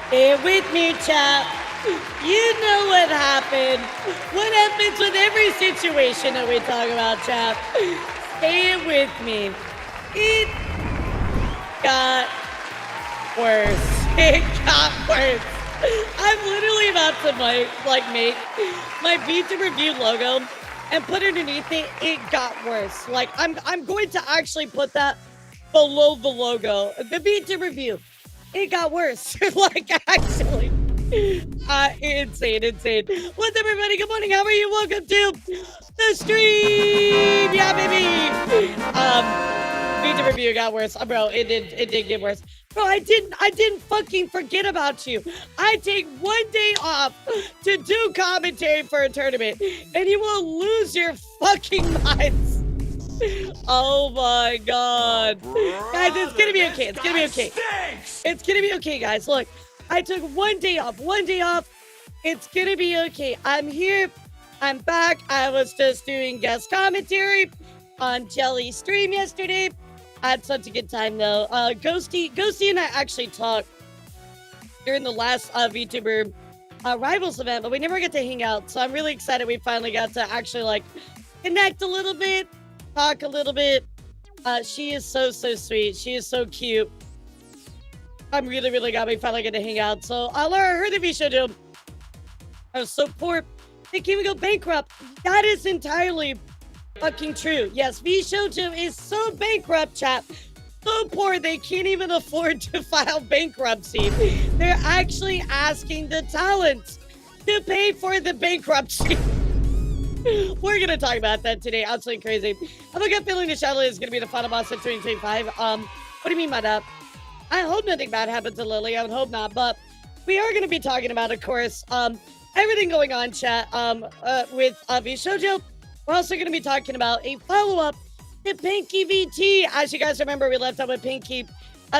Stay with me, chat. You know what happened. What happens with every situation that we talk about, chat? Stay with me. It got worse. It got worse. I'm literally about to make my VTuber review logo and put underneath it. It got worse. Like I'm going to actually put that below the logo. The VTuber review. It got worse. Like actually. Insane. What's up, everybody? Good morning. How are you? Welcome to the stream. Yeah, baby. VTuber review got worse, bro. It did get worse, bro. I didn't fucking forget about you. I take 1 day off to do commentary for a tournament, and you will lose your fucking minds. Oh my god, guys, it's gonna be okay. It's gonna be okay. It's gonna be okay, guys. Look, I took 1 day off. 1 day off. It's gonna be okay. I'm here. I'm back. I was just doing guest commentary on Jelly's stream yesterday. I had such a good time though. Ghosty and I actually talked during the last VTuber Rivals event, but we never got to hang out. So I'm really excited we finally got to actually like connect a little bit, talk a little bit. She is so sweet. She is so cute. I'm really glad we finally get to hang out. So Laura heard the VSHOJO. I was so poor they can't even go bankrupt. That is entirely fucking true. Yes, VSHOJO is so bankrupt, chat. So poor they can't even afford to file bankruptcy. They're actually asking the talents to pay for the bankruptcy. We're gonna talk about that today. Absolutely crazy. I have a gut feeling the SCANDLE is gonna be the final boss of 2025. What do you mean by that? I hope nothing bad happens to Lily. I would hope not, but we are gonna be talking about, of course, everything going on, chat, with VSHOJO. We're also going to be talking about a follow-up to PankyVT. As you guys remember, we left out with Panky.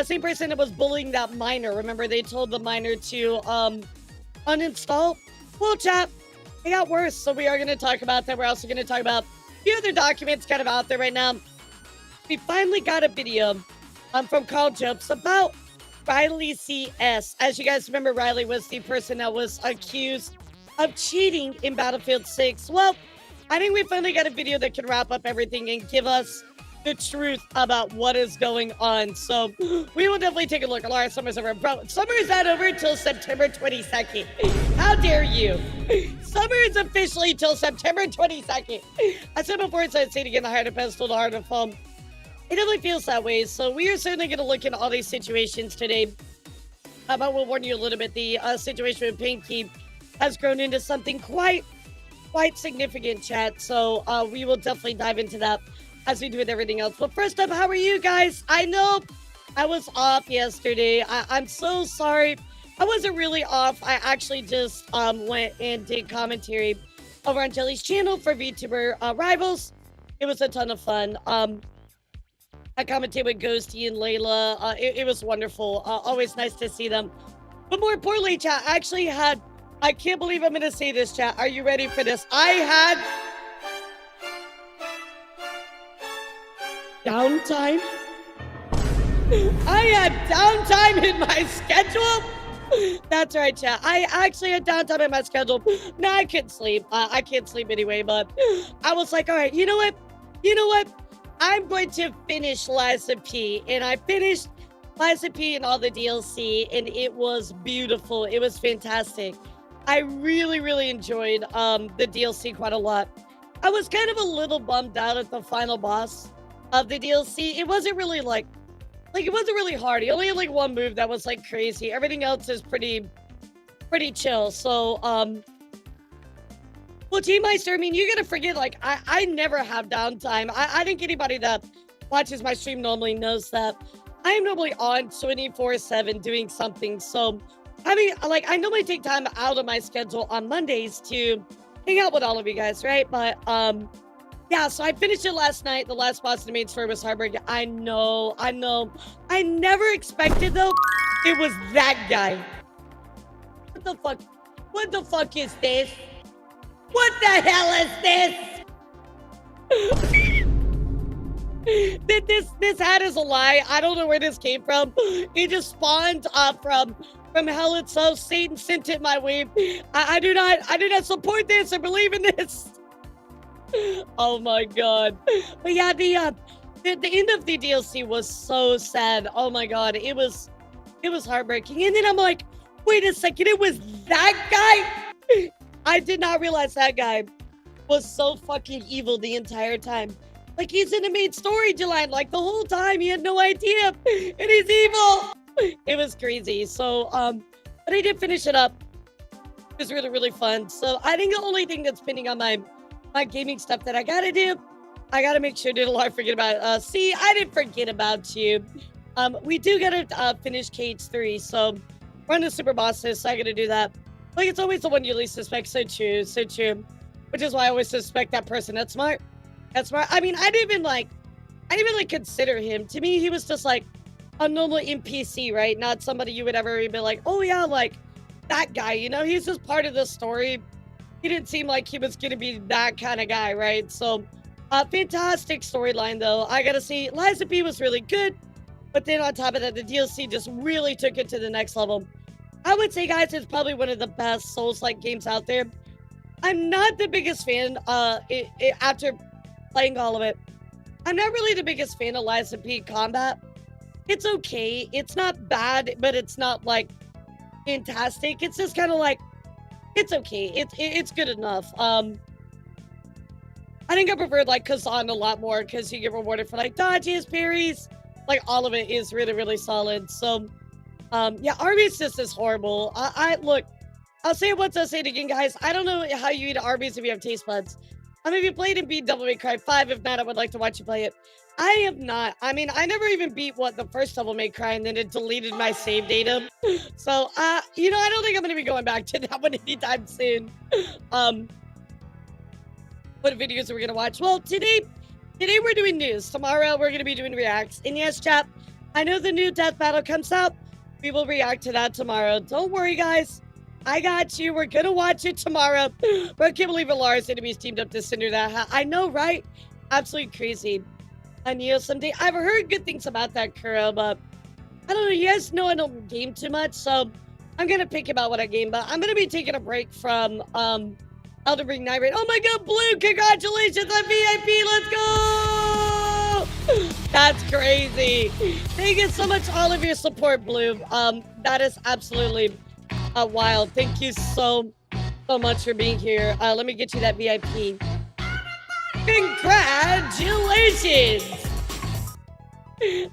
Same person that was bullying that miner. Remember, they told the miner to uninstall? Well, chat, it got worse, so we are going to talk about that. We're also going to talk about a few other documents kind of out there right now. We finally got a video from Carl Jobs about Riley CS. As you guys remember, Riley was the person that was accused of cheating in Battlefield 6. Well, I think we finally got a video that can wrap up everything and give us the truth about what is going on. So we will definitely take a look. Laura, summer's over. Bro, summer is not over until September 22nd. How dare you? Summer is officially till September 22nd. I said before, it's I'd say it again, the higher the pedestal, the harder to fall. It definitely feels that way. So we are certainly going to look into all these situations today. But we'll warn you a little bit. The situation with Panky has grown into something quite significant, chat. So we will definitely dive into that as we do with everything else. But first up, how are you guys? I know I was off yesterday. I'm so sorry. I wasn't really off. I actually just went and did commentary over on Jelly's channel for VTuber Rivals. It was a ton of fun. I commented with Ghosty and Layla. It was wonderful. Always nice to see them. But more importantly, chat, I actually had, I can't believe I'm going to say this, chat. Are you ready for this? I had downtime. I had downtime in my schedule. That's right, chat. I actually had downtime in my schedule. No, I couldn't sleep. I can't sleep anyway, but I was like, all right, you know what? I'm going to finish Liza P. And I finished Liza P and all the DLC, and it was beautiful. It was fantastic. I really enjoyed the DLC quite a lot. I was kind of a little bummed out at the final boss of the DLC. It wasn't really like it wasn't really hard. He only had like one move that was like crazy. Everything else is pretty chill. So well, Team Meister, I mean, you gotta forget, like, I never have downtime. I think anybody that watches my stream normally knows that I'm normally on 24/7 doing something. So I mean, like, I normally take time out of my schedule on Mondays to hang out with all of you guys, right? But yeah, so I finished it last night. The last boss in the main story was heartbreaking. I know. I never expected, though, it was that guy. What the fuck? What the fuck is this? What the hell is this? This hat is a lie. I don't know where this came from. It just spawned from from hell itself. Satan sent it my way. I do not support this or believe in this. Oh my god. But yeah, the end of the DLC was so sad. Oh my god, it was heartbreaking. And then I'm like, wait a second, it was that guy? I did not realize that guy was so fucking evil the entire time. Like, he's in the main storyline, like, the whole time. He had no idea, and he's evil. It was crazy. So, but I did finish it up. It was really, really fun. So, I think the only thing that's pending on my gaming stuff that I gotta do, I gotta make sure I forget about see, I didn't forget about you. We do gotta finish KH3, so we're on the super bosses, so I gotta do that. Like, it's always the one you least suspect. So true, so true. Which is why I always suspect that person. That's smart. That's smart. I mean, I didn't even consider him. To me, he was just like a normal NPC, right? Not somebody you would ever be like, oh yeah, like that guy, you know? He's just part of the story. He didn't seem like he was gonna be that kind of guy, right? So, fantastic storyline though. I gotta say, Liza B was really good, but then on top of that, the DLC just really took it to the next level. I would say, guys, it's probably one of the best Souls-like games out there. I'm not the biggest fan, after playing all of it. I'm not really the biggest fan of Liza P combat. It's okay. It's not bad, but it's not, like, fantastic. It's just kind of like, it's okay. It's good enough. I think I preferred, like, Kazan a lot more because you get rewarded for, like, dodges, parries. Like, all of it is really, really solid. So, yeah, Arby's just is horrible. Look, I'll say it once, I'll say it again, guys. I don't know how you eat Arby's if you have taste buds. I mean, if you played and beat Devil May Cry 5, if not, I would like to watch you play it. I have not. I mean, I never even beat the first Devil May Cry, and then it deleted my save data. So, you know, I don't think I'm going to be going back to that one anytime soon. What videos are we going to watch? Well, today we're doing news. Tomorrow, we're going to be doing reacts. And yes, chat, I know the new death battle comes out. We will react to that tomorrow. Don't worry, guys. I got you. We're going to watch it tomorrow. But I can't believe Alara's enemies teamed up to cinder that. I know, right? Absolutely crazy. I Neo someday. I've heard good things about that Kuro, but I don't know. You guys know I don't game too much, so I'm going to pick about what I game. But I'm going to be taking a break from Elden Ring Night Raid. Oh my god, Blue! Congratulations on VIP! Let's go! That's crazy. Thank you so much, all of your support, Blue. That is absolutely wild. Thank you so much for being here. Let me get you that VIP. Congratulations!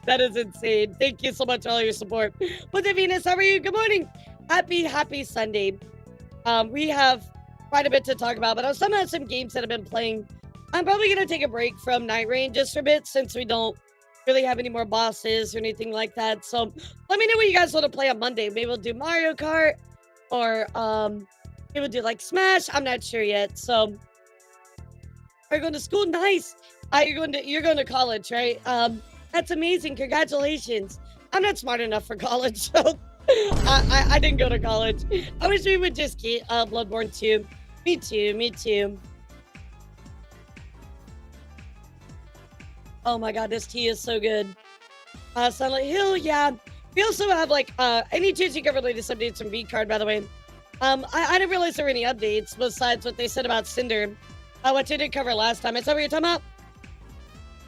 That is insane. Thank you so much for all your support. What's up, Venus? How are you? Good morning. Happy Sunday. We have quite a bit to talk about, but I still have some games that I've been playing. I'm probably going to take a break from Night Rain just for a bit since we don't really have any more bosses or anything like that. So let me know what you guys want to play on Monday. Maybe we'll do Mario Kart or maybe we'll do like Smash. I'm not sure yet. So are you going to school? Nice. You're going to college, right? That's amazing. Congratulations. I'm not smart enough for college, so I didn't go to college. I wish we would just get Bloodborne 2. Me too. Oh my god, this tea is so good. Silent Hill, yeah. We also have like any chance you can relate to some updates from V-Card, by the way. I didn't realize there were any updates besides what they said about Cinder, which I did cover last time. Is that what you're talking about?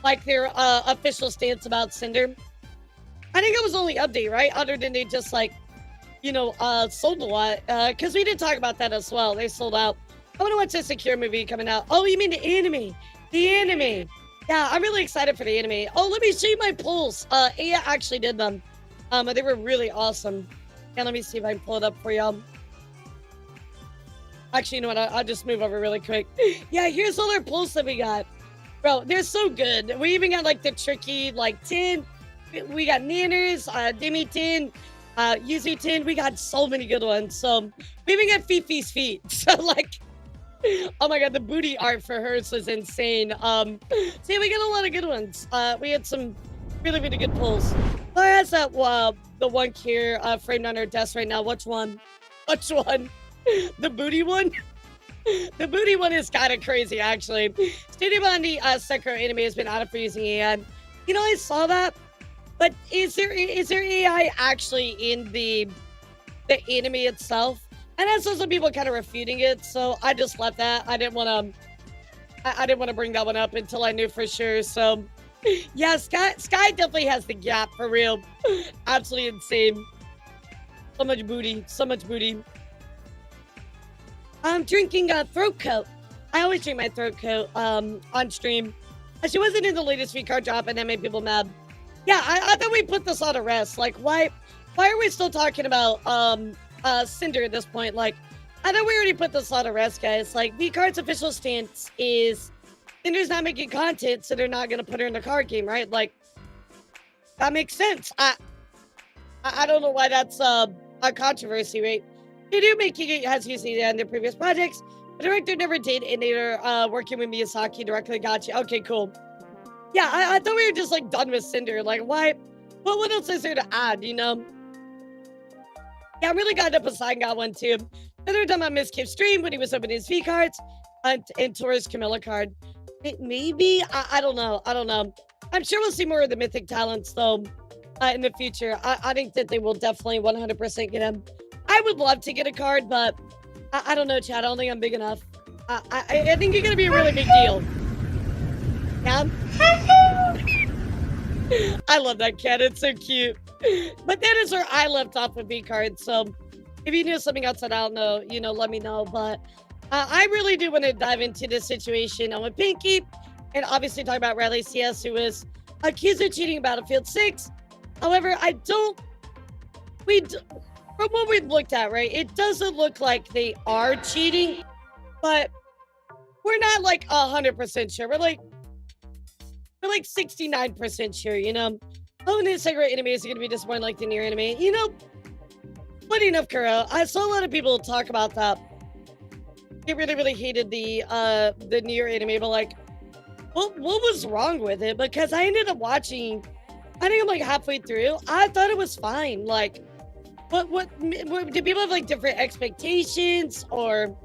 Like their official stance about Cinder? I think it was only update, right? Other than they just like, you know, sold a lot. Because we did talk about that as well. They sold out. I want to watch the Secure movie coming out. Oh, you mean the anime? The anime. Yeah, I'm really excited for the anime. Oh, let me show you my polls. Aya actually did them. They were really awesome. And let me see if I can pull it up for y'all. Actually, you know what? I'll just move over really quick. Yeah, here's all our polls that we got. Bro, they're so good. We even got like the tricky, like 10. We got Nanners, Demi 10, Yuzu 10. We got so many good ones. So we even got Fifi's feet. So like, oh my god, the booty art for hers was insane. See, we got a lot of good ones. We had some really, really good pulls. Laura has that the one here framed on her desk right now. Which one? Which one? The booty one? The booty one is kind of crazy, actually. Studio Bondi Sekiro anime has been out for using AI. You know, I saw that, but is there AI actually in the the anime itself. And I saw some people kind of refuting it, so I just left that. I didn't want to. I didn't want to bring that one up until I knew for sure. So, yeah, Sky definitely has the gap for real. Absolutely insane. So much booty. So much booty. I'm drinking a throat coat. I always drink my throat coat on stream. She wasn't in the latest V-card drop, and that made people mad. Yeah, I thought we put this on a rest. Like, why are we still talking about Cinder at this point? Like, I thought we already put this on a rest, guys. Like, V-card's official stance is Cinder's not making content, so they're not gonna put her in the card game, right? Like, that makes sense. I don't know why that's a controversy, right? They do make it, as you see in their previous projects. The director never did, and they're working with Miyazaki directly. Gotcha. Okay, cool. Yeah, I thought we were just like done with Cinder. Like, why? What else is there to add? You know? Yeah, I'm really glad that Poseidon got one too. Another time on Miss Kip's stream when he was opening his V cards and Taurus Camilla card. Maybe I don't know. I don't know. I'm sure we'll see more of the mythic talents though in the future. I think that they will definitely 100% get him. I would love to get a card, but I don't know, Chad. I don't think I'm big enough. I think you're gonna be a really big deal. Yeah. I love that cat. It's so cute. But that is where I left off with V-cards. So if you knew something else that I don't know, you know, let me know. But I really do want to dive into this situation with Pinky. And obviously talk about Riley CS, who was accused of cheating in Battlefield 6. However, from what we've looked at, right, it doesn't look like they are cheating, but we're not like 100% sure. We're like 69% sure, you know. Oh, and the Segura anime is going to be disappointing like the Nier anime. You know, funny enough, Kuro, I saw a lot of people talk about that. They really hated the Nier anime, but like, what was wrong with it? Because I ended up watching, I think I'm like halfway through. I thought it was fine. Like, what do people have like different expectations? Or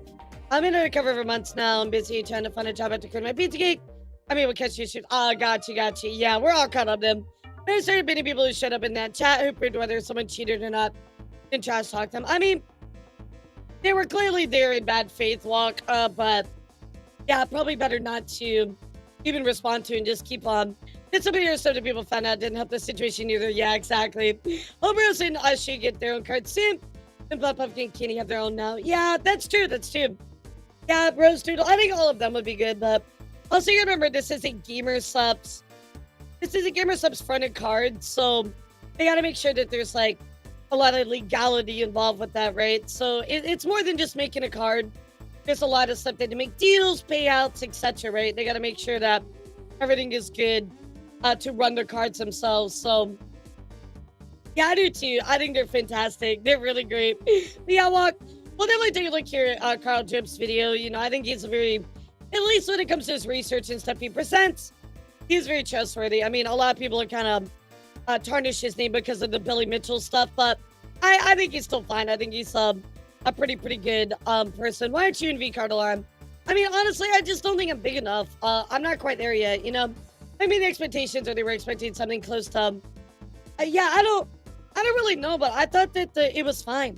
I'm in undercover for months now. I'm busy trying to find a job at the create my pizza cake. I mean, we'll catch you soon. Gotcha. Yeah, we're all caught up then. There's certain many people who showed up in that chat who proved whether someone cheated or not and trash talk them. I mean, they were clearly there in bad faith, Walk. But yeah, probably better not to even respond to and just keep on. Did somebody or some people found out didn't help the situation either? Yeah, exactly. Homebrews and us should get their own cards soon. And Blood Pumpkin and Kenny have their own now. Yeah, that's true. Yeah, Rose Doodle. I think all of them would be good, but also you remember this is a Gamer Subs. This is a Gamer Subs fronted card, so they gotta make sure that there's like a lot of legality involved with that, right? So it's more than just making a card. There's a lot of stuff. They have to make deals, payouts, etc., right? They gotta make sure that everything is good to run their cards themselves. So yeah, I do too. I think they're fantastic. They're really great. But yeah, Walk, we'll definitely take a look here at Carl Jim's video. You know, I think he's a very, at least when it comes to his research and stuff he presents, he's very trustworthy. I mean, a lot of people are kind of tarnish his name because of the Billy Mitchell stuff, but I think he's still fine. I think he's a pretty good person. Why aren't you in V-Card Alarm? I mean, honestly, I just don't think I'm big enough. I'm not quite there yet, you know? I mean, the expectations are they were expecting something close to, yeah, I don't really know, but I thought that it was fine.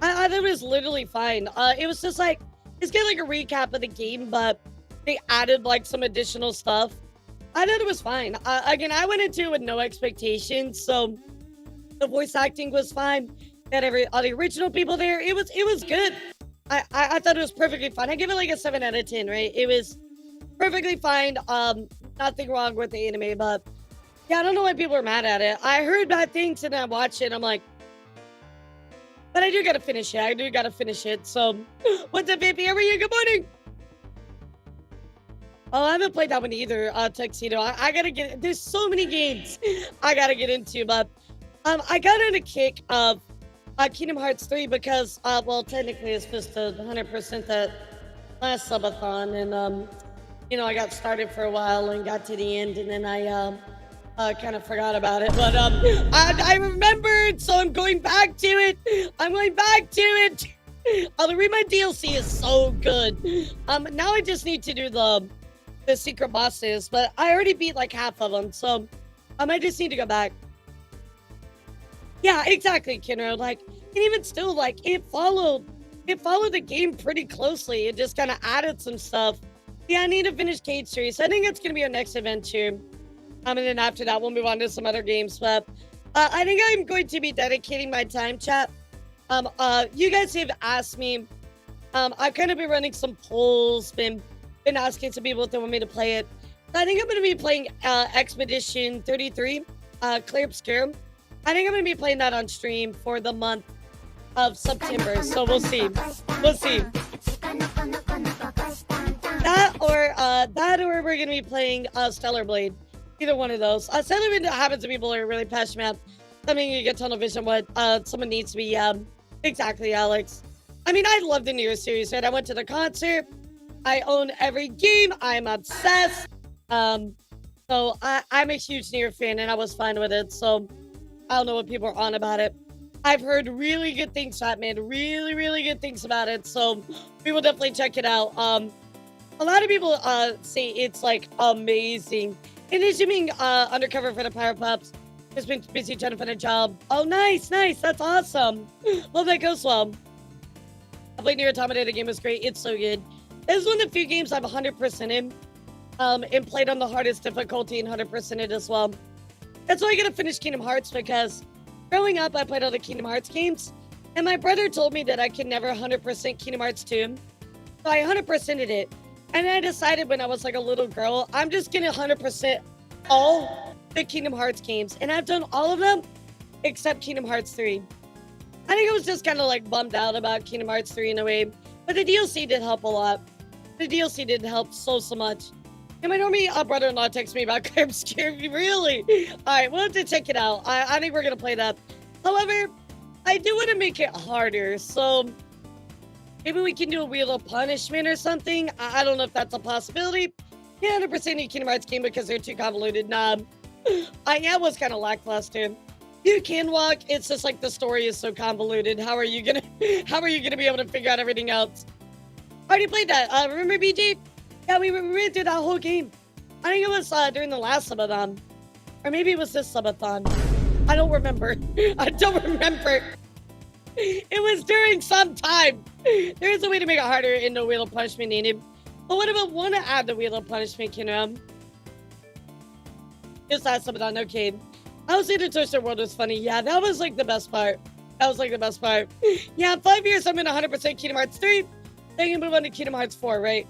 I thought it was literally fine. It was just like, it's getting like a recap of the game, but they added like some additional stuff. I thought it was fine. Again, I went into it with no expectations, so the voice acting was fine. Had all the original people there. It was good. I thought it was perfectly fine. I give it like a 7 out of 10, right? It was perfectly fine. Nothing wrong with the anime, but yeah, I don't know why people are mad at it. I heard bad things and I watched it. I'm like, but I do gotta finish it. So, what's up, baby? How are you? Good morning. Oh, I haven't played that one either, Tuxedo. I gotta get, there's so many games I gotta get into, but I got on a kick of Kingdom Hearts 3 because, well, technically it's supposed to 100% that last subathon, and, you know, I got started for a while and got to the end, and then I kind of forgot about it, but I remembered, so I'm going back to it. The Read My DLC is so good. Now I just need to do the secret bosses, but I already beat like half of them, so I just need to go back. Yeah, exactly, Kinro. Like, And even still, like, it followed the game pretty closely. It just kind of added some stuff. Yeah, I need to finish Cage 3, so I think it's gonna be our next adventure. And then after that, we'll move on to some other games. But I think I'm going to be dedicating my time, chat. You guys have asked me. I've kind of been running some polls, been asking some people if they want me to play it. So I think I'm going to be playing Expedition 33, Clear Obscure. I think I'm going to be playing that on stream for the month of September. So we'll see. We'll see. That or we're going to be playing Stellar Blade. Either one of those. Stellar Blade happens to people who are really passionate about something you get tunnel vision what someone needs to be. Exactly, Alex. I mean, I love the Nero series, right? I went to the concert. I own every game. I'm obsessed. So I'm a huge Nier fan, and I was fine with it. So I don't know what people are on about it. I've heard really good things, chat, man. Really, really good things about it. So we will definitely check it out. A lot of people say it's like amazing. And assuming undercover for the Power Pups. Just been busy trying to find a job. Oh, nice, nice. That's awesome. Love that goes well. I played Nier Automata. The game was great. It's so good. This is one of the few games I've 100% in. And played on the hardest difficulty and 100% it as well. That's why I gotta finish Kingdom Hearts, because growing up, I played all the Kingdom Hearts games. And my brother told me that I could never 100% Kingdom Hearts 2. So I 100%ed it. And I decided when I was like a little girl, I'm just gonna 100% all the Kingdom Hearts games. And I've done all of them except Kingdom Hearts 3. I think I was just kind of like bummed out about Kingdom Hearts 3 in a way. But the DLC did help a lot. The DLC did help so much. And my normie brother-in-law texts me about Clear Obscure. Really? Alright, we'll have to check it out. I think we're gonna play that. However, I do want to make it harder. So maybe we can do a Wheel of Punishment or something. I don't know if that's a possibility. Yeah, 100% need Kingdom Hearts game because they're too convoluted. Nah, I was kind of lackluster. You can walk. It's just like the story is so convoluted. How are you gonna be able to figure out everything else? I already played that. Remember BG? Yeah, we ran through that whole game. I think it was during the last subathon, or maybe it was this subathon. I don't remember. I don't remember. It was during some time. There is a way to make it harder in the Wheel of Punishment needed. But what about want to add the Wheel of Punishment, Kinram? Just last subathon, okay. I was in the Twister World was funny. Yeah, that was like the best part. That was like the best part. Yeah, 5 years I'm in 100% Kingdom Hearts 3. Then you move on to Kingdom Hearts 4, right?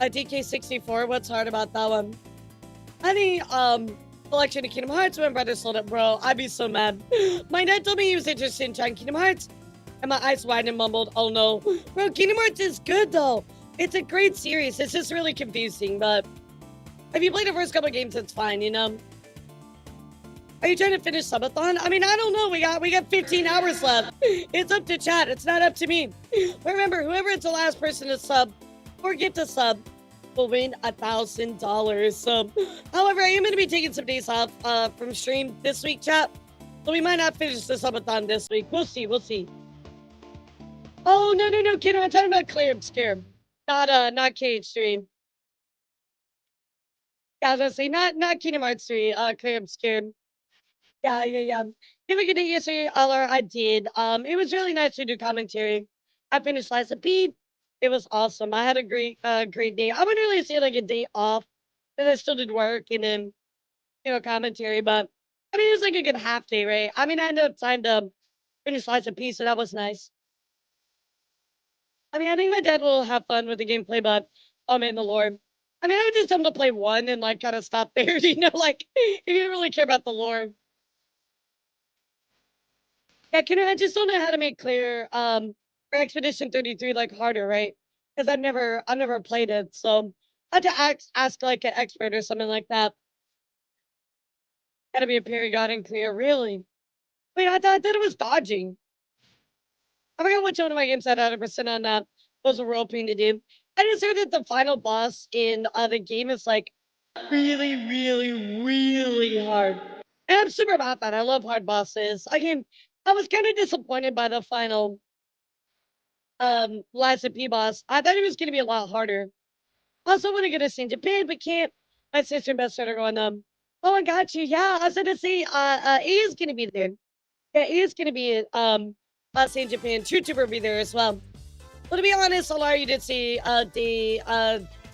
DK64, what's hard about that one? I think, collection of Kingdom Hearts, when brother sold it, bro. I'd be so mad. My dad told me he was interested in trying Kingdom Hearts. And my eyes widened and mumbled, oh no. Bro, Kingdom Hearts is good though. It's a great series. It's just really confusing, but if you play the first couple games, it's fine, you know? Are you trying to finish subathon? I mean, I don't know. We got 15 hours left. It's up to chat. It's not up to me. But remember, whoever is the last person to sub or get to sub will win $1,000. So, however, I am going to be taking some days off from stream this week, chat. So we might not finish the subathon this week. We'll see. We'll see. Oh, no, kid. I'm talking about Clear Obscure. Not Cage stream. Yeah, I was gonna say, not Kingdom Hearts 3, Clear Obscure. Yeah. Have a good day yesterday, Aller. I did. It was really nice to do commentary. I finished Slice of Pete. It was awesome. I had a great day. I wouldn't really say like a day off, because I still did work and then, commentary. But I mean, it was like a good half day, right? I mean, I ended up trying to finish Slice of Pete, so that was nice. I mean, I think my dad will have fun with the gameplay, but in the lore. I mean, I would just tell him to play one and like kind of stop there, like if you don't really care about the lore. Yeah, I just don't know how to make clear for Expedition 33 like harder, right? Because I've never played it, so I had to ask like an expert or something like that. Gotta be a period and clear, really. Wait, I thought it was dodging. I forgot which one of my games had 100% on that. Was a role playing to do. I just heard that the final boss in the game is like really, really, really hard. And I'm super about that. I love hard bosses. Again, I was kind of disappointed by the final last P boss. I thought it was gonna be a lot harder. Also want to get a Saint Japan, but can't. My sister and best friend are going, oh I got you. Yeah, I was gonna say A is gonna be there. Yeah, it is gonna be us in Japan. TrueTuber will be there as well. Well, to be honest, Alara, you did see the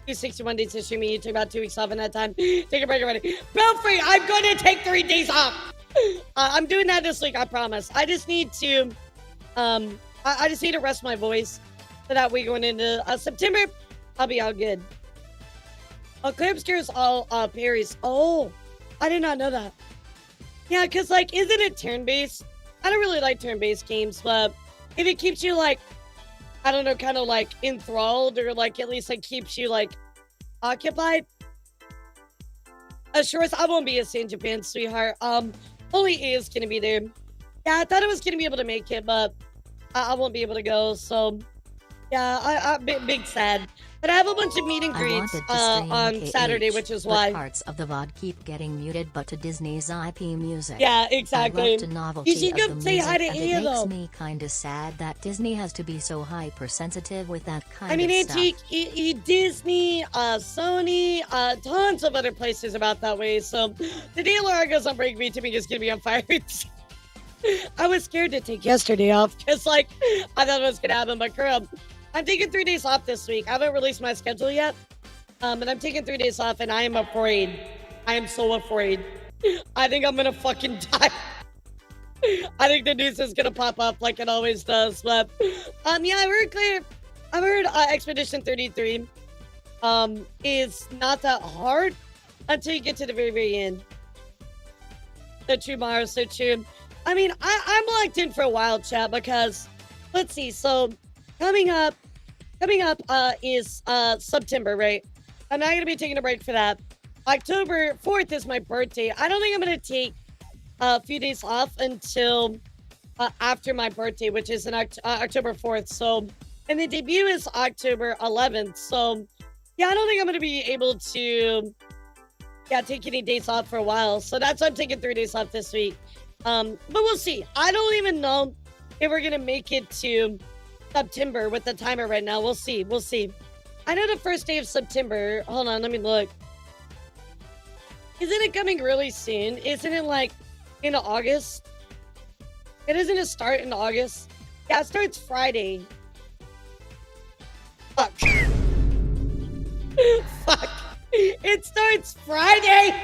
261 days of streaming. You took about 2 weeks off in that time. Take a break already. Belfry, I'm going to take 3 days off. I'm doing that this week, I promise. I just need to, I just need to rest my voice so that we going into September, I'll be all good. Clear Obscure all parries. Oh, I did not know that. Yeah, because, like, isn't it turn-based? I don't really like turn-based games, but if it keeps you, like, I don't know, kind of, like, enthralled or, like, at least, like, keeps you, like, occupied. Sure, I won't be a in Japan, sweetheart. Only A is going to be there. Yeah, I thought I was going to be able to make it, but I won't be able to go, so... Yeah, I'm big sad. But I have a bunch of meet and greets on Saturday, which is why parts of the VOD keep getting muted, but to Disney's IP music. Yeah, exactly. I love the novelty you should of come the say music, hi to and Aya, it makes though. me kinda sad that Disney has to be so hypersensitive with that kind I mean, of stuff. Disney, Sony, tons of other places about that way. So the day Laura goes on break, VTubing is gonna be on fire. I was scared to take yesterday off because, like, I thought it was gonna happen, but girl, I'm taking 3 days off this week. I haven't released my schedule yet, but I'm taking 3 days off, and I am afraid. I am so afraid. I think I'm gonna fucking die. I think the news is gonna pop up like it always does. But yeah, I've heard Expedition 33 is not that hard until you get to the very, very end. So true, Mara, so true. I mean, I'm locked in for a while, chat, because let's see. So coming up is September, right? I'm not gonna be taking a break for that. October 4th is my birthday. I don't think I'm gonna take a few days off until after my birthday, which is in October 4th. So, and the debut is October 11th. So, yeah, I don't think I'm gonna be able to, take any days off for a while. So that's why I'm taking 3 days off this week. But we'll see. I don't even know if we're gonna make it to September with the timer right now. We'll see. We'll see. I know the first day of September. Hold on, let me look. Isn't it coming really soon? Isn't it like in August? It isn't it start in August? Yeah, it starts Friday. Fuck. Fuck. It starts Friday.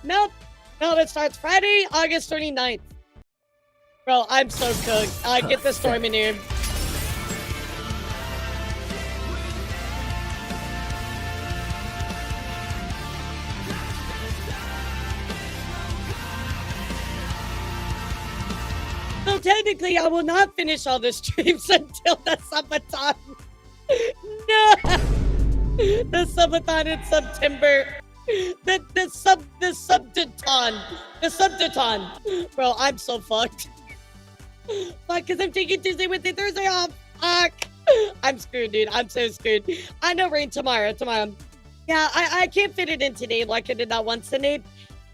Nope. No, it starts Friday, August 29th. Bro, I'm so cooked. Get the storm in here. So technically, I will not finish all the streams until the subathon. No! The subathon in September. The subdaton. Bro, I'm so fucked. Fuck, because I'm taking Tuesday, Wednesday, Thursday off. Fuck. I'm screwed, dude. I'm so screwed. I know rain tomorrow. Yeah, I can't fit it in today like I did that once today.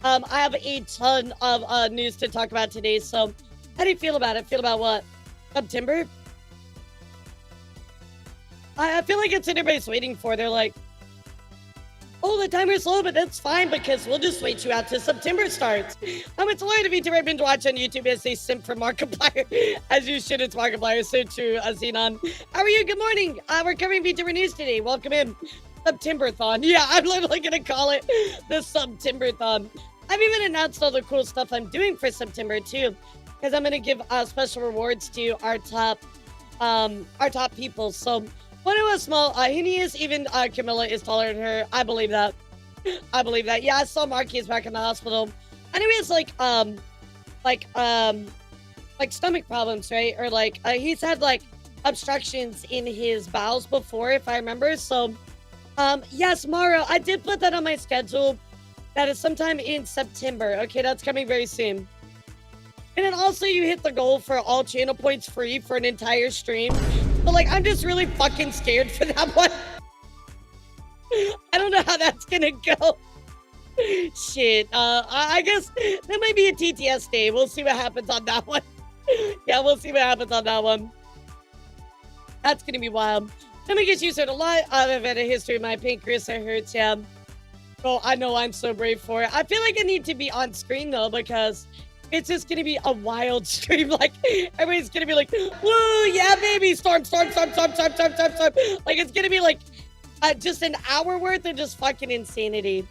I have a ton of news to talk about today, so how do you feel about it? Feel about what? September? I feel like it's what everybody's waiting for. They're like, oh, the timer's low, but that's fine because we'll just wait you out till September starts. It's a lot of VTuber I've been to watch on YouTube as they simp for Markiplier. As you should, it's Markiplier. So true, Xenon. How are you? Good morning. We're covering VTuber news today. Welcome in. September-thon. Yeah, I'm literally going to call it the September-thon. I've even announced all the cool stuff I'm doing for September, too. Because I'm going to give special rewards to our top people. So, one of us small, he is even Camilla is taller than her. I believe that. Yeah, I saw Marky is back in the hospital. I know he has like stomach problems, right? Or like he's had like obstructions in his bowels before, if I remember. So, yes, Mara, I did put that on my schedule. That is sometime in September. Okay, that's coming very soon. And then also you hit the goal for all channel points free for an entire stream. But like, I'm just really fucking scared for that one. I don't know how that's gonna go. Shit. I guess that might be a TTS day. We'll see what happens on that one. Yeah, we'll see what happens on that one. That's gonna be wild. Let me get you started. A lot of a history of my pancreas. I heard, yeah. Oh, I know I'm so brave for it. I feel like I need to be on screen though, because it's just gonna be a wild stream. Like, everybody's gonna be like, woo, yeah, baby, storm, storm, storm, storm, storm, storm, storm, storm. Like, it's gonna be like just an hour worth of just fucking insanity.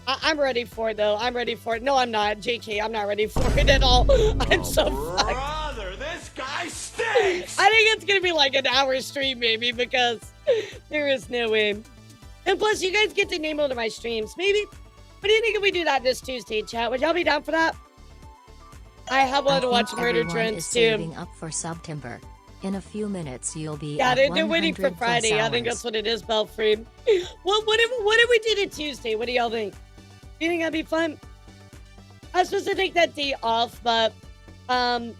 I'm ready for it, though. I'm ready for it. No, I'm not. JK, I'm not ready for it at all. I'm so fucked. Brother, this guy stinks! I think it's gonna be like an hour stream, maybe, because there is no way. And plus, you guys get to name one of my streams. Maybe. What do you think if we do that this Tuesday, chat? Would y'all be down for that? I have one to watch Murder Drones, too. Saving up for September. In a few minutes, you'll be Yeah, at they're waiting for Friday. I think that's what it is, Belfry. Well, what if we did it Tuesday? What do y'all think? Do you think that'd be fun? I was supposed to take that day off, but I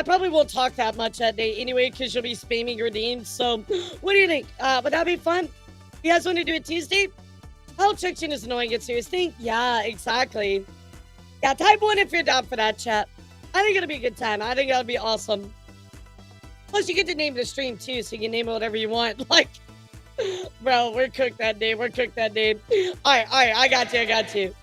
probably won't talk that much that day anyway, because you'll be spamming your names. So, what do you think? Would that be fun? You guys want to do it Tuesday? Health section is annoying. It's serious thing. Yeah, exactly. Yeah, type 1 if you're down for that, chat. I think it'll be a good time. I think it'll be awesome. Plus, you get to name the stream, too, so you can name it whatever you want. Like, bro, we're cooked that day. We're cooked that day. All right, I got you.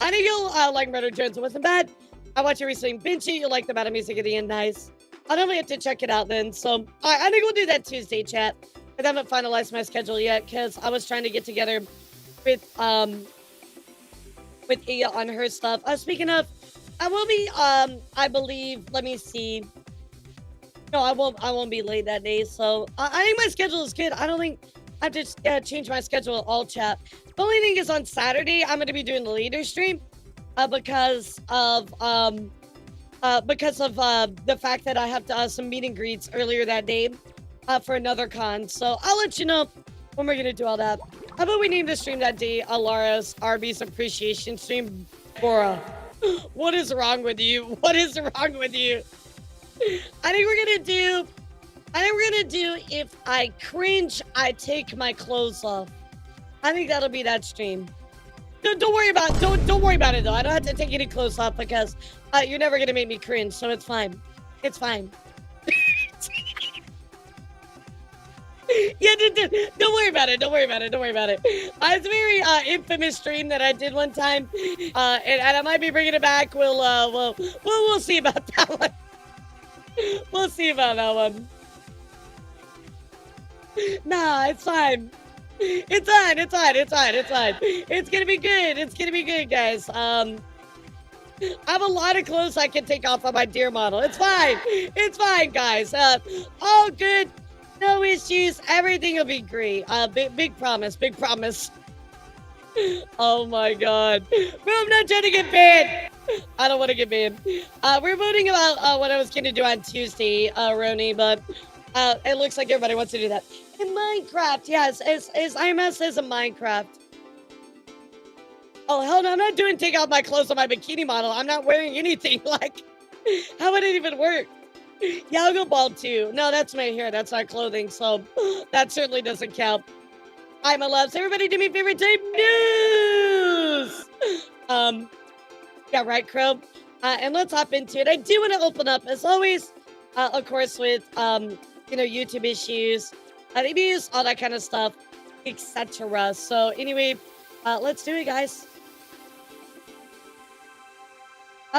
I think you'll like Murder Jones. It wasn't bad. I watched your recently. Binchy, you like the battle music at the end. Nice. I don't have to check it out then. So, all right, I think we'll do that Tuesday, chat. I haven't finalized my schedule yet because I was trying to get together with Iya on her stuff. Speaking of, I will be I believe, let me see. No, I won't be late that day. So I think my schedule is good. I don't think I have to change my schedule at all, chat. The only thing is on Saturday I'm going to be doing the leader stream because of the fact that I have to some meet and greets earlier that day for another con. So I'll let you know when we're going to do all that. How about we name the stream that day Alara's Arby's Appreciation Stream? Bora, what is wrong with you? What is wrong with you? I think we're gonna do if I cringe, I take my clothes off. I think that'll be that stream. Don't worry about it though. I don't have to take any clothes off because you're never gonna make me cringe, so it's fine. It's fine. Yeah, don't worry about it. Don't worry about it. It's a very infamous stream that I did one time, and I might be bringing it back. We'll see about that one. We'll see about that one. Nah, it's fine. It's fine. It's gonna be good. It's gonna be good, guys. I have a lot of clothes I can take off on my deer model. It's fine. It's fine, guys. All good. No issues. Everything will be great. Big promise. Oh my god. Bro, I'm not trying to get banned. I don't want to get banned. We're voting about what I was going to do on Tuesday, Roni, but it looks like everybody wants to do that. In Minecraft, yes. Is IMS is a Minecraft. Oh, hell no. I'm not doing take off my clothes on my bikini model. I'm not wearing anything. Like, how would it even work? Yeah, I'll go bald too. No, that's my hair. That's not clothing. So that certainly doesn't count. Hi, my loves. Everybody do me favorite type news. Yeah, right, Crow. And let's hop into it. I do want to open up, as always, of course, with, YouTube issues, reviews, all that kind of stuff, etc. So anyway, let's do it, guys.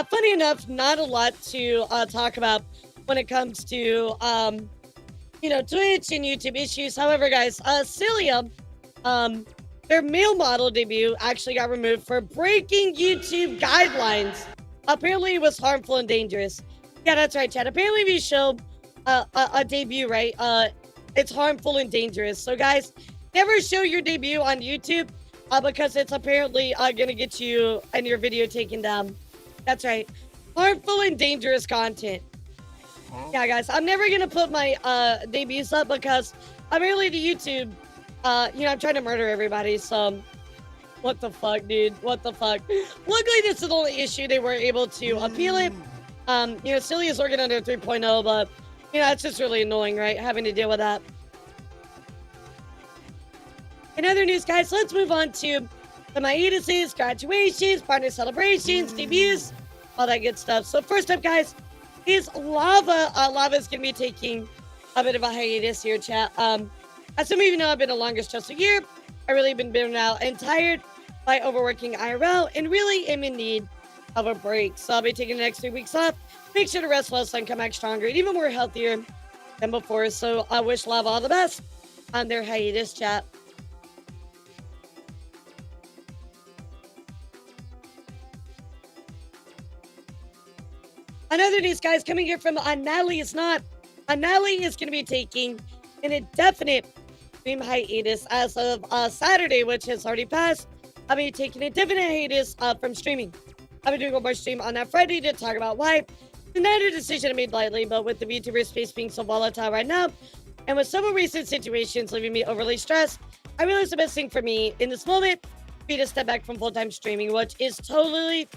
Funny enough, not a lot to talk about when it comes to, Twitch and YouTube issues. However, guys, Celia, their male model debut actually got removed for breaking YouTube guidelines. Apparently, it was harmful and dangerous. Yeah, that's right, Chad. Apparently, if you show a debut, right, it's harmful and dangerous. So, guys, never show your debut on YouTube because it's apparently going to get you and your video taken down. That's right. Harmful and dangerous content. Yeah, guys, I'm never going to put my debuts up because apparently the YouTube, I'm trying to murder everybody, so what the fuck, dude? What the fuck? Luckily, this is the only issue. They were able to appeal it. Celia's working under 3.0, but, it's just really annoying, right? Having to deal with that. In other news, guys, let's move on to the hiatuses, graduations, partner celebrations, debuts, all that good stuff. So first up, guys, is Lava. Lava's going to be taking a bit of a hiatus here, chat. As some of you know, I've been the longest just a year. I really been burned out and tired by overworking IRL and really am in need of a break. So I'll be taking the next 3 weeks off. Make sure to rest well so I can come back stronger and even more healthier than before. So I wish Love all the best on their hiatus, chat. Another news, guys, coming here from Natalie is not. Natalie is going to be taking an indefinite stream hiatus as of Saturday, which has already passed. I'll be taking a definite hiatus from streaming. I'll be doing one more stream on that Friday to talk about why. It's not a decision I made lightly, but with the VTuber space being so volatile right now, and with several recent situations leaving me overly stressed, I realized the best thing for me in this moment would be to step back from full-time streaming, which is totally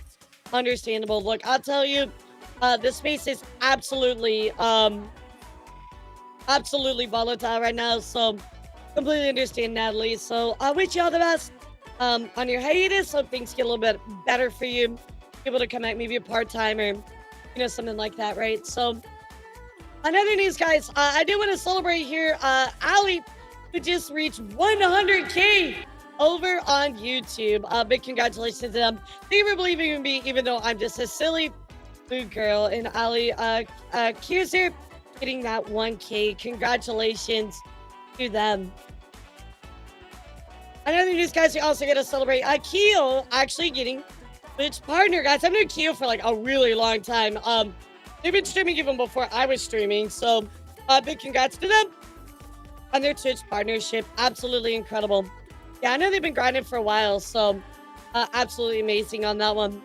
understandable. Look, I'll tell you, the space is absolutely volatile right now, so completely understand, Natalie. So I wish you all the best on your hiatus. Hope things get a little bit better for you. Be able to come back maybe a part-time or, something like that, right? So another news, guys, I do want to celebrate here Ali, who just reached 100K over on YouTube. Big congratulations to them. Thank you for believing in me, even though I'm just a silly food girl. And Ali, Q's here getting that 1K. Congratulations to them. Another news, guys, we also get to celebrate Keo actually getting Twitch partner, guys. I've known Keo for like a really long time. They've been streaming even before I was streaming, so big congrats to them on their Twitch partnership. Absolutely incredible. Yeah, I know they've been grinding for a while, so absolutely amazing on that one.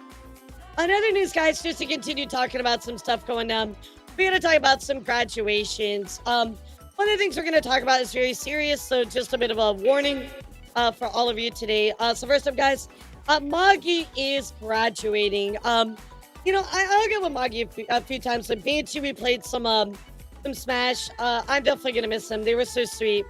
Another news, guys, just to continue talking about some stuff going down, we're going to talk about some graduations. One of the things we're going to talk about is very serious, so just a bit of a warning for all of you today. So first up, guys, Moggy is graduating. I hung out with Moggy a few times with Banshee. We played some Smash. I'm definitely going to miss them. They were so sweet.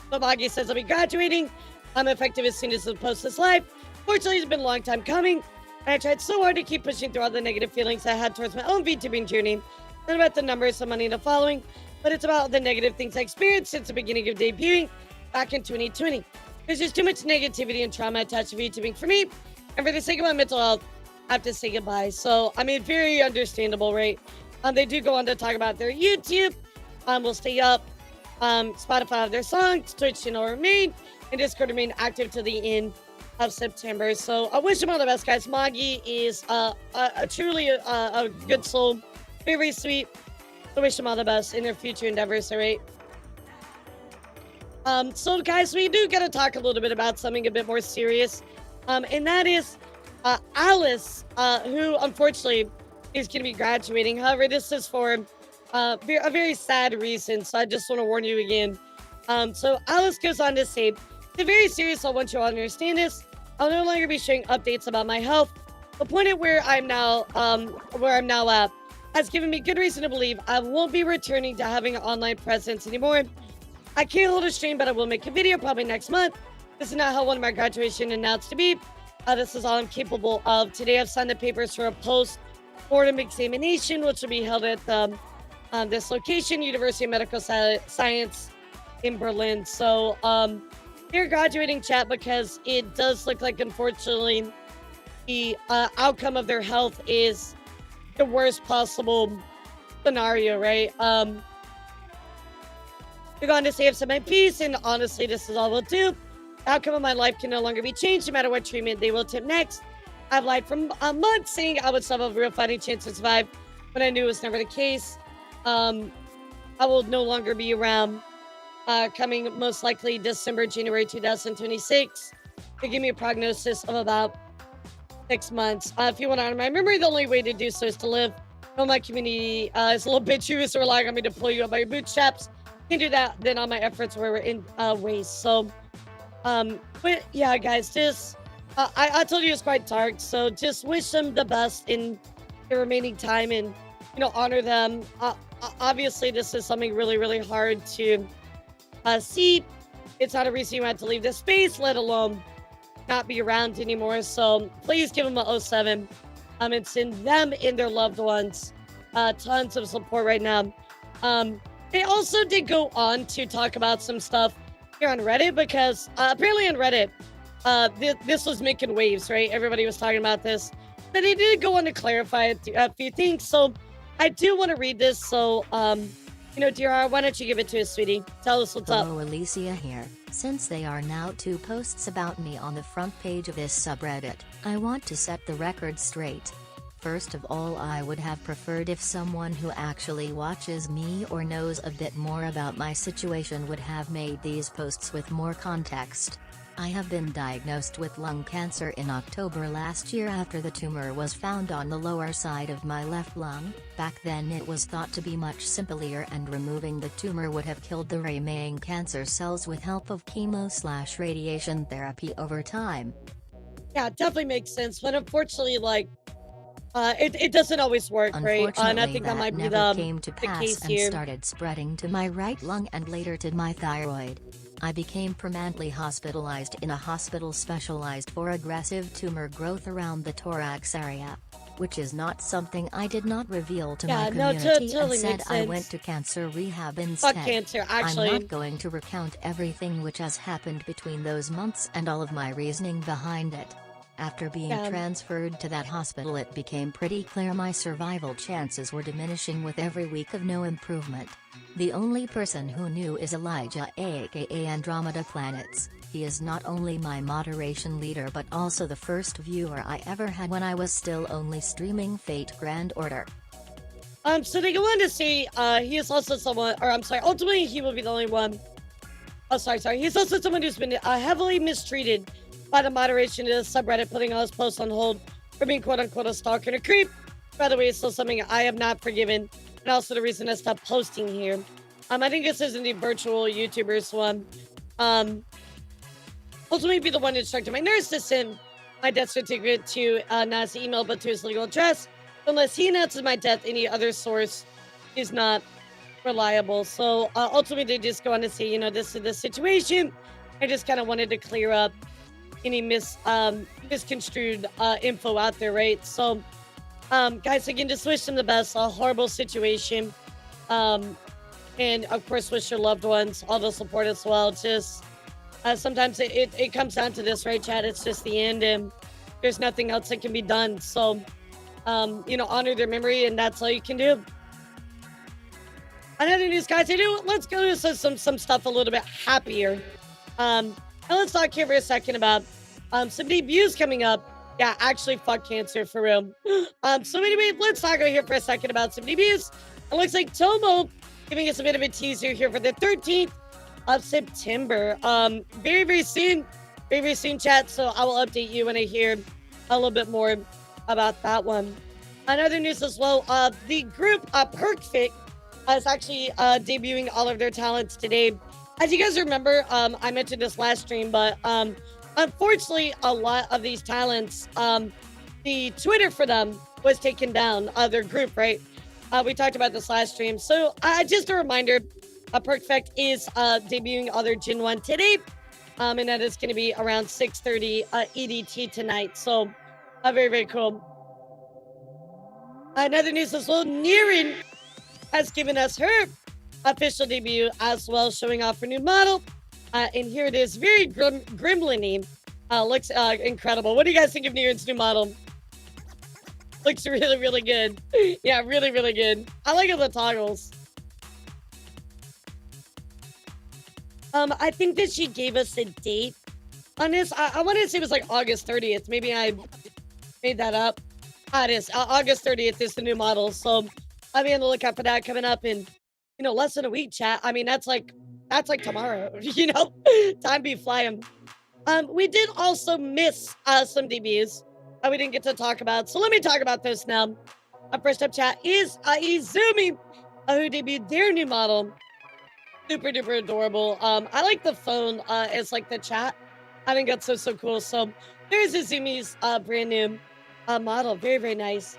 But Moggy says I'll be graduating. I'm effective as soon as I post this live. Fortunately, it's been a long time coming. And I tried so hard to keep pushing through all the negative feelings I had towards my own VTubing journey. Not about the numbers, the money, and the following, but it's about the negative things I experienced since the beginning of debuting back in 2020. There's just too much negativity and trauma attached to VTubing for me. And for the sake of my mental health, I have to say goodbye. So, very understandable, right? They do go on to talk about their YouTube. Will stay up. Spotify have their songs. Twitch channel remain. And Discord remain active to the end of September. So I wish them all the best, guys. Moggy is truly a good soul. Very, very sweet. I wish them all the best in their future endeavors, all right? So guys, we do gotta talk a little bit about something a bit more serious. And that is Alice, who unfortunately is gonna be graduating. However, this is for a very sad reason, so I just want to warn you again. So Alice goes on to say, "It's very serious. I want you all to understand this. I'll no longer be sharing updates about my health. The point at where I'm now at has given me good reason to believe I won't be returning to having an online presence anymore. I can't hold a stream, but I will make a video probably next month. This is not how one of my graduation announced to be. This is all I'm capable of. Today I've signed the papers for a post-mortem examination, which will be held at this location, University of Medical Science in Berlin." So they're graduating, chat, because it does look like, unfortunately, the outcome of their health is the worst possible scenario, right? They're going to say I've said my piece, and honestly, this is all we'll do. The outcome of my life can no longer be changed, no matter what treatment they will attempt next. I've lied for a month, saying I would still have a real fighting chance to survive, but I knew it was never the case. I will no longer be around. Coming most likely December, January 2026. They give me a prognosis of about 6 months. If you want to honor my memory, the only way to do so is to live. Know my community is a little bit too so relying on me to pull you up by your bootstraps. Can do that, then all my efforts were in waste. So, but yeah, guys, just I told you it's quite dark. So just wish them the best in the remaining time, and honor them. Obviously, this is something really, really hard to see. It's not a reason you had to leave this space, let alone not be around anymore. So please give them a 07 and send them and their loved ones tons of support right now. They also did go on to talk about some stuff here on Reddit, because apparently on Reddit, this was making waves, right? Everybody was talking about this. But I did go on to clarify a few things. So I do want to read this. So, you know, DRR, why don't you give it to us, sweetie? Tell us what's up. Hello, Alicia here. Since they are now 2 posts about me on the front page of this subreddit, I want to set the record straight. First of all, I would have preferred if someone who actually watches me or knows a bit more about my situation would have made these posts with more context. I have been diagnosed with lung cancer in October last year after the tumor was found on the lower side of my left lung. Back then it was thought to be much simpler and removing the tumor would have killed the remaining cancer cells with help of chemo/radiation therapy over time. Yeah, it definitely makes sense. But unfortunately, like, it doesn't always work, right? And I think that might be never came to the pass case and here. started spreading to my right lung and later to my thyroid. I became permanently hospitalized in a hospital specialized for aggressive tumor growth around the thorax area, which is not something I did not reveal to my community totally and said makes I sense. went to cancer rehab instead. Fuck cancer, actually. I'm not going to recount everything which has happened between those months and all of my reasoning behind it. After being transferred to that hospital, it became pretty clear my survival chances were diminishing with every week of no improvement. The only person who knew is Elijah, aka Andromeda Planets. He is not only my moderation leader but also the first viewer I ever had when I was still only streaming Fate Grand Order. So they go on to say, he is also someone, or I'm sorry, ultimately he will be the only one. Oh, sorry. He's also someone who's been heavily mistreated by the moderation of the subreddit, putting all his posts on hold for being quote-unquote a stalker and a creep. By the way, it's still something I have not forgiven, and also the reason I stopped posting here. I think this isn't the virtual YouTubers one. Ultimately be the one who instructed my nurse to send my death certificate to not his email but to his legal address. Unless he announces my death, any other source is not reliable. So ultimately they just go on to say, you know, this is the situation. I just kind of wanted to clear up any misconstrued info out there, right? So guys, again, just wish them the best. A horrible situation, and of course wish your loved ones all the support as well. Just sometimes it comes down to this, right, Chad? It's just the end, and there's nothing else that can be done. So you know, honor their memory, and that's all you can do. Another news, guys, let's go to some stuff a little bit happier. And let's talk here for a second about some debuts coming up. Yeah, actually, fuck cancer for real. So anyway, let's talk over here for a second about some debuts. It looks like Tomo giving us a bit of a teaser here for the 13th of September. Very, very soon, chat. So I will update you when I hear a little bit more about that one. Another news as well, the group PerkFit is actually debuting all of their talents today. As you guys remember, I mentioned this last stream, but unfortunately, a lot of these talents, the Twitter for them was taken down, their group, right? We talked about this last stream. So just a reminder, PerkFit is debuting all their Gen 1 today, and that is going to be around 6:30 EDT tonight. So very, very cool. Another news as well, Niren has given us her official debut as well, showing off her new model. And here it is, very gremlin-y. Looks incredible. What do you guys think of Niren's new model? Looks really, really good. Yeah, really, really good. I like all the toggles. I think that she gave us a date on this. I want to say it was like August 30th. Maybe I made that up. It is. August 30th is the new model. So I'll be on the lookout for that coming up in, you know, less than a week, chat. I mean, that's like tomorrow, you know? Time be flying. We did also miss some debuts we didn't get to talk about. So let me talk about this now. First up, chat, is Izumi, who debuted their new model. Super duper adorable. I like the phone as like the chat. I think that's so cool. So there's Izumi's brand new model. Very, very nice.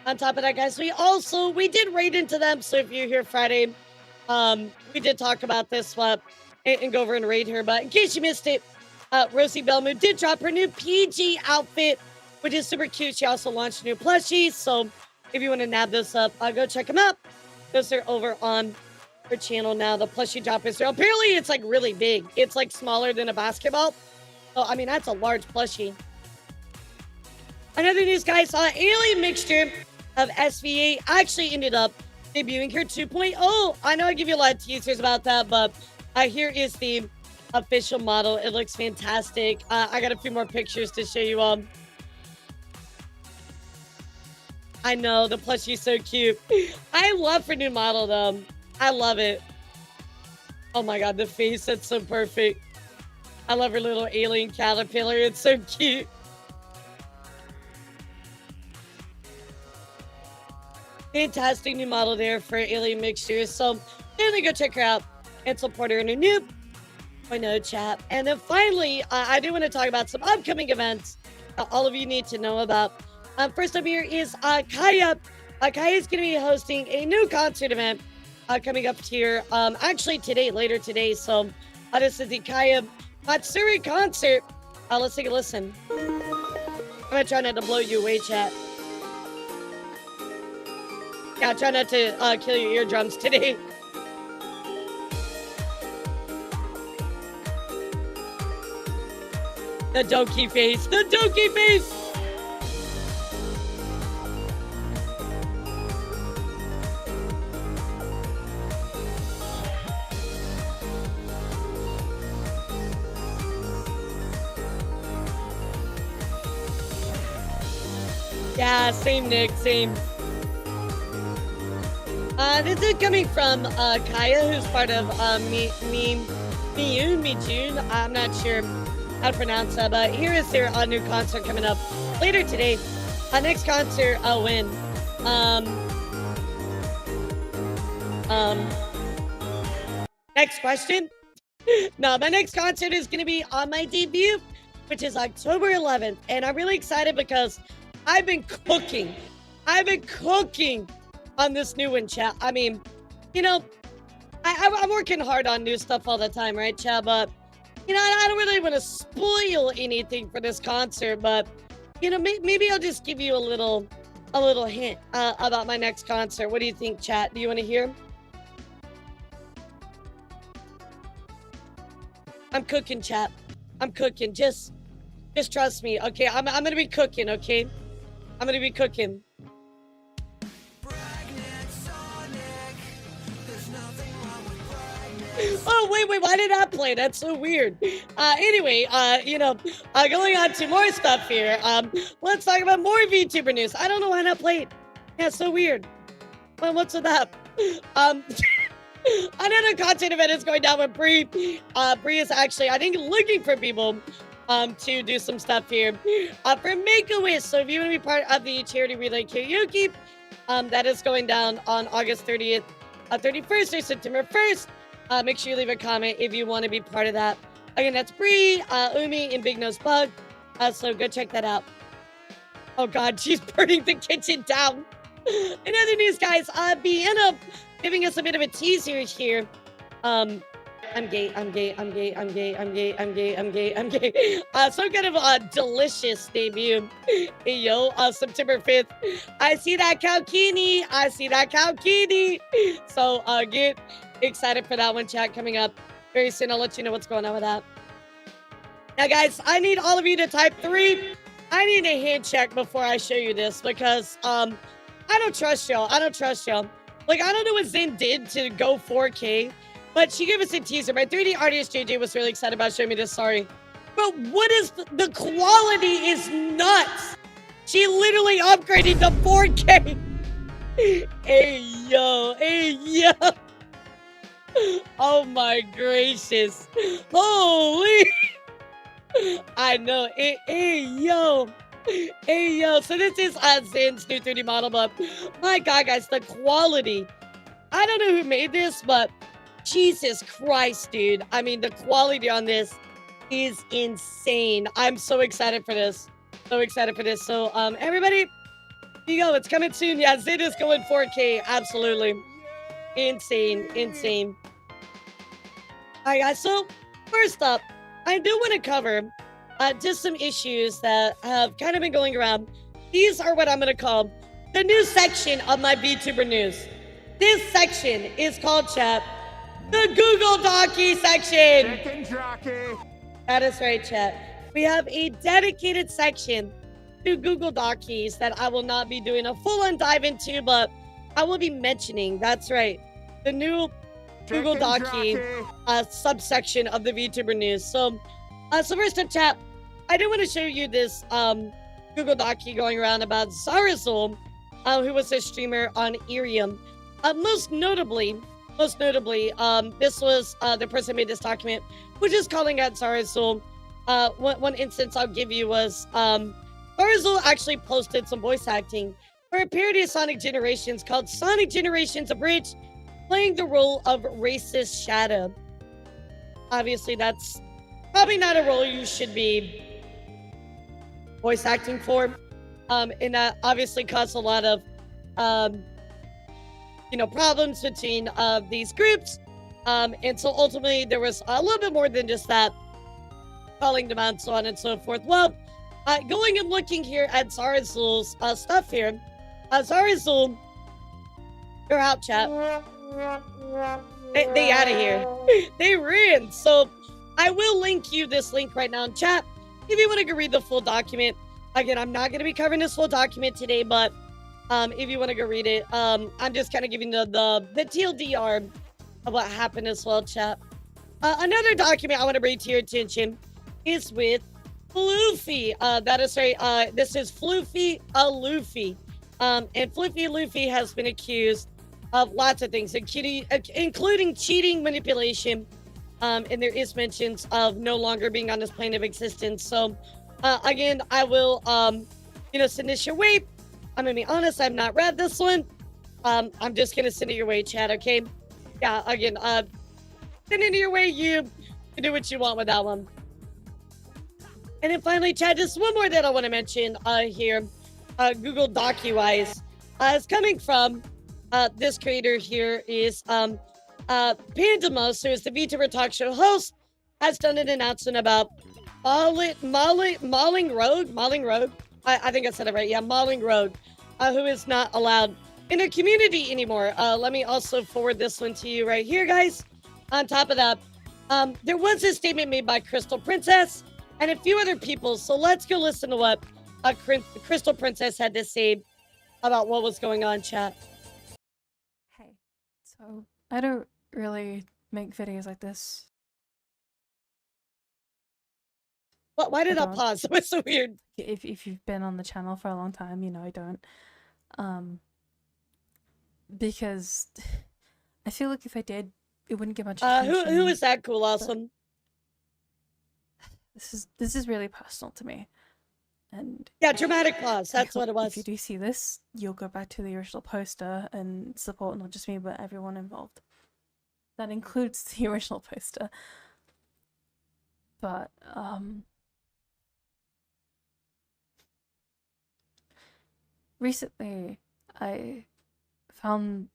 On top of that, guys, we did raid into them. So if you're here Friday, we did talk about this and go over and raid her. But in case you missed it, Rosie Belmu did drop her new PG outfit, which is super cute. She also launched new plushies. So if you want to nab this up, go check them out. Those are over on her channel now. The plushie drop is there. Apparently, it's like really big. It's like smaller than a basketball. So, I mean, that's a large plushie. Another news, guys, alien mixture of SVA actually ended up debuting her 2.0. I know I give you a lot of teasers about that, but here is the official model. It looks fantastic. I got a few more pictures to show you all. I know, the plushie's so cute. I love her new model, though. I love it. Oh my god, the face, that's so perfect. I love her little alien caterpillar. It's so cute. Fantastic new model there for alien mixtures. So definitely go check her out and support her in her new 2.0 chat. And then finally, I do want to talk about some upcoming events all of you need to know about. First up here is Kaya. Kaya is going to be hosting a new concert event coming up here actually today, later today. So this is the Kaya Matsuri concert. Let's take a listen. I'm going to try not to blow you away, chat. Yeah, try not to kill your eardrums today. The donkey face. The donkey face! Yeah, same, Nick, same. This is coming from Kaya, who's part of Miyun. I'm not sure how to pronounce that, but here is their new concert coming up later today. Next concert, when? Next question? No, my next concert is going to be on my debut, which is October 11th, and I'm really excited because I've been cooking. On this new one, chat. I mean, you know, I'm working hard on new stuff all the time, right, chat? But, you know, I don't really want to spoil anything for this concert, but, you know, maybe I'll just give you a little hint about my next concert. What do you think, chat? Do you want to hear? I'm cooking, chat. I'm cooking. Just trust me, okay? I'm gonna be cooking, okay? I'm gonna be cooking. Oh, wait, why did I play? That's so weird. Anyway, you know, going on to more stuff here. Let's talk about more VTuber news. I don't know why not played. Yeah, so weird. Well, what's with that? Another concert event is going down with Bree. Bree is actually, I think, looking for people to do some stuff here for Make-A-Wish. So if you want to be part of the charity relay karaoke, that is going down on August 30th, 31st or September 1st. Make sure you leave a comment if you want to be part of that. Again, that's Bree, Umi, and Big Nose Bug. So go check that out. Oh God, she's burning the kitchen down. In other news, guys, Vienna giving us a bit of a teaser here. I'm gay. Some kind of a delicious debut. Hey, yo, September 5th. I see that Kalkini. So, get excited for that one, chat, coming up very soon. I'll let you know what's going on with that. Now, guys, I need all of you to type 3. I need a hand check before I show you this because, I don't trust y'all. Like, I don't know what Zen did to go 4K. But she gave us a teaser. My 3D artist JJ was really excited about showing me this. Sorry. But what is the quality is nuts. She literally upgraded to 4K. Hey, yo. Oh, my gracious. Holy. I know. Hey, yo. So this is Zen's new 3D model. But my God, guys, the quality. I don't know who made this, but Jesus Christ, dude. I mean, the quality on this is insane. I'm so excited for this. So, everybody, here you go. It's coming soon. Yeah, Zid is going 4K. Absolutely. Insane. All right, guys. So, first up, I do want to cover just some issues that have kind of been going around. These are what I'm going to call the news section of my VTuber news. This section is called, chat, the Google Docky section. That is right, chat. We have a dedicated section new Google Doc keys that I will not be doing a full-on dive into, but I will be mentioning. That's right, the new Google Doc key subsection of the VTuber news. So, so first up, chat, I do want to show you this Google Doc key going around about Zarazul, who was a streamer on Irium. Most notably, this was the person who made this document, which is calling out Zarazul. One instance I'll give you was Zarazul actually posted some voice acting for a parody of Sonic Generations called Sonic Generations Abridged, playing the role of racist Shadow. Obviously, that's probably not a role you should be voice acting for. And that obviously caused a lot of, problems between these groups. And so ultimately, there was a little bit more than just that, calling them out, so on and so forth. Well, going and looking here at Zarazul's stuff here, Zarazul, you're out, chat. They out of here. They ran. So I will link you this link right now in chat if you want to go read the full document. Again, I'm not going to be covering this full document today, but if you want to go read it, I'm just kind of giving the TLDR of what happened as well, chat. Another document I want to bring to your attention is with Floofy. That is right. This is Floofy Luffy. And Floofy Luffy has been accused of lots of things, including cheating, manipulation, and there is mentions of no longer being on this plane of existence. So, again, I will, send this your way. I'm gonna be honest, I've not read this one. I'm just gonna send it your way, chat. Okay? Yeah. Again, send it your way. You can do what you want with that one. And then finally, chat, just one more that I want to mention here. Google Docu-wise, is coming from. This creator here is Pandemos, who is the VTuber talk show host, has done an announcement about Mauling Road. I think I said it right. Yeah, Mauling Road, who is not allowed in a community anymore. Let me also forward this one to you right here, guys. On top of that, there was a statement made by Crystal Princess and a few other people. So let's go listen to what Crystal Princess had to say about what was going on, chat. So, I don't really make videos like this. What? Why did I pause? It was so weird. If you've been on the channel for a long time, you know I don't. Because I feel like if I did, it wouldn't get much attention. Who is that cool awesome? This is really personal to me. And yeah, dramatic pause. That's what it was. If you do see this, you'll go back to the original poster and support not just me, but everyone involved. That includes the original poster. But, recently, I found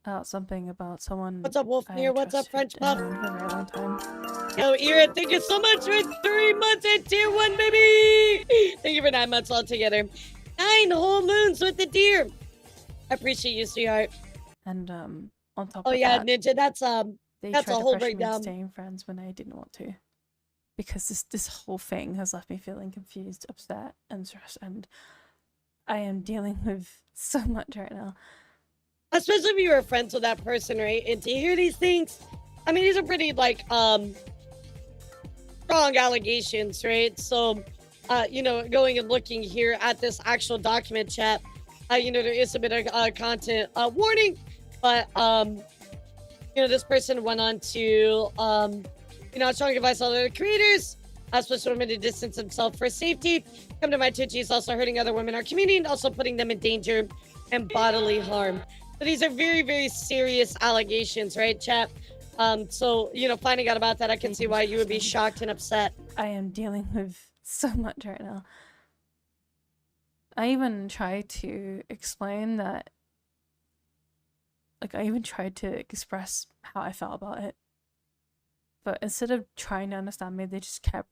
out something about someone. What's up, Wolfmere? What's up, French Puff? For a very long time. Yo, Ira, thank you so much for 3 months at tier 1, baby! Thank you for 9 months altogether. 9 whole moons with the deer. I appreciate you, sweetheart. And on top of that, Ninja, that's a whole breakdown. Staying friends when I didn't want to, because this whole thing has left me feeling confused, upset, and stressed, and I am dealing with so much right now. Especially if you were friends with that person, right? And to hear these things, I mean, these are pretty, like, strong allegations, right? So, going and looking here at this actual document, chat, there is a bit of content warning, but, this person went on to, strong advice on other creators, especially women to distance themselves for safety. Come to my Twitch, he's also hurting other women in our community and also putting them in danger and bodily harm. So these are very, very serious allegations, right, chat? So, finding out about that, I can see why you would be shocked and upset. I am dealing with so much right now. I even tried to explain that, I even tried to express how I felt about it. But instead of trying to understand me, they just kept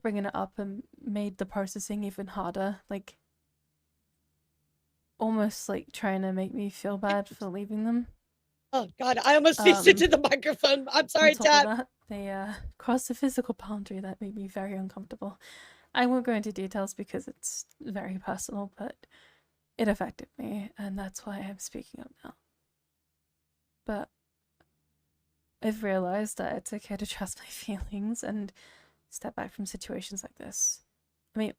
bringing it up and made the processing even harder. Almost trying to make me feel bad for leaving them. Oh God, I almost sneezed into the microphone. I'm sorry, on top chat. of that, they crossed a physical boundary that made me very uncomfortable. I won't go into details because it's very personal, but it affected me, and that's why I'm speaking up now. But I've realized that it's okay to trust my feelings and step back from situations like this. I mean,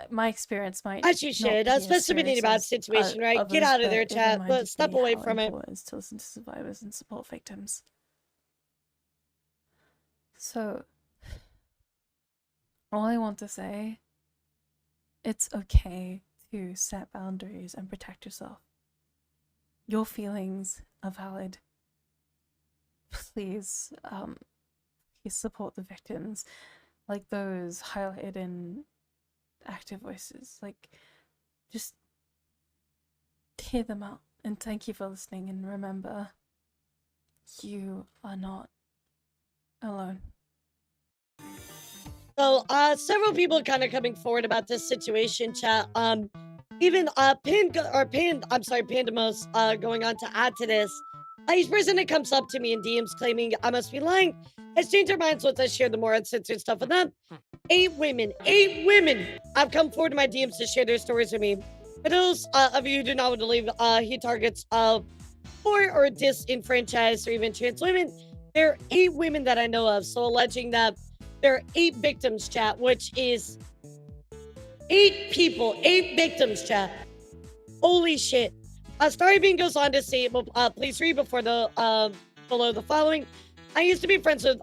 my experience might As you should, especially in a bad situation, right? Get out of there, chat. But step away from it. Is to listen to survivors and support victims. So, all I want to say, it's okay to set boundaries and protect yourself. Your feelings are valid. Please, please support the victims, like those highlighted in active voices. Like, just hear them out. And thank you for listening. And remember, you are not alone. So, several people kind of coming forward about this situation, chat. Even Pandemos, going on to add to this. Each person that comes up to me in DMs claiming I must be lying has changed their minds once I share the more uncensored stuff with them. 8 women have come forward to my DMs to share their stories with me. For those of you who do not want to leave, he targets poor or disenfranchised or even trans women. There are 8 women that I know of, so alleging that there are 8 victims, chat, which is 8 people, 8 victims, chat. Holy shit. Story Bean goes on to say, please read before the below the following. I used to be friends with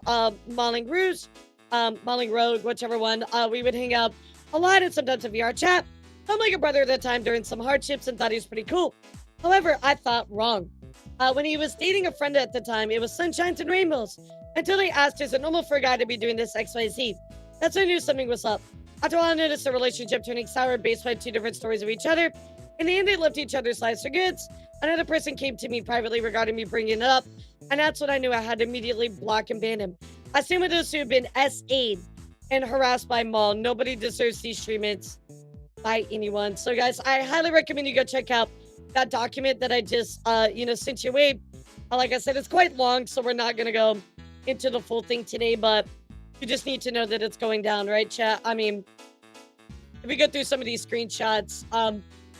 Molling Rogue, whichever one. We would hang out a lot and sometimes a VR chat. I'm like a brother at the time during some hardships and thought he was pretty cool. However, I thought wrong. When he was dating a friend at the time, it was sunshines and rainbows. Until they asked, is it normal for a guy to be doing this XYZ? That's when I knew something was up. After a while, I noticed the relationship turning sour based on 2 different stories of each other. In the end, they left each other's lives for good. Another person came to me privately regarding me bringing it up, and that's when I knew I had to immediately block and ban him. I stand with those who have been SA'd and harassed by Maul. Nobody deserves these treatments by anyone. So, guys, I highly recommend you go check out that document that I just, sent your way. Like I said, it's quite long, so we're not going to go into the full thing today, but you just need to know that it's going down, right, chat? I mean, if we go through some of these screenshots,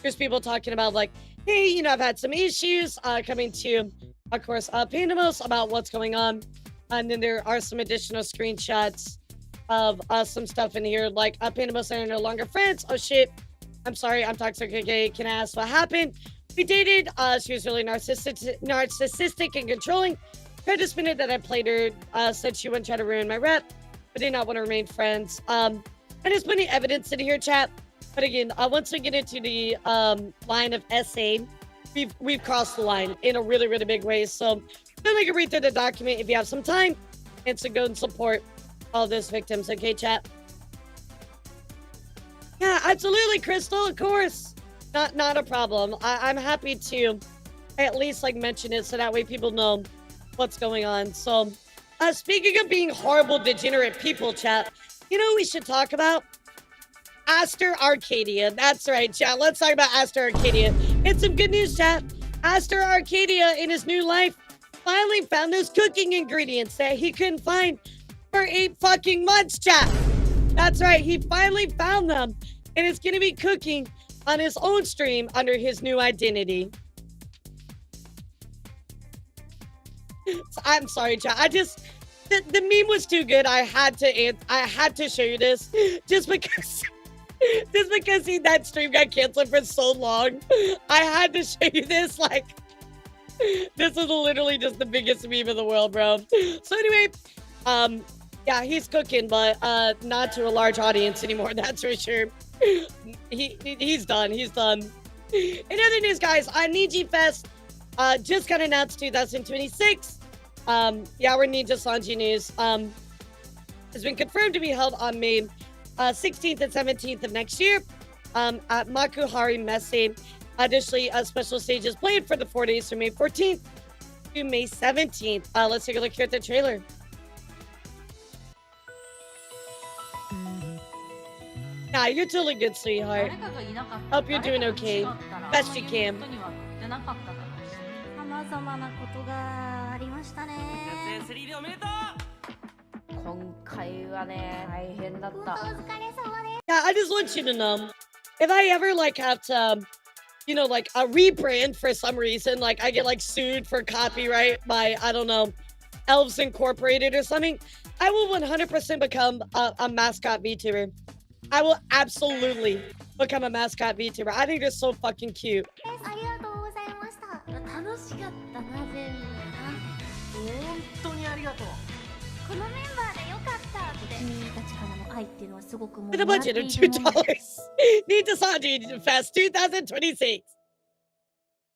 there's people talking about like, hey, I've had some issues coming to, of course, Pandemos about what's going on. And then there are some additional screenshots of some stuff in here, like Pandemos and I are no longer friends. Oh shit, I'm sorry, I'm toxic. Okay, can I ask what happened? We dated. She was really narcissistic and controlling. Tried to spin it that I played her. Said she wouldn't try to ruin my rep, but did not want to remain friends. And there's plenty of evidence in here, chat. But again, once we get into the line of SA, we've crossed the line in a really, really big way. So then we can read through the document if you have some time, and so go and support all those victims. Okay, chat? Yeah, absolutely, Crystal. Of course, not a problem. I'm happy to at least like mention it so that way people know what's going on. So, speaking of being horrible, degenerate people, chat, you know what we should talk about? Aster Arcadia. That's right, chat. Let's talk about Aster Arcadia. It's some good news, chat. Aster Arcadia, in his new life, finally found those cooking ingredients that he couldn't find for 8 fucking months, chat. That's right. He finally found them, and is going to be cooking on his own stream under his new identity. I'm sorry, chat. The meme was too good. I had to show you this just because that stream got canceled for so long. I had to show you this. Like, this is literally just the biggest meme in the world, bro. So anyway, yeah, he's cooking, but not to a large audience anymore. That's for sure. He's done. He's done. In other news, guys, Niji Fest just got announced 2026. Our Ninja Sanji news has been confirmed to be held on May 16th and 17th of next year at Makuhari Messe. Additionally, special stages planned for the 4 days from May 14th to May 17th. Let's take a look here at the trailer. Nah, you're totally good, sweetheart. Hope you're doing okay. Best you can. 様々なことがありましたね。3D おめでとう。今回はね、大変だった。お疲れ様です。Yeah, I just want you to know, if I ever like have to, you know, like a rebrand for some reason, like I get like sued for copyright by, I don't know, Elves Incorporated or something, I will 100% become a mascot VTuber. I will absolutely become a mascot VTuber. I think they're so fucking cute. ありがとうございました。楽しかったな、全部な。本当にありがとう。このメンバーでよかったって。君たちからの愛っていうのはすごくもう With a budget of $2. Need to Sanji Fest 2026.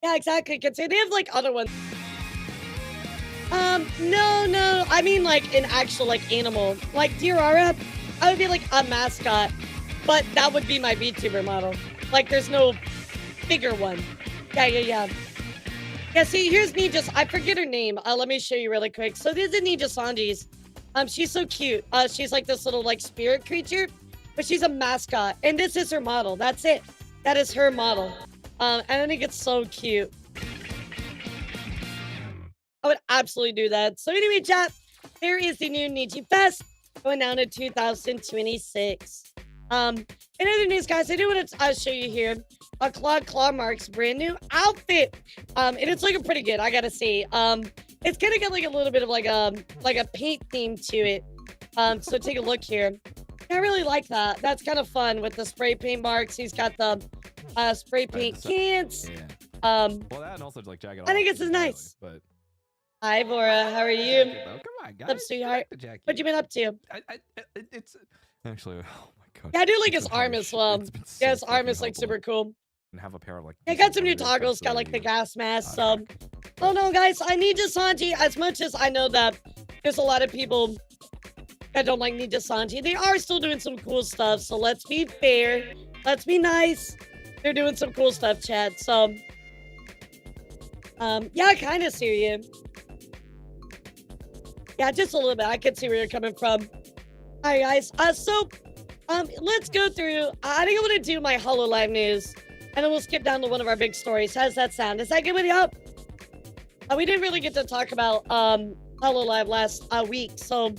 Yeah, exactly. Consider they have like other ones. No. I mean like an actual like animal. Like Diorara, I would be like a mascot, but that would be my VTuber model. Like there's no bigger one. Yeah. Yeah, see, here's Ninja's. I forget her name. Let me show you really quick. So this is Ninja Sanji's. She's so cute. She's like this little like spirit creature, but she's a mascot. And this is her model. That's it. That is her model. And I think it's so cute. I would absolutely do that. So anyway, chat, there is the new Niji Fest going down in 2026. In other news, guys, I do want to show you here Claw Mark's brand new outfit. And it's looking pretty good, I gotta say. It's kind of got like a little bit of like a paint theme to it. So take a look here. I really like that. That's kind of fun with the spray paint marks. He's got the spray paint cans. Yeah. Well, that and also like jacket. I think this is nice. But hi, Bora. How are you? come on, guys. What's up, sweetheart? What you been up to? It's actually. Oh my god. Yeah, I do like his arm as well. Yeah, his arm is like super cool. And have a pair of like. I got some new toggles. Got like the gas mask. So, oh no, guys, I need Sanji. As much as I know that there's a lot of people that don't like Ninja Sanji, they are still doing some cool stuff. So let's be fair. Let's be nice. They're doing some cool stuff, chat. So, yeah, I kind of see you. Yeah, just a little bit. I can see where you're coming from. All right, guys. Let's go through. I think I'm gonna do my HoloLive news, and then we'll skip down to one of our big stories. How does that sound? Is that good with you? We didn't really get to talk about HoloLive last week, so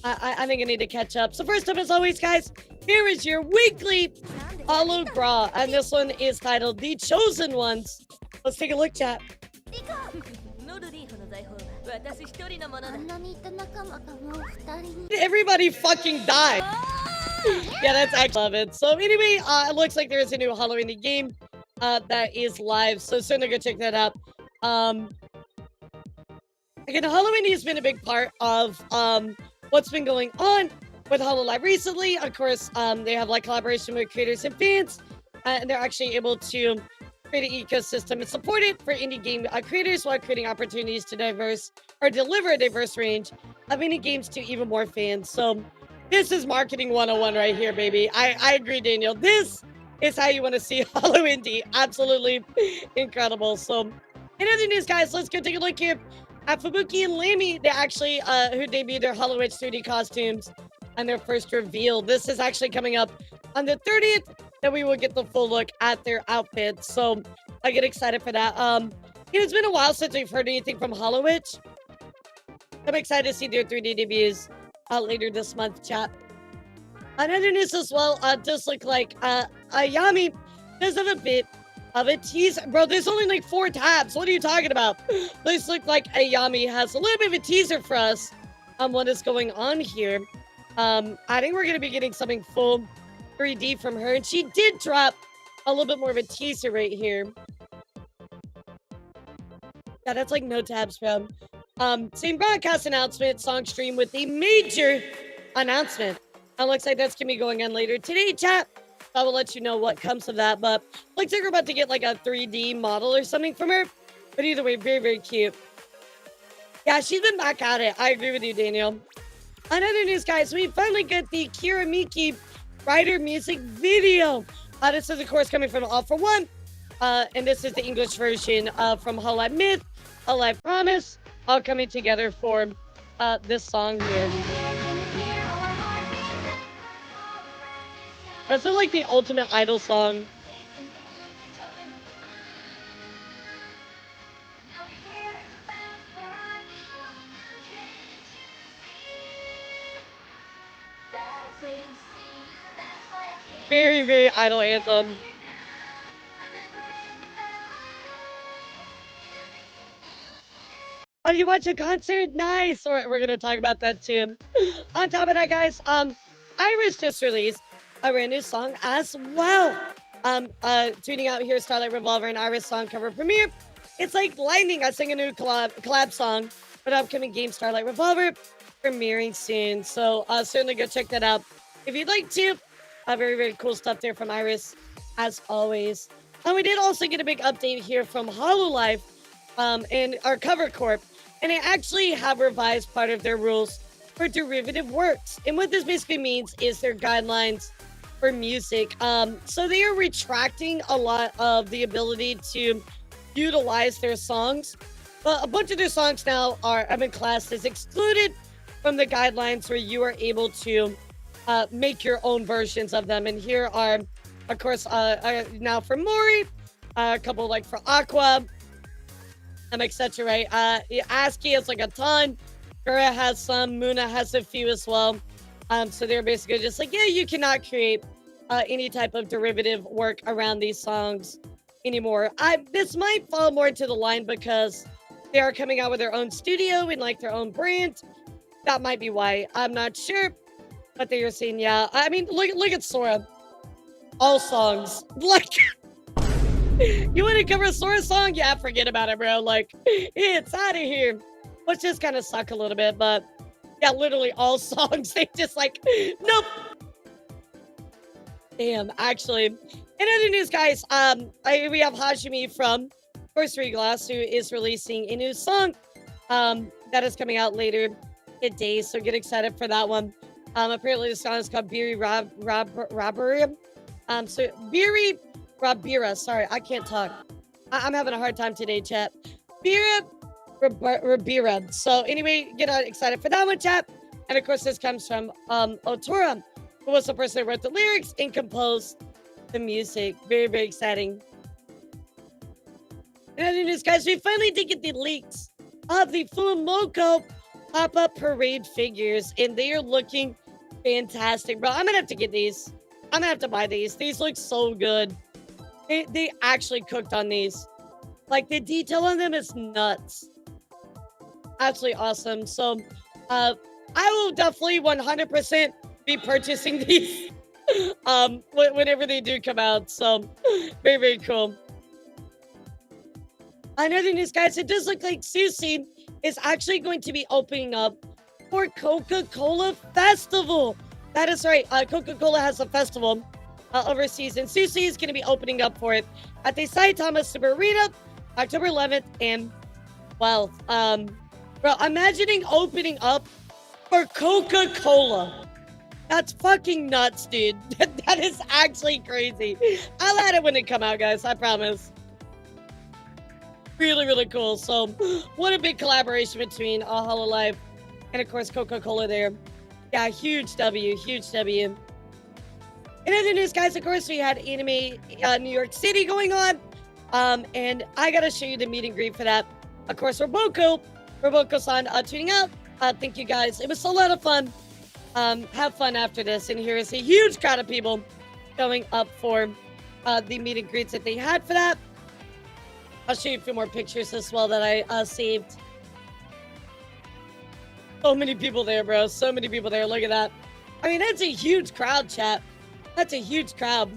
I think I need to catch up. So first up, as always, guys, here is your weekly Holo Bra, and this one is titled "The Chosen Ones." Let's take a look, chat. Everybody fucking died. Yeah, that's actually love it. So anyway, it looks like there is a new Halloween game that is live. So certainly go check that out. Again, Halloween has been a big part of what's been going on with HoloLive recently. Of course, they have like collaboration with creators and fans, and they're actually able to create an ecosystem and support it for indie game creators while creating opportunities to deliver a diverse range of indie games to even more fans. So this is marketing 101 right here, baby. I agree, Daniel. This is how you want to see Holo Indie. Absolutely incredible. So in other news, guys, let's go take a look here at Fubuki and Lamy. They actually who debuted their Hollow Edge 3D costumes on their first reveal. This is actually coming up on the 30th. That we will get the full look at their outfits. So I get excited for that. It's been a while since we've heard anything from Hollow Edge. I'm excited to see their 3D debuts later this month, chat. Another news as well, does look like Ayami does have a bit of a teaser. Bro, there's only like 4 tabs. What are you talking about? This look like Ayami has a little bit of a teaser for us on what is going on here. I think we're going to be getting something full 3D from her, and she did drop a little bit more of a teaser right here. Yeah, that's like no tabs, bro. Same broadcast announcement, song stream with a major announcement. It looks like that's gonna be going on later today, chat. I will let you know what comes of that, but looks like we're about to get like a 3D model or something from her. But either way, very, very cute. Yeah, she's been back at it. I agree with you, Daniel. Another news, guys, we finally get the Kira Miki Rider music video. This is, of course, coming from All For One. And this is the English version from HoloLive Myth, HoloLive Promise, all coming together for this song here. That's like the ultimate idol song. Very, very idol anthem. Oh, you watch a concert? Nice. All right, we're gonna talk about that too. On top of that, guys, Iris just released a brand new song as well. Tuning out here, Starlight Revolver and Iris song cover premiere. It's like lightning. I sing a new collab song for the upcoming game Starlight Revolver, premiering soon. So certainly go check that out if you'd like to. Very, very cool stuff there from Iris, as always. And we did also get a big update here from HoloLive and our cover corp. And they actually have revised part of their rules for derivative works. And what this basically means is their guidelines for music. So they are retracting a lot of the ability to utilize their songs. But a bunch of their songs now have been classed as excluded from the guidelines where you are able to make your own versions of them. And here are, of course, now for Mori, a couple like for Aqua, etc. Right? ASCII has like a ton. Kura has some. Muna has a few as well. So they're basically just like, yeah, you cannot create any type of derivative work around these songs anymore. This might fall more to the line because they are coming out with their own studio and like their own brand. That might be why. I'm not sure. But they are saying, yeah. I mean, look at Sora. All songs. Like, you want to cover a Sora song? Yeah, forget about it, bro. Like, it's out of here. Which just kind of suck a little bit, but yeah, literally all songs. They just like, nope. Damn, actually. In other news, guys, we have Hajime from First Glass, who is releasing a new song that is coming out later today. So get excited for that one. Apparently the song is called Biri Rabira. So Biri Rabira. Sorry, I can't talk. I'm having a hard time today, chat. Biri Rabira. So anyway, get excited for that one, chat. And of course, this comes from Otora, who was the person that wrote the lyrics and composed the music. Very, very exciting. And other news, guys, we finally did get the leaks of the Fumoko pop-up parade figures, and they are looking fantastic, bro. I'm gonna have to get these. I'm gonna have to buy these. These look so good. They actually cooked on these. Like, the detail on them is nuts. Absolutely awesome. So, I will definitely 100% be purchasing these whenever they do come out. So, very, very cool. Another news, guys, it does look like Sushi is actually going to be opening up for Coca-Cola Festival. That is right. Coca-Cola has a festival overseas, and Sushi is going to be opening up for it at the Saitama Super Arena, October 11th and 12th. Bro, imagining opening up for Coca-Cola. That's fucking nuts, dude. That is actually crazy. I'll add it when it come out, guys. I promise. Really, really cool. So, what a big collaboration between HoloLive and, of course, Coca-Cola there. Yeah, huge W, huge W. In other news, guys, of course, we had Anime New York City going on. And I gotta show you the meet and greet for that. Of course, Roboko-san tuning out. Thank you, guys. It was a lot of fun. Have fun after this. And here is a huge crowd of people going up for the meet and greets that they had for that. I'll show you a few more pictures as well that I saved. So many people there, bro. So many people there. Look at that. I mean, that's a huge crowd, chat. That's a huge crowd.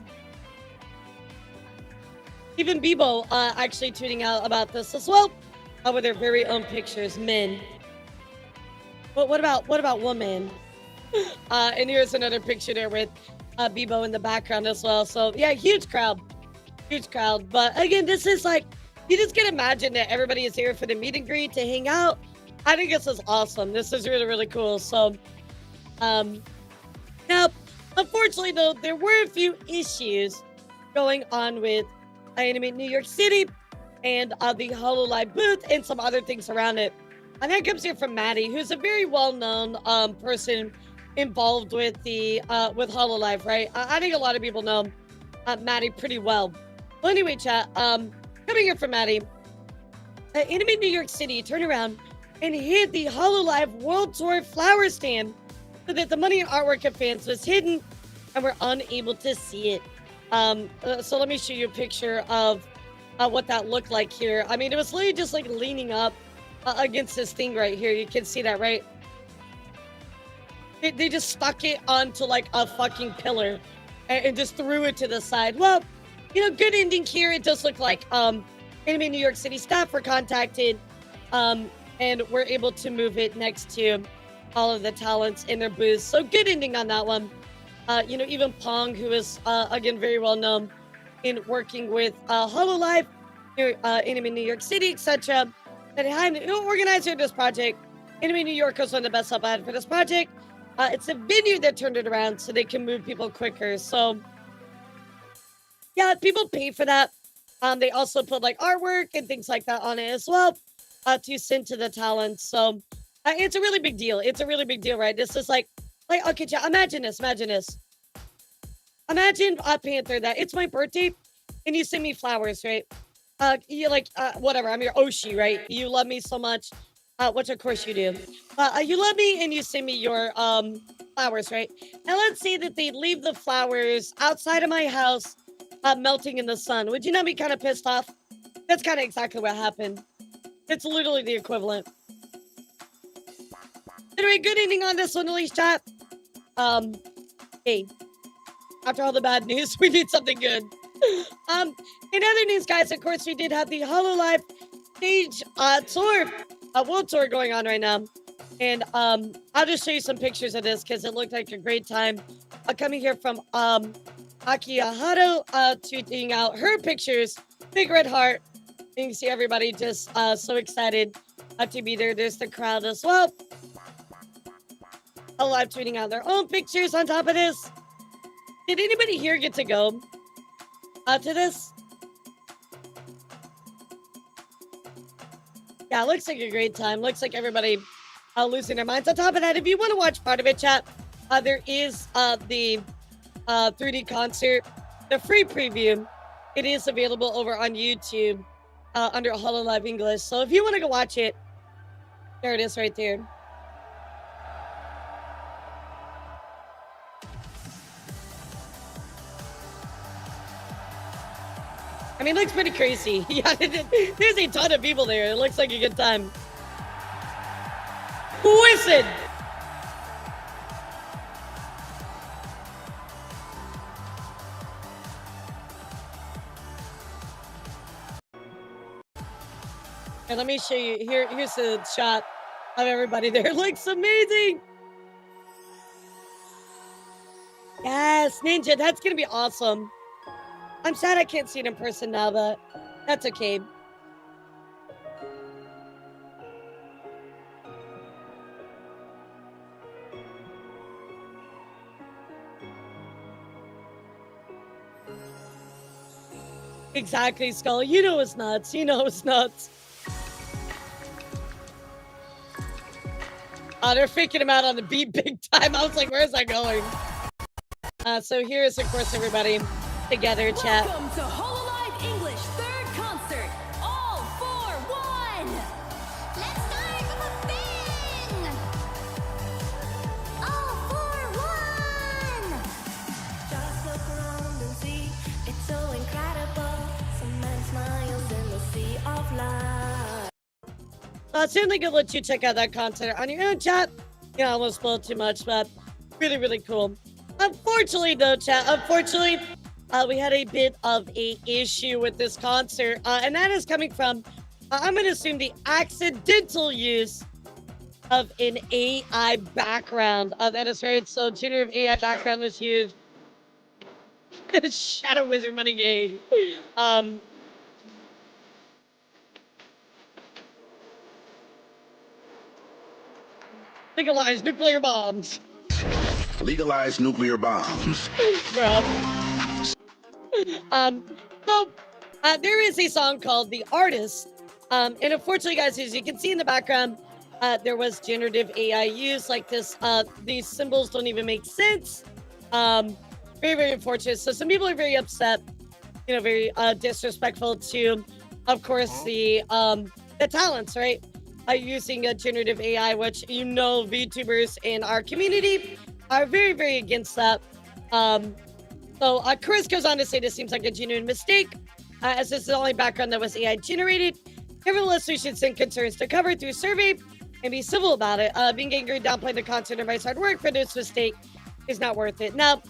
Even Bebo actually tweeting out about this as well, with their very own pictures, men. But what about women? And here's another picture there with Bebo in the background as well. So yeah, huge crowd. Huge crowd. But again, this is like, you just can imagine that everybody is here for the meet and greet to hang out. I think this is awesome. This is really, really cool. So, now, unfortunately, though, there were a few issues going on with Anime New York City and the HoloLive booth and some other things around it. And that comes here from Maddie, who's a very well-known person involved with the with HoloLive, right? I think a lot of people know Maddie pretty well. Well, anyway, chat, coming here from Maddie, Anime New York City turned around and hid the HoloLive World Tour flower stand so that the money and artwork of fans was hidden and we're unable to see it. So let me show you a picture of what that looked like here. I mean, it was literally just like leaning up against this thing right here. You can see that, right? They just stuck it onto like a fucking pillar and just threw it to the side. Well, you know, good ending here. It does look like Anime New York City staff were contacted and we're able to move it next to all of the talents in their booths. So good ending on that one. You know, even Pong, who is again very well known in working with HoloLive here, Anime New York City, etc. And I'm the organizer of this project. Anime New York was one of the best help I had for this project. It's a venue that turned it around so they can move people quicker. So yeah, people pay for that. They also put like artwork and things like that on it as well to send to the talents. So it's a really big deal. It's a really big deal, right? This is like okay, chat, imagine this. Imagine Panther that it's my birthday and you send me flowers, right? You like whatever. I'm your Oshi, right? You love me so much. Which of course you do. You love me and you send me your flowers, right? And let's say that they leave the flowers outside of my house, melting in the sun. Would you not be kind of pissed off? That's kind of exactly what happened. It's literally the equivalent. Anyway, good ending on this one, at least, chat. Hey, after all the bad news, we need something good. In other news, guys, of course, we did have the HoloLive stage tour. World tour going on right now, and I'll just show you some pictures of this because it looked like a great time. Coming here from Akiharo, tweeting out her pictures, big red heart. You can see everybody just so excited to be there. There's the crowd as well. HoloLive tweeting out their own pictures on top of this. Did anybody here get to go to this? Yeah, looks like a great time. Looks like everybody losing their minds. On top of that, if you want to watch part of it, chat, there is the 3D concert, the free preview. It is available over on YouTube under HoloLive English. So if you want to go watch it, there it is right there. I mean, it looks pretty crazy. Yeah, there's a ton of people there. It looks like a good time. Who is it? Here, let me show you. Here's a shot of everybody there. It looks amazing. Yes, Ninja, that's going to be awesome. I'm sad I can't see it in person now, but that's okay. Exactly, Skull. You know it's nuts. You know it's nuts. They're faking him out on the beat big time. I was like, where's that going? So here's, of course, everybody together, chat. Welcome to HoloLive English 3rd concert, all for one! Let's start with a bang! All for one! Just look around and see, it's so incredible. Some men smiles in the sea of light. Certainly gonna let you check out that concert on your own, chat. You know, I won't spoil too much, but really, really cool. Unfortunately, though, chat, we had a bit of a issue with this concert, and that is coming from, I'm gonna assume, the accidental use of an AI background. That is right, so generative AI background was used. Shadow Wizard Money Game. Legalize nuclear bombs. Legalize nuclear bombs. Bro. There is a song called The Artist. And unfortunately, guys, as you can see in the background, there was generative AI use like this. These symbols don't even make sense. Very, very unfortunate. So some people are very upset, you know, very disrespectful to, of course, the talents, right? Using a generative AI, which, you know, VTubers in our community are very, very against that. Chris goes on to say this seems like a genuine mistake, as this is the only background that was AI generated. Nevertheless, we should send concerns to cover through survey and be civil about it. Being angry, downplaying the concert, and everybody's hard work for this mistake is not worth it. Now,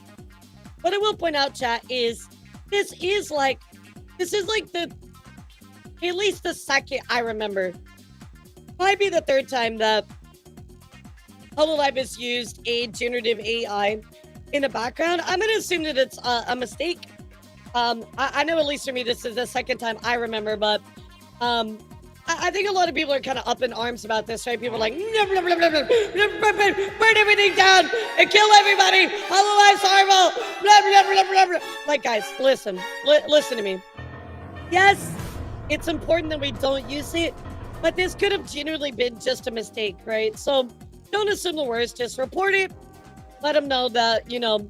what I will point out, chat, is this is like the, at least the second I remember, might be the third time that HoloLive has used a generative AI in the background. I'm going to assume that it's a mistake. I know, at least for me, this is the second time I remember, but I think a lot of people are kind of up in arms about this, right? People are like, burn everything down and kill everybody. HoloLive's horrible. Blah, blah, blah, blah, blah. Like, guys, listen to me. Yes, it's important that we don't use it, but this could have genuinely been just a mistake, right? So don't assume the worst. Just report it. Let them know that, you know,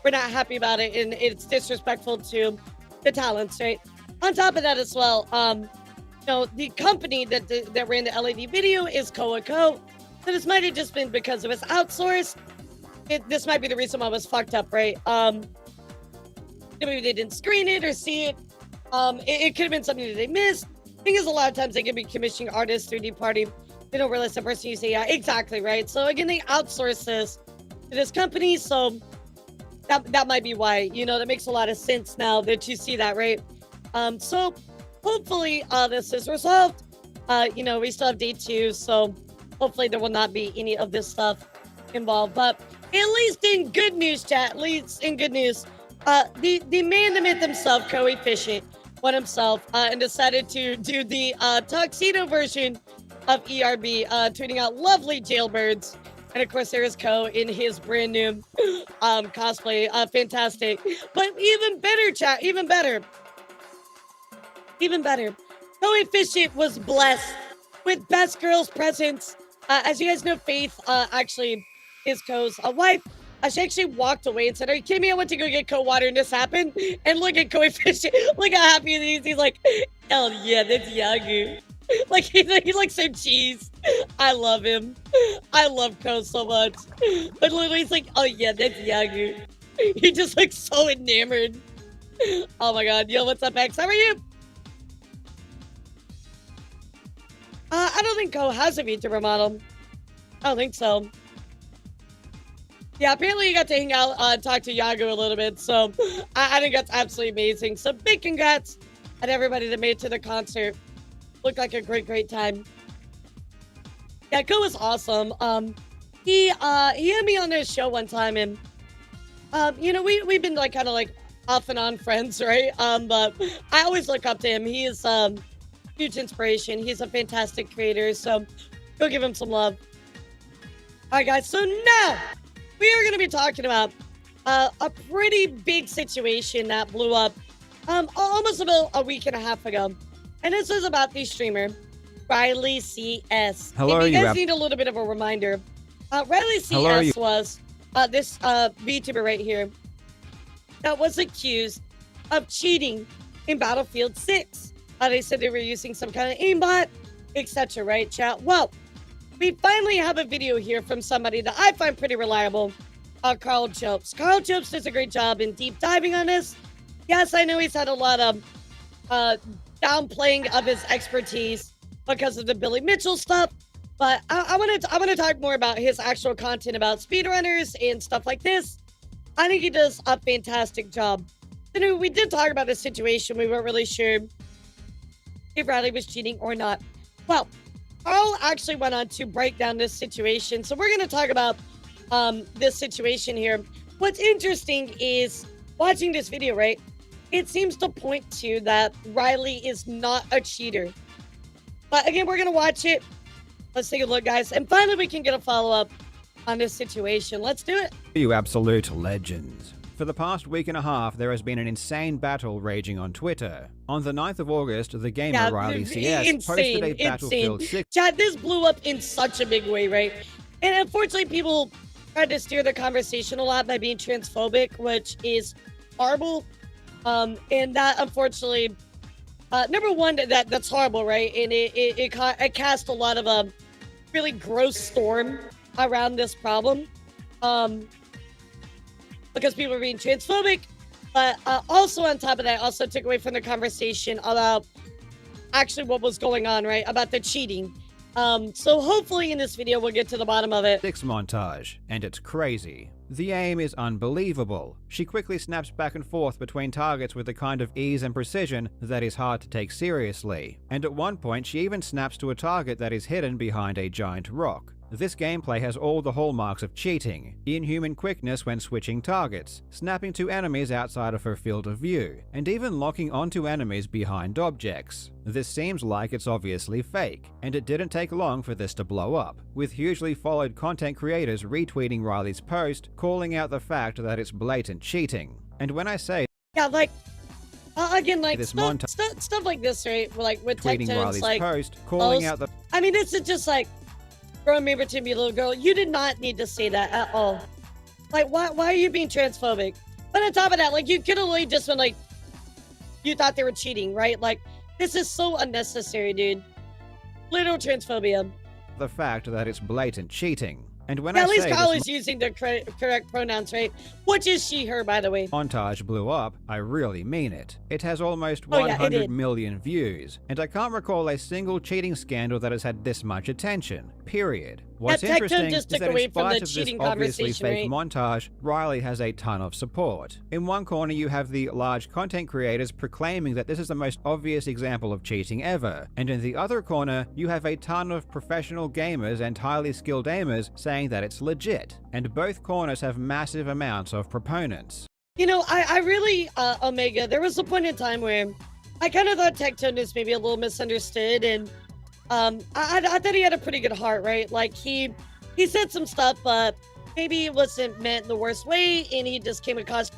we're not happy about it and it's disrespectful to the talents, right? On top of that as well, you know, the company that ran the LED video is Koa Co. So this might have just been because it was outsourced. This might be the reason why it was fucked up, right? Maybe they didn't screen it or see it. It could have been something that they missed. Thing is, a lot of times they can be commissioning artists 3D party. They don't realize the person using AI. Exactly, right? So again, they outsource this to this company. So that might be why, you know, that makes a lot of sense now that you see that, right? So hopefully this is resolved. You know, we still have day 2, so hopefully there will not be any of this stuff involved. But at least in good news, chat, at least in good news, the man, the myth himself, Coefficient, went himself and decided to do the tuxedo version of ERB, tweeting out lovely jailbirds. And of course, there is Ko in his brand new cosplay. Fantastic. But even better, chat, even better. Coefficient was blessed with Best Girls presents. As you guys know, Faith actually is Ko's wife. She actually walked away and said, "Are you kidding me? I went to go get Ko water and this happened." And look at Coefficient. Look how happy he is. He's like, "Hell yeah, that's Yagu." Like he's like some cheese. I love him. I love Ko so much. But literally, he's like, "Oh yeah, that's Yagu." He just looks so enamored. Oh my god. Yo, what's up, X? How are you? I don't think Ko has a VTuber model. I don't think so. Yeah, apparently you got to hang out, talk to Yago a little bit, so I think that's absolutely amazing. So big congrats at everybody that made it to the concert. Looked like a great time. Yeah, Ko was awesome. He had me on his show one time, and you know, we've been like kind of like off and on friends, right? But I always look up to him. He is huge inspiration. He's a fantastic creator, so go give him some love. All right, guys. So now we are going to be talking about a pretty big situation that blew up almost about a week and a half ago. And this is about the streamer, Riley CS. Hello, if you guys need a little bit of a reminder, Riley CS was this VTuber right here that was accused of cheating in Battlefield 6. They said they were using some kind of aimbot, etc. Right, chat? Well, we finally have a video here from somebody that I find pretty reliable, Carl Chopes. Carl Chopes does a great job in deep diving on this. Yes, I know he's had a lot of downplaying of his expertise because of the Billy Mitchell stuff, but I want to talk more about his actual content about speedrunners and stuff like this. I think he does a fantastic job. You know, we did talk about the situation. We weren't really sure if Riley was cheating or not. Well, Carl actually went on to break down this situation. So we're going to talk about this situation here. What's interesting is watching this video, right? It seems to point to that Riley is not a cheater. But again, we're going to watch it. Let's take a look, guys. And finally, we can get a follow-up on this situation. Let's do it. You absolute legends. For the past week and a half, there has been an insane battle raging on Twitter. On the 9th of August, the gamer Riley CS posted a Battlefield 6... Chad, this blew up in such a big way, right? And unfortunately, people tried to steer the conversation a lot by being transphobic, which is horrible. And that, unfortunately, number one, that's horrible, right? And it cast a lot of a really gross storm around this problem. because people are being transphobic. But also on top of that, also took away from the conversation about actually what was going on, right? About the cheating. So hopefully in this video, we'll get to the bottom of it. 6 montage, and it's crazy. The aim is unbelievable. She quickly snaps back and forth between targets with a kind of ease and precision that is hard to take seriously. And at one point, she even snaps to a target that is hidden behind a giant rock. This gameplay has all the hallmarks of cheating: inhuman quickness when switching targets, snapping to enemies outside of her field of view, and even locking onto enemies behind objects. This seems like it's obviously fake, and it didn't take long for this to blow up, with hugely followed content creators retweeting Riley's post, calling out the fact that it's blatant cheating. And when I say yeah, like again, like this stuff like this, right? Like with tweeting tech Riley's like post, calling out the I mean, this is just like growing me to be a little girl. You did not need to say that at all. Like, why are you being transphobic? But on top of that, like, you could have really just been like, you thought they were cheating, right? Like, this is so unnecessary, dude. Literal transphobia. The fact that it's blatant cheating. And when yeah, I at least say Kyle this is using the correct pronouns, right? Which is she, her, by the way. montage blew up, I really mean it. It has almost Oh, yeah, 100 million views, and I can't recall a single cheating scandal that has had this much attention, period. What's Tech interesting just is took that away in from the spite of this cheating obviously conversation, fake right? montage, Riley has a ton of support. In one corner you have the large content creators proclaiming that this is the most obvious example of cheating ever, and in the other corner you have a ton of professional gamers and highly skilled aimers saying that it's legit, and both corners have massive amounts of proponents. You know, I really, Omega, there was a point in time where I kind of thought Tectone is maybe a little misunderstood, and I thought he had a pretty good heart, right? Like, he said some stuff, but maybe it wasn't meant in the worst way, and he just came across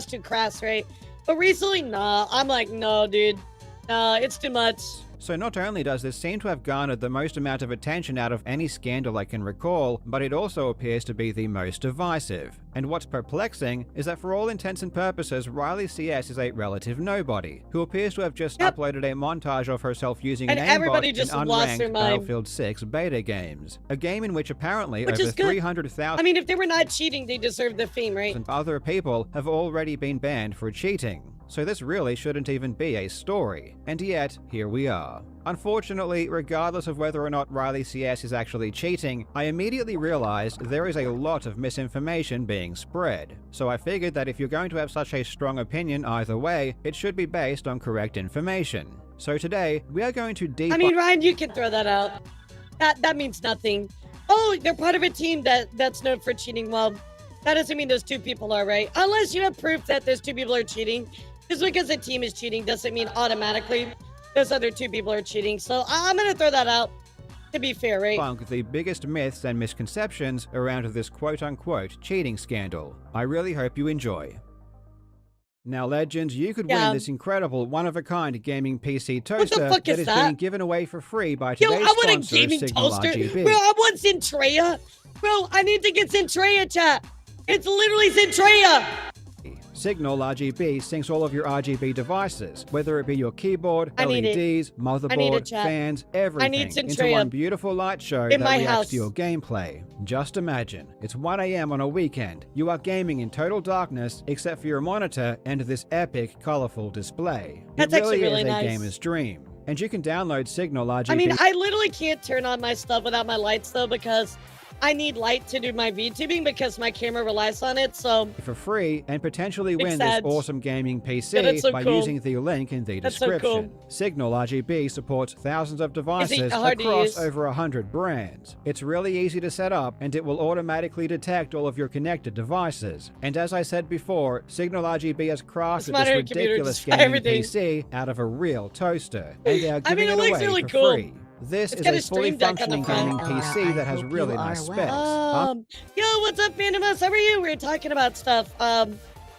too crass, right? But recently, nah, I'm like, no, dude, nah, it's too much. So not only does this seem to have garnered the most amount of attention out of any scandal I can recall, but it also appears to be the most divisive. And what's perplexing is that for all intents and purposes, Riley CS is a relative nobody, who appears to have just uploaded a montage of herself using an aimbot in unranked Battlefield 6 beta games. A game in which apparently over 300,000 I mean, if they were not cheating, they deserve the fame, right? other people have already been banned for cheating. So this really shouldn't even be a story. And yet, here we are. Unfortunately, regardless of whether or not Riley CS is actually cheating, I immediately realized there is a lot of misinformation being spread. So I figured that if you're going to have such a strong opinion either way, it should be based on correct information. So today, we are going to I mean, Ryan, you can throw that out. That means nothing. Oh, they're part of a team that's known for cheating. Well, that doesn't mean those two people are, right? Unless you have proof that those two people are cheating. Just because a team is cheating doesn't mean automatically those other two people are cheating. So I'm going to throw that out, to be fair, right? Debunk the biggest myths and misconceptions around this quote-unquote cheating scandal. I really hope you enjoy. Now, legends, you could win this incredible one-of-a-kind gaming PC toaster that is being given away for free by today's I want a sponsor, gaming Signal toaster. RGB. Bro, I want Centrea. Bro, I need to get Centrea, chat. It's literally Centrea. Signal RGB syncs all of your RGB devices, whether it be your keyboard, LEDs, motherboard, fans, everything, into one beautiful light show that reacts to your gameplay. Just imagine, it's 1 AM on a weekend, you are gaming in total darkness except for your monitor and this epic, colorful display. That's it really actually is nice. a gamer's dream. And you can download Signal RGB. I mean, I literally can't turn on my stuff without my lights, though, because I need light to do my VTubing because my camera relies on it, so for free and potentially win this awesome gaming PC by using the link in the description. Signal RGB supports thousands of devices across over 100 brands. It's really easy to set up and it will automatically detect all of your connected devices. And as I said before, Signal RGB has crafted this ridiculous gaming PC out of a real toaster, and they are giving it away for free. This is a fully functioning gaming PC that has really nice specs. Yo, what's up, Fandomus? How are you? We were talking about stuff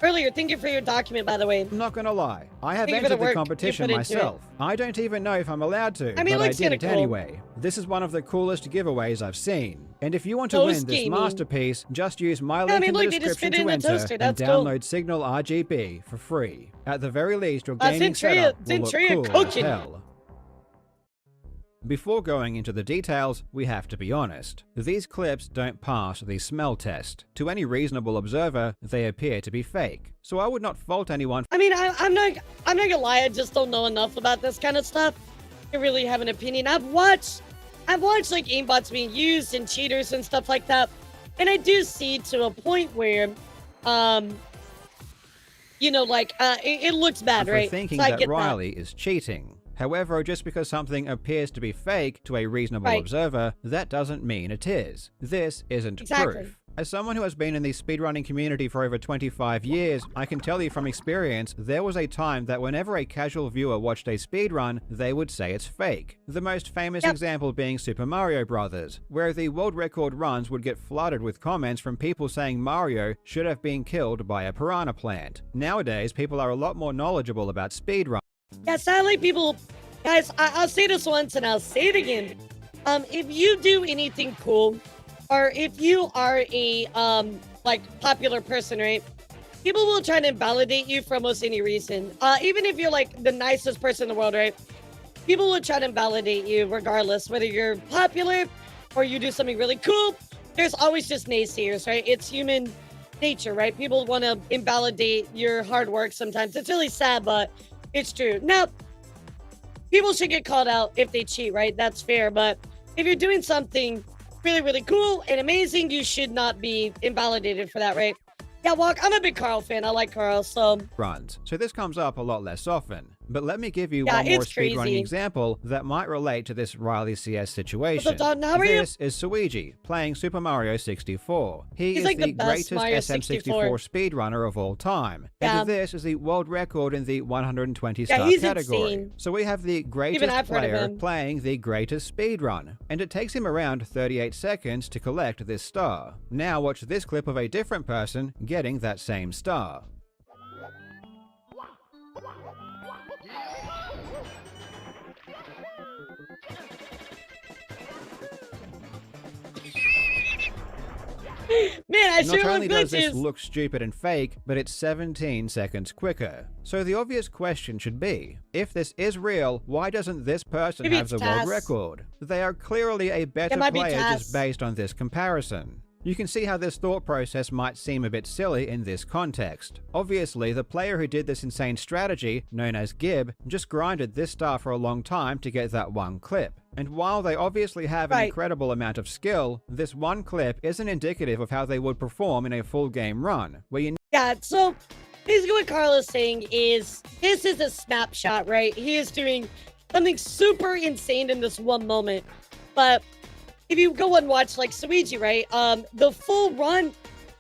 earlier. Thank you for your document, by the way. I'm not gonna lie. I have entered the competition myself. I don't even know if I'm allowed to, but I did it anyway. This is one of the coolest giveaways I've seen. And if you want to win this masterpiece, just use my link in the description to enter and download Signal RGB for free. At the very least, your gaming setup will look cool as hell. Before going into the details, we have to be honest. These clips don't pass the smell test. To any reasonable observer, they appear to be fake. So I would not fault anyone. I mean, I'm not gonna lie, I just don't know enough about this kind of stuff to really have an opinion. I've watched like aimbots being used and cheaters and stuff like that. And I do see to a point where, you know, like, it looks bad, right? For thinking so that Riley is cheating. However, just because something appears to be fake to a reasonable observer, that doesn't mean it is. This isn't proof. As someone who has been in the speedrunning community for over 25 years, I can tell you from experience, there was a time that whenever a casual viewer watched a speedrun, they would say it's fake. The most famous example being Super Mario Bros., where the world record runs would get flooded with comments from people saying Mario should have been killed by a piranha plant. Nowadays, people are a lot more knowledgeable about speedrun. Yeah, sadly, people, guys, I'll say this once and I'll say it again. If you do anything cool, or if you are a like popular person, right? People will try to invalidate you for almost any reason. Even if you're like the nicest person in the world, right? People will try to invalidate you regardless, whether you're popular or you do something really cool. There's always just naysayers, right? It's human nature, right? People want to invalidate your hard work sometimes. It's really sad, but it's true. Now, people should get called out if they cheat, right? That's fair. But if you're doing something really, really cool and amazing, you should not be invalidated for that, right? Yeah, Walk, I'm a big Carl fan. I like Carl, so... runs. So this comes up a lot less often. But let me give you one more speedrunning example that might relate to this Riley CS situation. This is Suigi, playing Super Mario 64. He is like the greatest SM64 speedrunner of all time. And this is the world record in the 120-star category. Insane. So we have the greatest player playing the greatest speedrun. And it takes him around 38 seconds to collect this star. Now watch this clip of a different person getting that same star. Man, I Not sure only love does this glitches. look stupid and fake, but it's 17 seconds quicker. So the obvious question should be, if this is real, why doesn't this person have the world record? They are clearly a better player just based on this comparison. You can see how this thought process might seem a bit silly in this context. Obviously, the player who did this insane strategy, known as Gib, just grinded this star for a long time to get that one clip. And while they obviously have an incredible amount of skill, this one clip isn't indicative of how they would perform in a full game run, where you... Yeah, so basically what Carl is saying is, this is a snapshot, right? He is doing something super insane in this one moment, but if you go and watch like Suigi, right? The full run,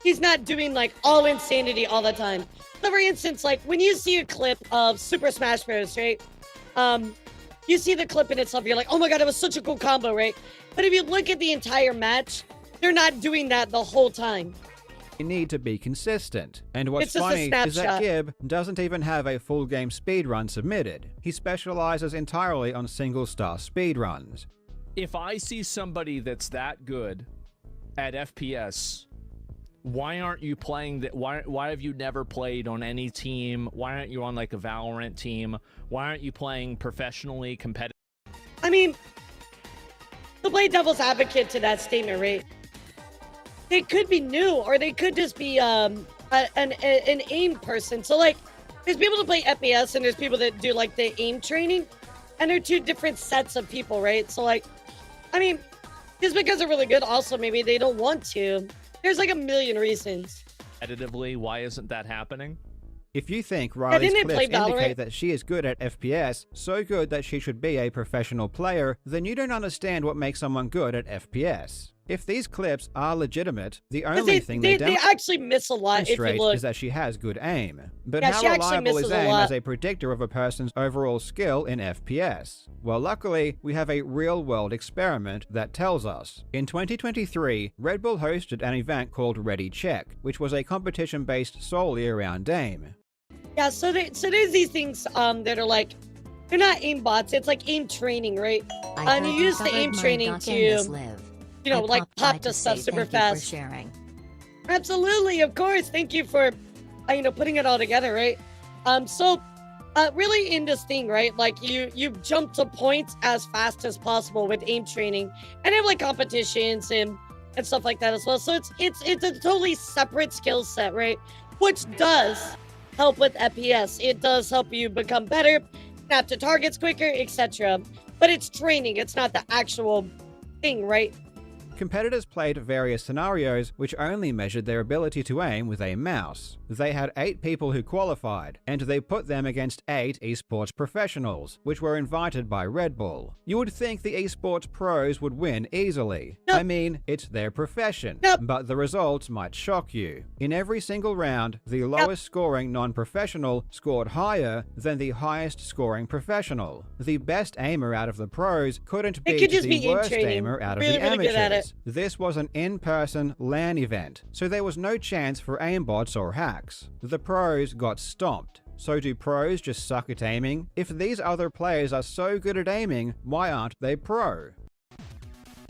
he's not doing like all insanity all the time. So for instance, like when you see a clip of Super Smash Bros, right? You see the clip in itself, you're like, oh my god, it was such a cool combo, right? But if you look at the entire match, they're not doing that the whole time. You need to be consistent. And what's funny is that Gib doesn't even have a full game speedrun submitted. He specializes entirely on single star speedruns. If I see somebody that's that good at FPS, why aren't you playing that? Why have you never played on any team? Why aren't you on like a Valorant team? Why aren't you playing professionally, competitive? I mean, to play devil's advocate to that statement, right? They could be new, or they could just be an aim person. So like, there's people that play FPS and there's people that do like the aim training, and they're two different sets of people, right? So like, I mean, just because they're really good, also maybe they don't want to. There's like a million reasons. Competitively, why isn't that happening? If you think Riley's clips indicate that she is good at FPS, so good that she should be a professional player, then you don't understand what makes someone good at FPS. If these clips are legitimate, the only thing they actually miss a lot if you look. Is that she has good aim. But how reliable is aim as a predictor of a person's overall skill in FPS? Well, luckily, we have a real-world experiment that tells us. In 2023, Red Bull hosted an event called Ready Check, which was a competition based solely around aim. Yeah, so there's these things that are like, they're not aim bots, it's like aim training, right? And you use the aim training to, you know, like pop the stuff super fast. Absolutely, of course. Thank you for, you know, putting it all together, right? So really in this thing, right? Like you jump to points as fast as possible with aim training, and have like competitions and stuff like that as well. So it's a totally separate skill set, right? Which does help with FPS. It does help you become better, snap to targets quicker, etc. But it's training. It's not the actual thing, right? Competitors played various scenarios which only measured their ability to aim with a mouse. They had 8 people who qualified, and they put them against 8 esports professionals, which were invited by Red Bull. You would think the esports pros would win easily. Nope. I mean, it's their profession, Nope. but the results might shock you. In every single round, the lowest scoring non-professional scored higher than the highest scoring professional. The best aimer out of the pros couldn't It beat could just the be in worst training. aimer out of Really, the really amateurs. good at it. This was an in-person LAN event, so there was no chance for aimbots or hacks. The pros got stomped. So do pros just suck at aiming? If these other players are so good at aiming, why aren't they pro?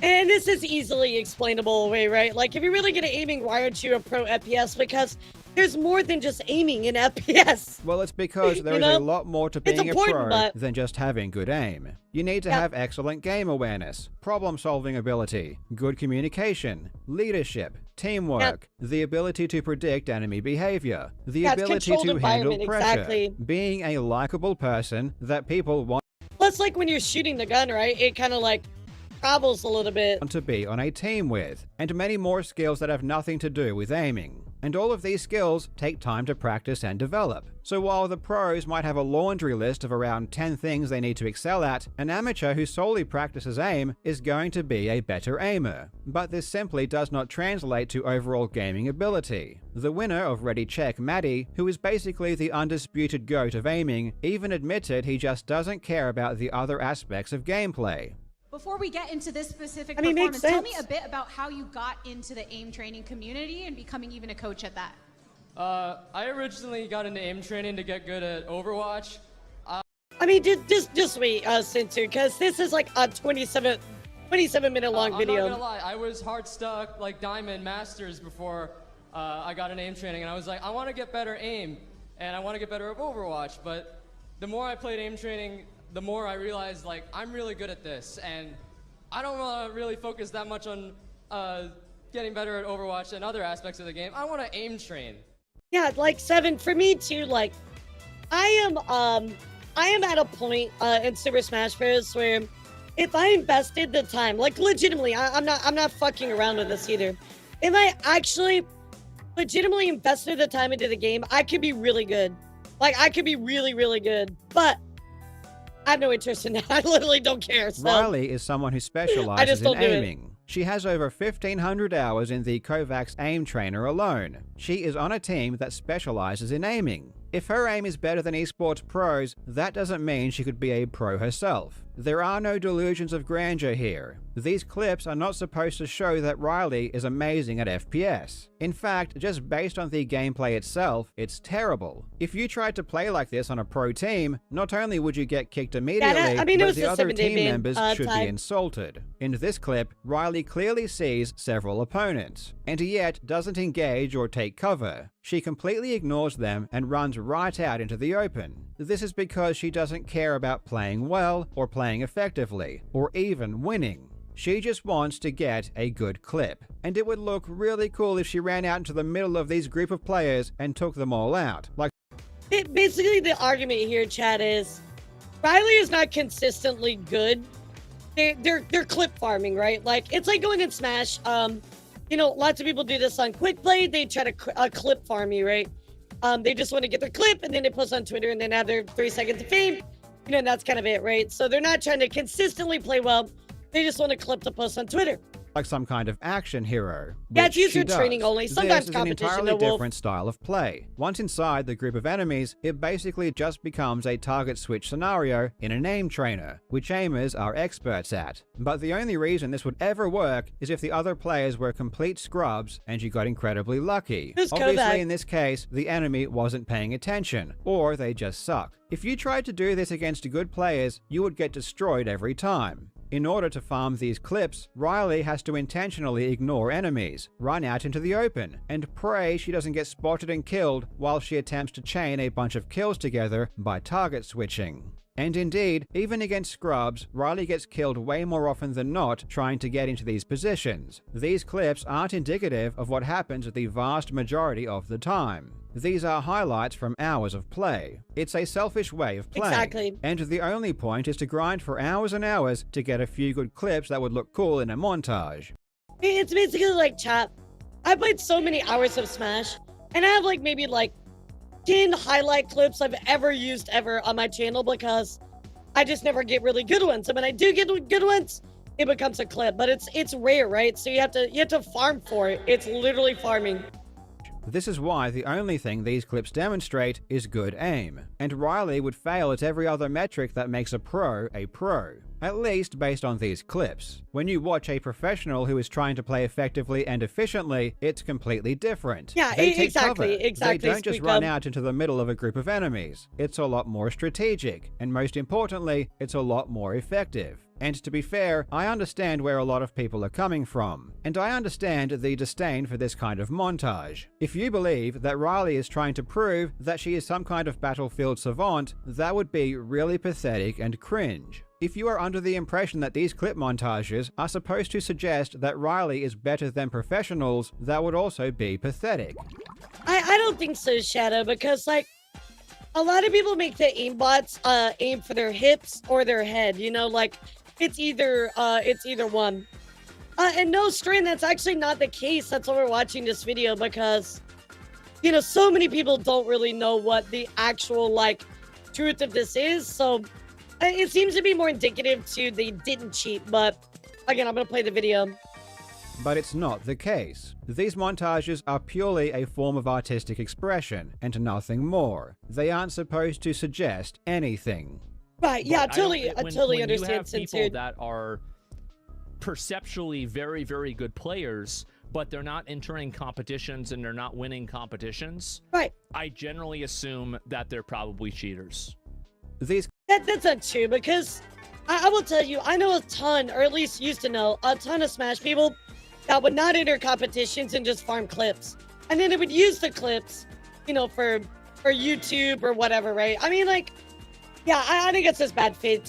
And this is easily explainable away, right? Like, if you're really good at aiming, why aren't you a pro FPS? Because there's more than just aiming in FPS. Well, it's because there is a lot more to being a pro than just having good aim. You need to have excellent game awareness, problem-solving ability, good communication, leadership, teamwork, the ability to predict enemy behavior, the ability to handle pressure, being a likable person that people want. Plus, like, when you're shooting the gun, right, it kind of, like, travels a little bit. To be on a team with, and many more skills that have nothing to do with aiming. And all of these skills take time to practice and develop. So while the pros might have a laundry list of around 10 things they need to excel at, an amateur who solely practices aim is going to be a better aimer. But this simply does not translate to overall gaming ability. The winner of Ready Check, Maddie, who is basically the undisputed GOAT of aiming, even admitted he just doesn't care about the other aspects of gameplay. Before we get into this specific makes performance, tell me sense. a bit about how you got into the aim training community and becoming even a coach at that. I originally got into aim training to get good at Overwatch. I mean, just wait, Sintu, because this is like a 27-minute long video. I'm not gonna lie, I was hard stuck like Diamond Masters before I got in aim training, and I was like, I want to get better aim, and I want to get better at Overwatch, but the more I played aim training, the more I realized, like, I'm really good at this, and I don't want to really focus that much on getting better at Overwatch and other aspects of the game. I want to aim train. Yeah, like, Seven, for me too, like, I am at a point in Super Smash Bros. Where if I invested the time, like, legitimately, I'm not fucking around with this either. If I actually legitimately invested the time into the game, I could be really good. Like, I could be really, really good, but I have no interest in that. I literally don't care. So. Riley is someone who specializes in don't do it. aiming. She has over 1,500 hours in the Kovacs Aim Trainer alone. She is on a team that specializes in aiming. If her aim is better than esports pros, that doesn't mean she could be a pro herself. There are no delusions of grandeur here. These clips are not supposed to show that Riley is amazing at FPS. In fact, just based on the gameplay itself, it's terrible. If you tried to play like this on a pro team, not only would you get kicked immediately, but the other team members should be insulted. In this clip, Riley clearly sees several opponents, and yet doesn't engage or take cover. She completely ignores them and runs right out into the open. This is because she doesn't care about playing well, or playing effectively, or even winning. She just wants to get a good clip. And it would look really cool if she ran out into the middle of these group of players and took them all out. Like, basically, the argument here, Chad, is Riley is not consistently good. They're clip farming, right? Like, it's like going in Smash. You know, lots of people do this on Quick Play. They try to clip farm you, right? They just want to get their clip, and then they post on Twitter, and then have their 3 seconds of fame. You know, and that's kind of it, right? So they're not trying to consistently play well. They just want to clip to post on Twitter. Like some kind of action hero. Yeah, it's used for training only. Sometimes this is competition. an entirely different style of play. Once inside the group of enemies, it basically just becomes a target switch scenario in an aim trainer, which aimers are experts at. But the only reason this would ever work is if the other players were complete scrubs and you got incredibly lucky. Obviously, in this case, the enemy wasn't paying attention, or they just suck. If you tried to do this against good players, you would get destroyed every time. In order to farm these clips, Riley has to intentionally ignore enemies, run out into the open, and pray she doesn't get spotted and killed while she attempts to chain a bunch of kills together by target switching. And indeed, even against scrubs, Riley gets killed way more often than not trying to get into these positions. These clips aren't indicative of what happens the vast majority of the time. These are highlights from hours of play. It's a selfish way of playing. Exactly. And the only point is to grind for hours and hours to get a few good clips that would look cool in a montage. It's basically like, chat, I played so many hours of Smash, and I have like maybe like 10 highlight clips I've ever used on my channel because I just never get really good ones. And when I do get good ones, it becomes a clip. But it's rare, right? So you have to farm for it. It's literally farming. This is why the only thing these clips demonstrate is good aim, and Riley would fail at every other metric that makes a pro, at least based on these clips. When you watch a professional who is trying to play effectively and efficiently, it's completely different. Yeah, they take exactly, cover. exactly. They don't just run out into the middle of a group of enemies. It's a lot more strategic, and most importantly, it's a lot more effective. And to be fair, I understand where a lot of people are coming from, and I understand the disdain for this kind of montage. If you believe that Riley is trying to prove that she is some kind of battlefield savant, that would be really pathetic and cringe. If you are under the impression that these clip montages are supposed to suggest that Riley is better than professionals, that would also be pathetic. I don't think so, Shadow, because like a lot of people make the aimbots aim for their hips or their head, you know, like it's either one. And no, Strin, that's actually not the case. That's why we're watching this video, because you know, so many people don't really know what the actual like truth of this is. So it seems to be more indicative to they didn't cheat, but again, I'm gonna play the video. But it's not the case. These montages are purely a form of artistic expression, and nothing more. They aren't supposed to suggest anything. Right, yeah, I totally when understand, you have Sincere. people that are perceptually very, very good players, but they're not entering competitions and they're not winning competitions, right, I generally assume that they're probably cheaters. That's not true, because I will tell you, I know a ton, or at least used to know, a ton of Smash people that would not enter competitions and just farm clips. And then they would use the clips, you know, for YouTube or whatever, right? I mean, like, yeah, I think it's just bad take.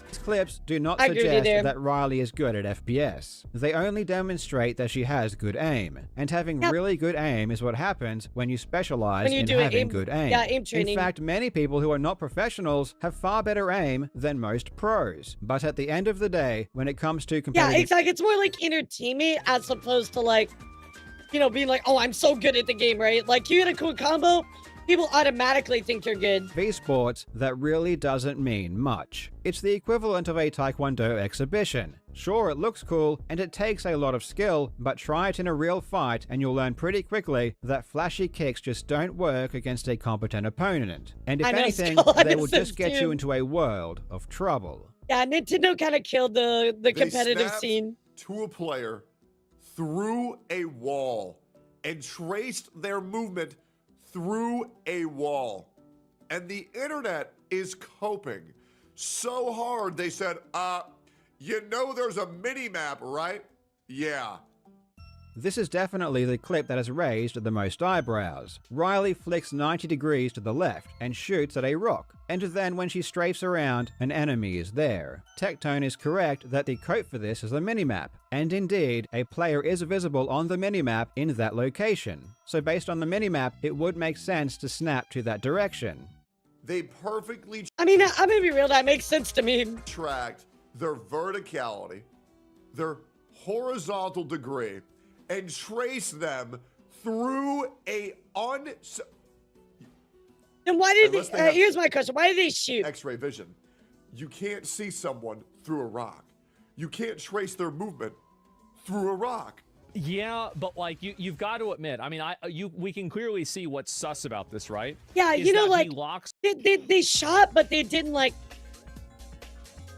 These clips do not suggest that Riley is good at FPS. They only demonstrate that she has good aim. And having really good aim is what happens when you specialize in having good aim. Yeah, aim training. In fact, many people who are not professionals have far better aim than most pros. But at the end of the day, when it comes to competitive... Yeah, exactly. It's more like entertainment as opposed to like, you know, being like, oh, I'm so good at the game, right? Like, you hit a cool combo, people automatically think you're good. V-Sports, that really doesn't mean much. It's the equivalent of a Taekwondo exhibition. Sure, it looks cool, and it takes a lot of skill, but try it in a real fight and you'll learn pretty quickly that flashy kicks just don't work against a competent opponent. And if anything, they will just get you into a world of trouble. Yeah, Nintendo kind of killed the competitive scene. To a player through a wall and traced their movement through a wall. And the internet is coping so hard, they said, you know there's a mini-map, right? Yeah. This is definitely the clip that has raised the most eyebrows. Riley flicks 90 degrees to the left and shoots at a rock, and then when she strafes around, an enemy is there. Tectone is correct that the code for this is a minimap, and indeed, a player is visible on the minimap in that location. So based on the minimap, it would make sense to snap to that direction. They perfectly... I mean, I'm gonna be real, that makes sense to me. ...tracked their verticality, their horizontal degree, and trace them through a Then why did they here's my question. Why did they shoot? X-ray vision. You can't see someone through a rock. You can't trace their movement through a rock. Yeah, but like you've got to admit, I mean, we can clearly see what's sus about this, right? Yeah, you know, like they shot, but they didn't like.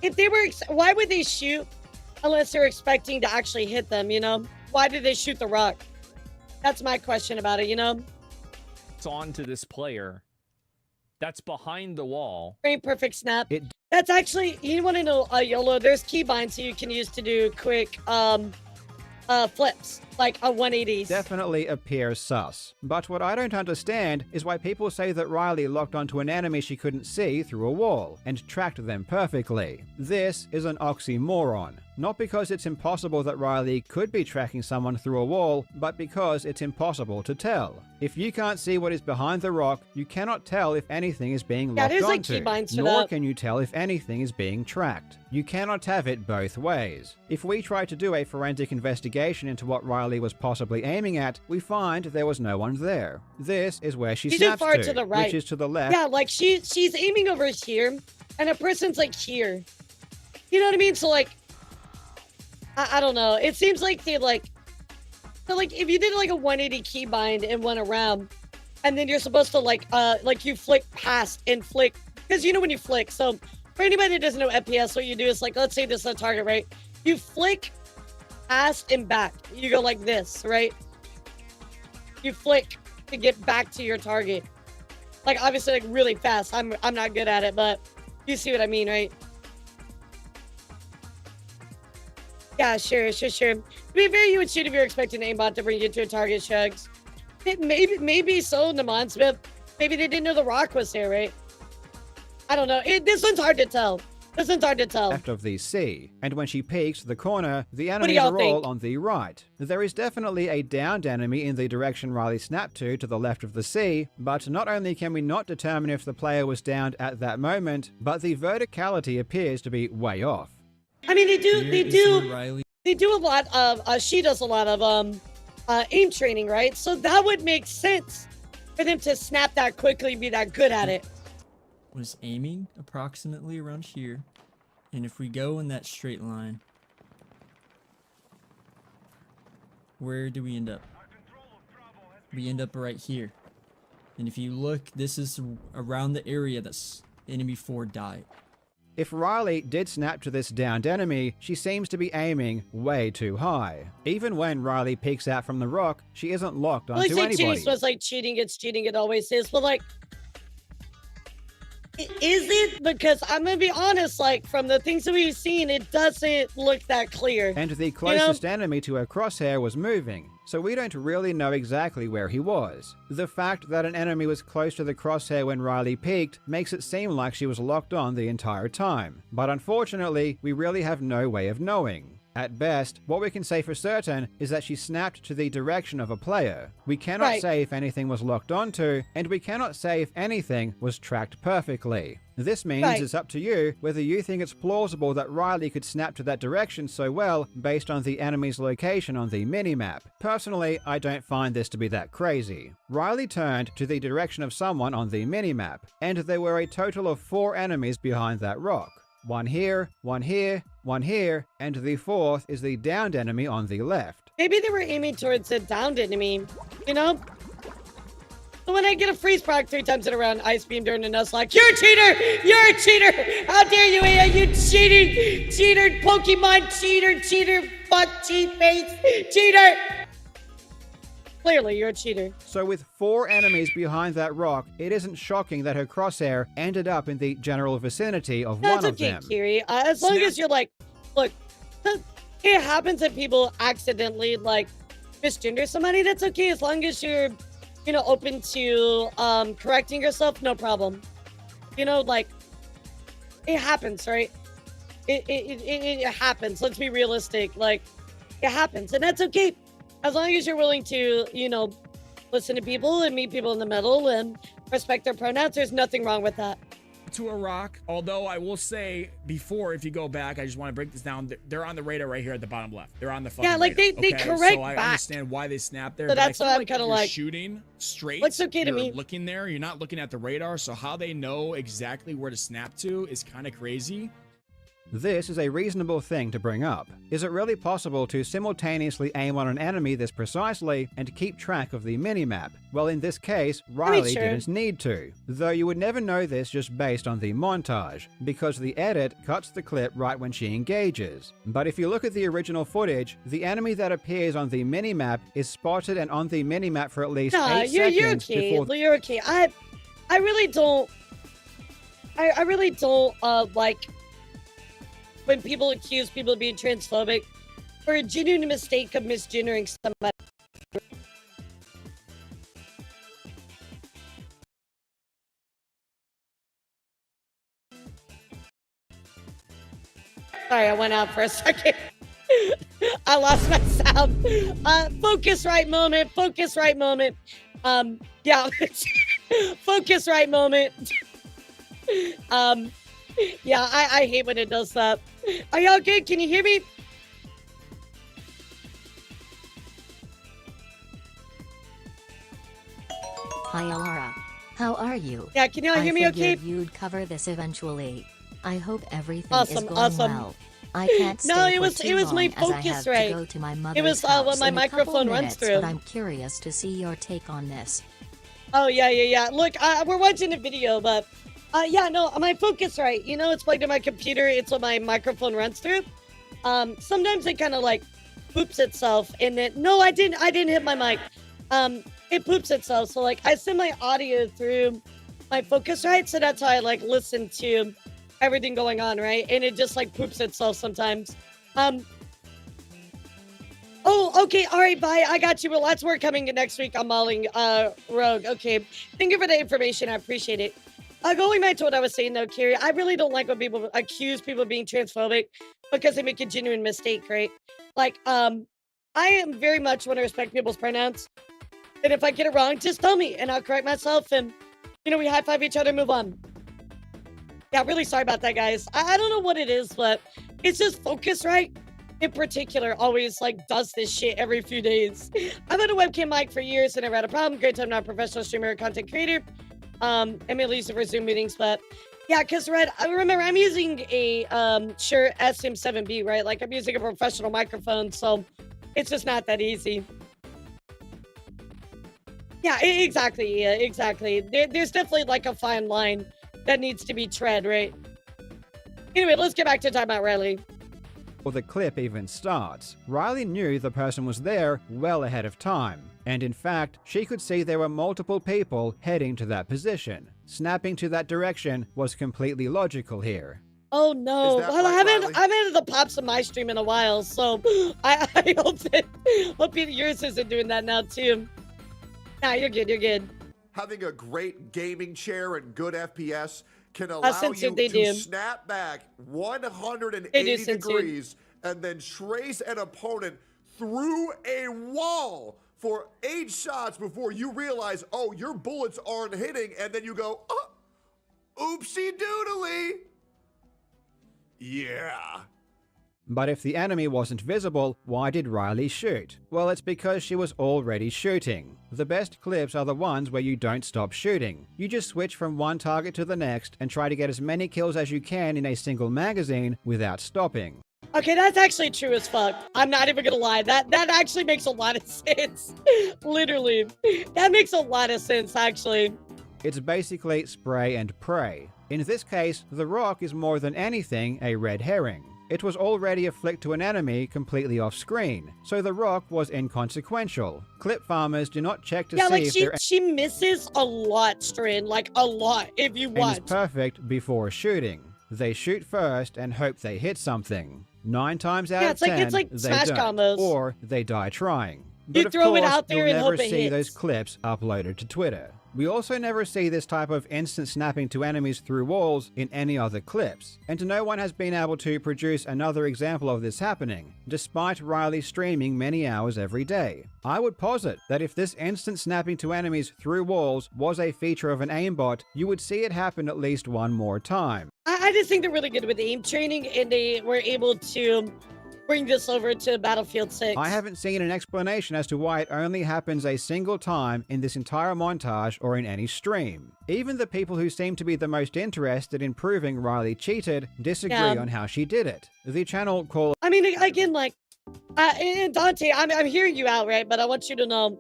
If they were, why would they shoot unless they're expecting to actually hit them? You know. Why did they shoot the rock? That's my question about it, you know? It's on to this player That's behind the wall. Frame perfect snap. That's actually, you want to know, YOLO, there's keybinds so you can use to do quick flips, like a 180s. Definitely appears sus. But what I don't understand is why people say that Riley locked onto an enemy she couldn't see through a wall and tracked them perfectly. This is an oxymoron. Not because it's impossible that Riley could be tracking someone through a wall, but because it's impossible to tell. If you can't see what is behind the rock, you cannot tell if anything is being locked onto, nor can you tell if anything is being tracked. You cannot have it both ways. If we try to do a forensic investigation into what Riley was possibly aiming at, we find there was no one there. This is where she snaps to the right, which is to the left. Yeah, like she's aiming over here, and a person's like here. You know what I mean? So like, I don't know. It seems like they like, so like if you did like a 180 keybind and went around, and then you're supposed to like you flick past and flick, because you know when you flick. So for anybody that doesn't know FPS, what you do is like, let's say this is a target, right? You flick past and back. You go like this, right? You flick to get back to your target. Like obviously like really fast. I'm not good at it, but you see what I mean, right? Yeah, sure. To be fair, you would shoot if you're expecting an aimbot to bring you to a target, Shugs. Maybe so, Namans, but maybe they didn't know the rock was there, right? I don't know. This one's hard to tell. Left of the C, and when she peeks the corner, the enemies are all on the right. There is definitely a downed enemy in the direction Riley snapped to the left of the C, but not only can we not determine if the player was downed at that moment, but the verticality appears to be way off. I mean, they do a lot of, she does a lot of, aim training, right? So that would make sense for them to snap that quickly and be that good at it. Was aiming approximately around here, and if we go in that straight line, where do we end up? We end up right here, and if you look, this is around the area that's enemy 4 died. If Riley did snap to this downed enemy, she seems to be aiming way too high. Even when Riley peeks out from the rock, she isn't locked onto anybody. Cheating was like cheating, it's cheating, it always is, but like, is it? Because I'm gonna be honest, like from the things that we've seen, it doesn't look that clear. And the closest enemy to her crosshair was moving, so we don't really know exactly where he was. The fact that an enemy was close to the crosshair when Riley peeked makes it seem like she was locked on the entire time, but unfortunately, we really have no way of knowing. At best, what we can say for certain is that she snapped to the direction of a player. We cannot say if anything was locked onto, and we cannot say if anything was tracked perfectly. This means it's up to you whether you think it's plausible that Riley could snap to that direction so well based on the enemy's location on the minimap. Personally, I don't find this to be that crazy. Riley turned to the direction of someone on the minimap, and there were a total of 4 enemies behind that rock. One here, one here, one here, and the 4th is the downed enemy on the left. Maybe they were aiming towards a downed enemy, you know? So when I get a freeze proc 3 times in a round, Ice Beam during the Nuzlocke, you're a cheater! You're a cheater! How dare you, AI, you cheating! Cheater, Pokemon cheater, fuck, cheat face, cheater! Clearly, you're a cheater. So with 4 enemies behind that rock, it isn't shocking that her crosshair ended up in the general vicinity of one of them. That's okay, Kiri. As long as you're like, look, it happens that people accidentally, like, misgender somebody. That's okay, as long as you're, you know, open to correcting yourself, no problem. You know, like, it happens, right? It happens. Let's be realistic. Like, it happens, and that's okay. As long as you're willing to, you know, listen to people and meet people in the middle and respect their pronouns, there's nothing wrong with that. To a rock, although I will say before, if you go back, I just want to break this down. They're on the radar right here at the bottom left. They're on the fucking like radar. they correct so I back. understand why they snapped there. So that's why I'm kind of like shooting straight. What's okay to me? Looking there, you're not looking at the radar. So how they know exactly where to snap to is kind of crazy. This is a reasonable thing to bring up. Is it really possible to simultaneously aim on an enemy this precisely and keep track of the minimap? Well, in this case, Riley didn't need to, though you would never know this just based on the montage, because the edit cuts the clip right when she engages. But if you look at the original footage, the enemy that appears on the minimap is spotted and on the minimap for at least 8 seconds before... You're okay. I really don't... I really don't like when people accuse people of being transphobic for a genuine mistake of misgendering somebody. Sorry, I went out for a second. I lost my sound. Focus right moment. Focus right moment. Yeah. Focus right moment. Yeah, I hate when it does that. Are y'all good? Can you hear me? Hi Alara. How are you? Yeah, can y'all hear me okay? I figured you'd cover this eventually. I hope everything Awesome, is going awesome. well. I can't stay No, for it was too my long as I focus have right. to go to my mother's It was house what my in a couple microphone runs minutes, through. but I'm curious to see your take on this. Oh yeah. Look, we're watching a video, but yeah, no, my focus right. You know, it's plugged in my computer. It's what my microphone runs through. Sometimes it kind of like poops itself, and then no, I didn't hit my mic. It poops itself. So like, I send my audio through my focus right, so that's how I like listen to everything going on, right? And it just like poops itself sometimes. Oh, okay, all right, bye. I got you. Well, lots more coming next week. I'm mauling Rogue. Okay, thank you for the information. I appreciate it. Going back to what I was saying though, Carrie, I really don't like when people accuse people of being transphobic because they make a genuine mistake, right? Like, I am very much want to respect people's pronouns. And if I get it wrong, just tell me and I'll correct myself and, you know, we high five each other and move on. Yeah, really sorry about that, guys. I don't know what it is, but it's just focus right. In particular, always like does this shit every few days. I've had a webcam mic for years and never had a problem. Great time, not a professional streamer or content creator. I'm at least for Zoom meetings, but yeah, because Red, I remember I'm using a Shure SM7B, right? Like I'm using a professional microphone, so it's just not that easy. Yeah, exactly. Yeah, exactly. There's definitely like a fine line that needs to be tread, right? Anyway, let's get back to talking about Riley. Before the clip even starts, Riley knew the person was there well ahead of time, and in fact, she could see there were multiple people heading to that position. Snapping to that direction was completely logical here. Oh no! Well, I haven't had the pops in my stream in a while, so I hope yours isn't doing that now too. Nah, you're good. You're good. Having a great gaming chair and good FPS can allow you to snap back 180 degrees and then trace an opponent through a wall for 8 shots before you realize, oh, your bullets aren't hitting, and then you go, oh, oopsie doodly. Yeah. But if the enemy wasn't visible, why did Riley shoot? Well, it's because she was already shooting. The best clips are the ones where you don't stop shooting. You just switch from one target to the next and try to get as many kills as you can in a single magazine without stopping. Okay, that's actually true as fuck. I'm not even gonna lie. That actually makes a lot of sense. Literally. That makes a lot of sense, actually. It's basically spray and pray. In this case, the rock is more than anything a red herring. It was already a flick to an enemy completely off screen, so the rock was inconsequential. Clip farmers do not check to see if she misses a lot, Strin, like a lot, if you watch. Is perfect before shooting. They shoot first and hope they hit something. 9 times out of 10, it's like they Smash don't, combos. or they die trying. You But throw of it course, out there you'll and never hope it see hits. those clips uploaded to Twitter. We also never see this type of instant snapping to enemies through walls in any other clips, and no one has been able to produce another example of this happening, despite Riley streaming many hours every day. I would posit that if this instant snapping to enemies through walls was a feature of an aimbot, you would see it happen at least one more time. I just think they're really good with aim training, and they were able to bring this over to Battlefield 6. I haven't seen an explanation as to why it only happens a single time in this entire montage or in any stream. Even the people who seem to be the most interested in proving Riley cheated disagree on how she did it. The channel called... I mean, again, like, and Dante, I'm hearing you out, right? But I want you to know,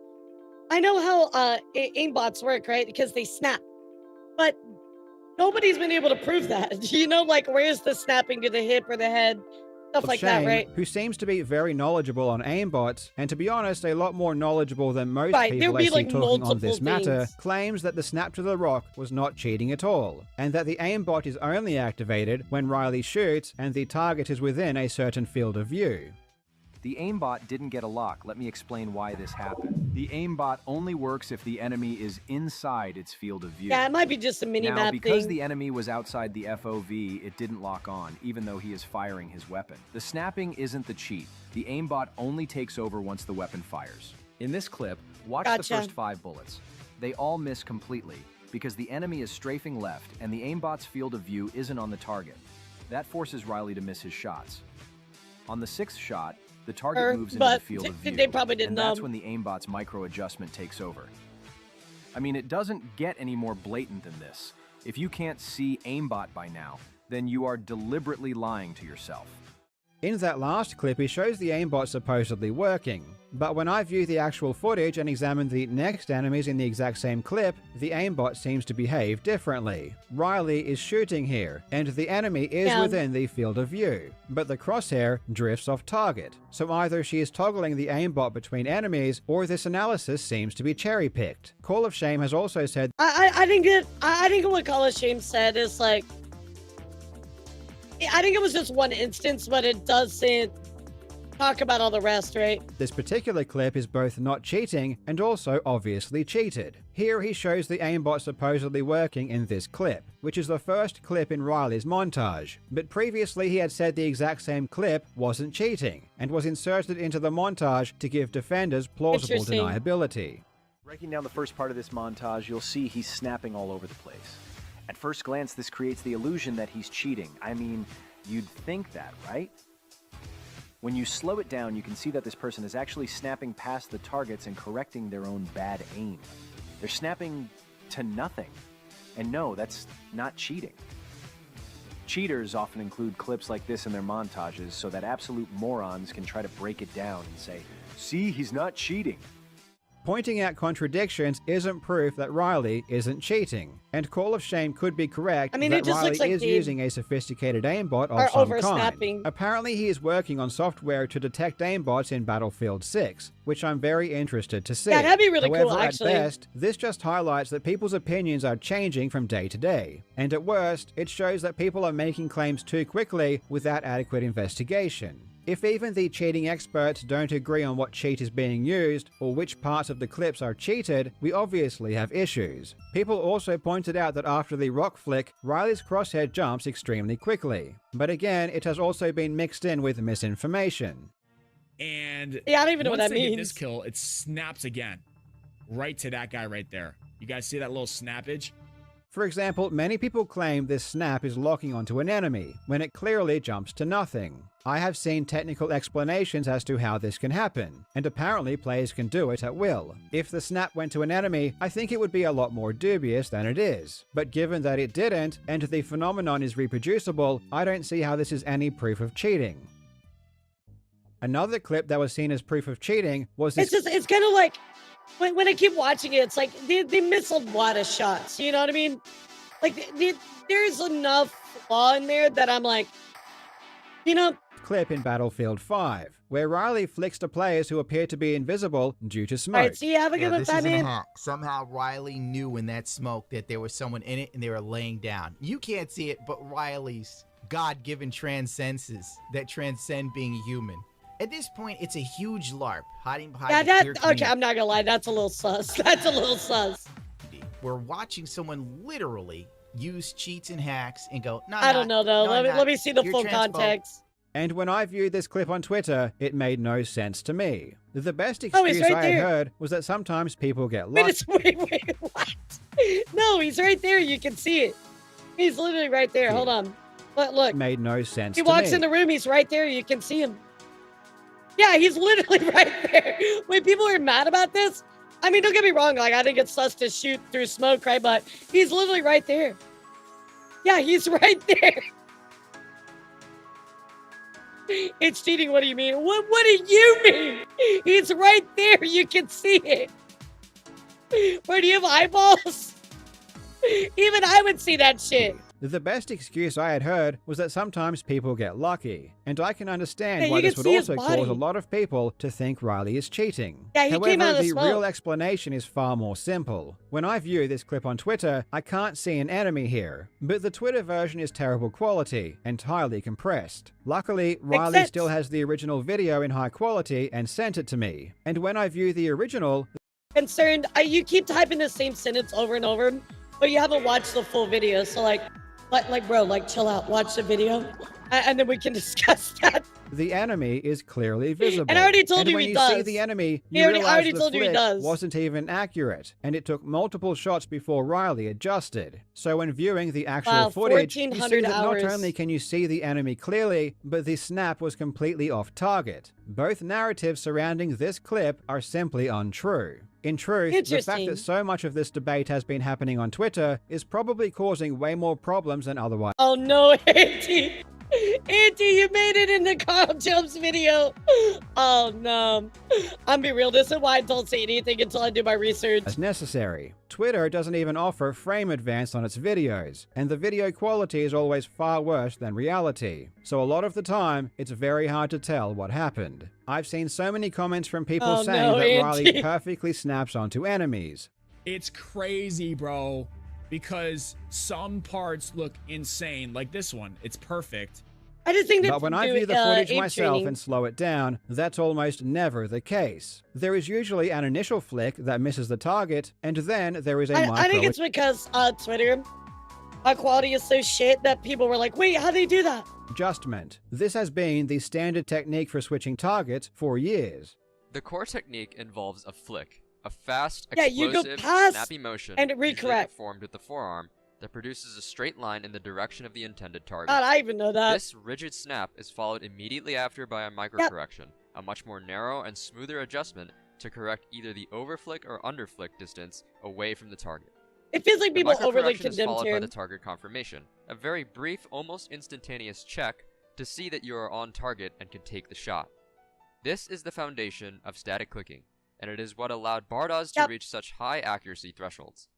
I know how aimbots work, right? Because they snap. But nobody's been able to prove that. You know, like, where's the snapping to the hip or the head? Stuff like that, Shane, right? who seems to be very knowledgeable on aimbots, and to be honest, a lot more knowledgeable than most Right, people there'd I be, see like, talking on multiple this matter, things. claims that the snap to the rock was not cheating at all, and that the aimbot is only activated when Riley shoots and the target is within a certain field of view. The aimbot didn't get a lock. Let me explain why this happened. The aimbot only works if the enemy is inside its field of view. Yeah, it might be just a mini Now, map because thing. the enemy was outside the FOV, it didn't lock on, even though he is firing his weapon. The snapping isn't the cheat. The aimbot only takes over once the weapon fires. In this clip, watch the Gotcha. first 5 bullets. They all miss completely, because the enemy is strafing left and the aimbot's field of view isn't on the target. That forces Riley to miss his shots. On the 6th shot, the target moves into the field of view, they probably didn't and that's know. when the aimbot's micro-adjustment takes over. I mean, it doesn't get any more blatant than this. If you can't see aimbot by now, then you are deliberately lying to yourself. In that last clip, he shows the aimbot supposedly working, but when I view the actual footage and examine the next enemies in the exact same clip, the aimbot seems to behave differently. Riley is shooting here, and the enemy is within the field of view, but the crosshair drifts off target. So either she is toggling the aimbot between enemies, or this analysis seems to be cherry-picked. Call of Shame has also said, I think what Call of Shame said is like, I think it was just one instance, but it doesn't talk about all the rest, right? this particular clip is both not cheating and also obviously cheated. Here he shows the aimbot supposedly working in this clip, which is the first clip in Riley's montage. But previously he had said the exact same clip wasn't cheating, and was inserted into the montage to give defenders plausible Interesting. deniability. Breaking down the first part of this montage, you'll see he's snapping all over the place. At first glance, this creates the illusion that he's cheating. I mean, you'd think that, right? When you slow it down, you can see that this person is actually snapping past the targets and correcting their own bad aim. They're snapping to nothing. And no, that's not cheating. Cheaters often include clips like this in their montages so that absolute morons can try to break it down and say, see, he's not cheating. Pointing out contradictions isn't proof that Riley isn't cheating, and Call of Shame could be correct I mean, that it just Riley looks like is they using a sophisticated aimbot are of some oversnapping. kind. Apparently he is working on software to detect aimbots in Battlefield 6, which I'm very interested to see. Yeah, that'd be really However, cool, actually. At best, this just highlights that people's opinions are changing from day to day, and at worst, it shows that people are making claims too quickly without adequate investigation. If even the cheating experts don't agree on what cheat is being used, or which parts of the clips are cheated, we obviously have issues. People also pointed out that after the rock flick, Riley's crosshair jumps extremely quickly. But again, it has also been mixed in with misinformation. And yeah, I don't even know what once that they get means. this kill, it snaps again. Right to that guy right there. You guys see that little snappage? For example, many people claim this snap is locking onto an enemy, when it clearly jumps to nothing. I have seen technical explanations as to how this can happen, and apparently players can do it at will. If the snap went to an enemy, I think it would be a lot more dubious than it is. But given that it didn't, and the phenomenon is reproducible, I don't see how this is any proof of cheating. Another clip that was seen as proof of cheating was this— It's kind of like, when I keep watching it, it's like they miss a lot of shots. You know what I mean? Like there's enough flaw in there that I'm like, you know. Clip in Battlefield 5, where Riley flicks to players who appear to be invisible due to smoke. Alright, see, have a good this time, isn't a man. hack. Somehow Riley knew in that smoke that there was someone in it and they were laying down. You can't see it, but Riley's God-given transcenses that transcend being human. At this point, it's a huge LARP, hiding behind the clear Okay, community. I'm not gonna lie, that's a little sus. That's a little sus. We're watching someone literally use cheats and hacks and go, no, I don't know though. Let me see the You're full transphobe." context. And when I viewed this clip on Twitter, it made no sense to me. The best Oh, he's excuse right I had there. heard was that sometimes people get Wait, lost. wait, what? No, he's right there. You can see it. He's literally right there. Hold on. Look. Made no sense He to walks me. in the room. He's right there. You can see him. Yeah, he's literally right there. When people are mad about this, I mean, don't get me wrong. Like, I think it's sus to shoot through smoke, right? But he's literally right there. Yeah, he's right there. It's cheating. What do you mean? What do you mean? He's right there. You can see it. Where do you have eyeballs? Even I would see that shit. The best excuse I had heard was that sometimes people get lucky, and I can understand Yeah, why you this can would see his also cause a body. lot of people to think Riley is cheating. Yeah, he However, came out of the the smoke. real explanation is far more simple. When I view this clip on Twitter, I can't see an enemy here, but the Twitter version is terrible quality, entirely compressed. Luckily, Riley sense. still has the original video in high quality and sent it to me, and when I view the original, Concerned, you keep typing the same sentence over and over, but you haven't watched the full video. So like bro, like chill out, watch the video, and then we can discuss that. the enemy is clearly visible. And I already told and you when he you see does. the enemy, He you already- I realize already the told you he flick does. wasn't even accurate, and it took multiple shots before Riley adjusted. So when viewing the actual Wow, footage, you see 1400 that not hours. only can you see the enemy clearly, but the snap was completely off target. Both narratives surrounding this clip are simply untrue. In truth, the fact Interesting. that so much of this debate has been happening on Twitter is probably causing way more problems than otherwise. Oh no, Auntie! Auntie, you made it in the Carl Jumps video. Oh no. I'm be real, this is why I don't say anything until I do my research. As necessary. Twitter doesn't even offer frame advance on its videos, and the video quality is always far worse than reality. So a lot of the time, it's very hard to tell what happened. I've seen so many comments from people Oh, saying no, that Auntie. Riley perfectly snaps onto enemies. It's crazy, bro, because some parts look insane, like this one. It's perfect. I just think that But when I view the footage myself and slow it down, that's almost never the case. There is usually an initial flick that misses the target, and then there is a I think it's because Twitter quality is so shit that people were like, wait, how'd they do that? adjustment. This has been the standard technique for switching targets for years. The core technique involves a flick, a fast, Yeah, you go explosive, past snappy motion and usually recorrect. performed with the forearm that produces a straight line in the direction of the intended target. God, I even know that. This rigid snap is followed immediately after by a microcorrection, a much more narrow and smoother adjustment to correct either the overflick or underflick distance away from the target. It feels like The people overly microcorrection is condemned followed by him. the target confirmation, a very brief, almost instantaneous check to see that you are on target and can take the shot. This is the foundation of static clicking, and it is what allowed Bardoz to reach such high accuracy thresholds.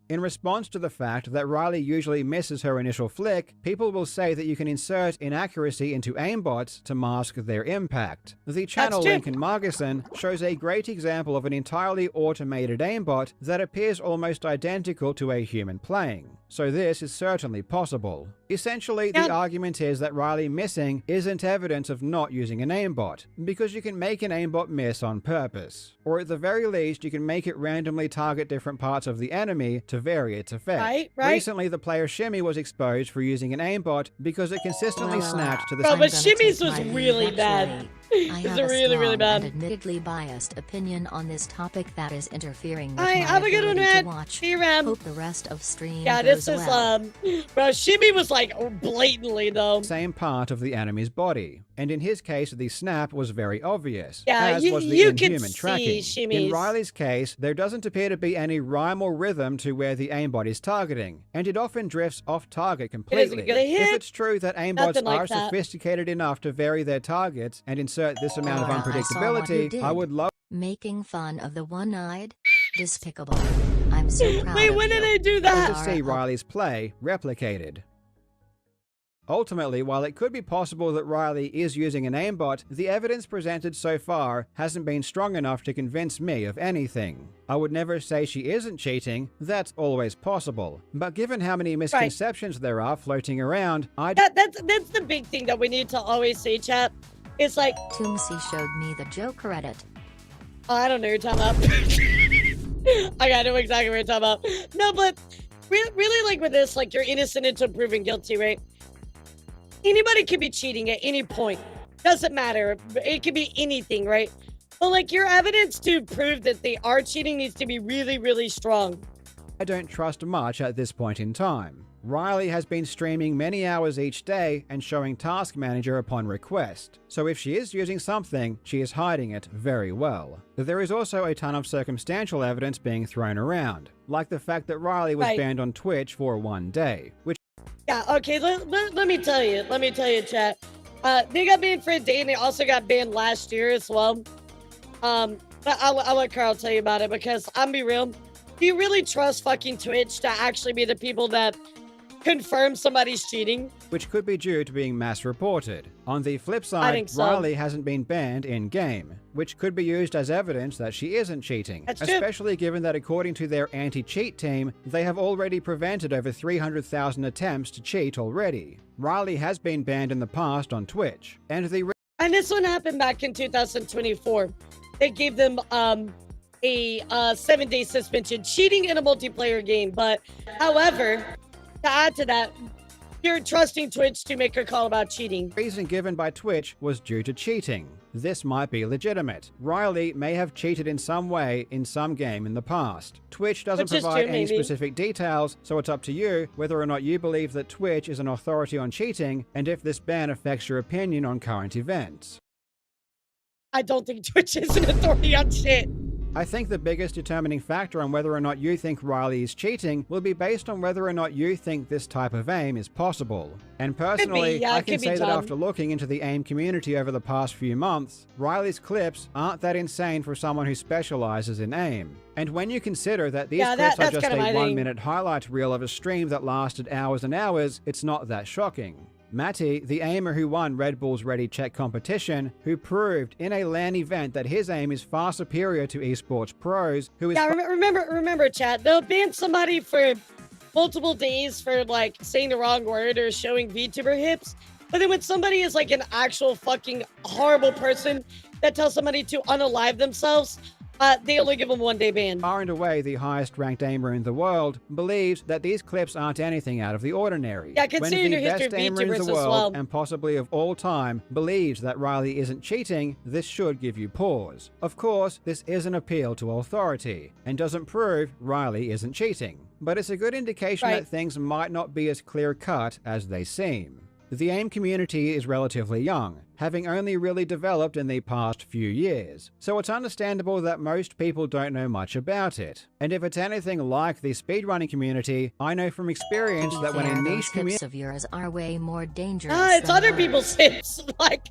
In response to the fact that Riley usually misses her initial flick, people will say that you can insert inaccuracy into aimbots to mask their impact. The channel true. link in Margison shows a great example of an entirely automated aimbot that appears almost identical to a human playing. So this is certainly possible. Essentially, the argument is that Riley missing isn't evidence of not using an aimbot, because you can make an aimbot miss on purpose. Or at the very least, you can make it randomly target different parts of the enemy to vary its effect. Right. Recently, the player Shimmy was exposed for using an aimbot because it consistently snapped to the Bro, same... but Shimmy's was really bad. I It's have a really, really strong bad. and admittedly biased opinion on this topic that is interfering with Alright, my have a good one, ability to man. watch. See you around. Hope the rest of stream Yeah, goes this is well. bro, Shimmy was like blatantly though. Same part of the enemy's body. And in his case, the snap was very obvious, Yeah, as you- was the you can inhuman see tracking. Shimmy's. In Riley's case, there doesn't appear to be any rhyme or rhythm to where the aimbot is targeting, and it often drifts off target completely. gonna hit. If it's true that aimbots Nothing like are that. sophisticated enough to vary their targets and insert this amount of I saw what you unpredictability, did. I would love Making fun of the one-eyed? Despicable. I'm so proud Wait, of when you. did I do to that? see Riley's play replicated. Ultimately, while it could be possible that Riley is using an aimbot, the evidence presented so far hasn't been strong enough to convince me of anything. I would never say she isn't cheating, that's always possible. But given how many misconceptions there are floating around, That's the big thing that we need to always say, chat. It's like, Toomsy showed me the joke Reddit. oh, I don't know what you're talking about. I gotta know exactly what you're talking about. No, but really like with this, like you're innocent until proven guilty, right? Anybody could be cheating at any point. Doesn't matter. It could be anything, right? But like your evidence to prove that they are cheating needs to be really, really strong. I don't trust much at this point in time. Riley has been streaming many hours each day and showing Task Manager upon request, so if she is using something, she is hiding it very well. There is also a ton of circumstantial evidence being thrown around, like the fact that Riley was banned on Twitch for 1 day, which Yeah, okay, let me tell you, chat. They got banned for a day and they also got banned last year as well. But I'll let Carl tell you about it because I'm be real. Do you really trust fucking Twitch to actually be the people that confirm somebody's cheating. which could be due to being mass reported. On the flip side, think so. Riley hasn't been banned in-game, which could be used as evidence that she isn't cheating, That's true. especially given that according to their anti-cheat team, they have already prevented over 300,000 attempts to cheat already. Riley has been banned in the past on Twitch, and And this one happened back in 2024. They gave them a 7-day suspension, cheating in a multiplayer game. But however, to add to that, you're trusting Twitch to make a call about cheating. The reason given by Twitch was due to cheating. This might be legitimate. Riley may have cheated in some way in some game in the past. Twitch doesn't Which is provide true, any maybe. specific details, so it's up to you whether or not you believe that Twitch is an authority on cheating and if this ban affects your opinion on current events. I don't think Twitch is an authority on shit. I think the biggest determining factor on whether or not you think Riley is cheating will be based on whether or not you think this type of aim is possible. And personally, yeah, I it can could be say that done. after looking into the AIM community over the past few months, Riley's clips aren't that insane for someone who specializes in AIM. And when you consider that these Yeah, clips that's are just kinda a my thing. 1-minute highlight reel of a stream that lasted hours and hours, it's not that shocking. Matty, the aimer who won Red Bull's Ready Check competition, who proved in a LAN event that his aim is far superior to esports pros, who is Yeah, remember, chat. They'll ban somebody for multiple days for like saying the wrong word or showing VTuber hips. But then when somebody is like an actual fucking horrible person that tells somebody to unalive themselves, they only give them 1-day ban. far and away the highest ranked aimer in the world, believes that these clips aren't anything out of the ordinary. Yeah, when considering the your history best of aimer in VTubers the as world, well. and possibly of all time, believes that Riley isn't cheating, this should give you pause. Of course, this is an appeal to authority, and doesn't prove Riley isn't cheating. But it's a good indication that things might not be as clear-cut as they seem. The AIM community is relatively young, having only really developed in the past few years, so it's understandable that most people don't know much about it. And if it's anything like the speedrunning community, I know from experience that when a Those niche community hips of yours are way more dangerous. It's than other mine. people's hips. Like,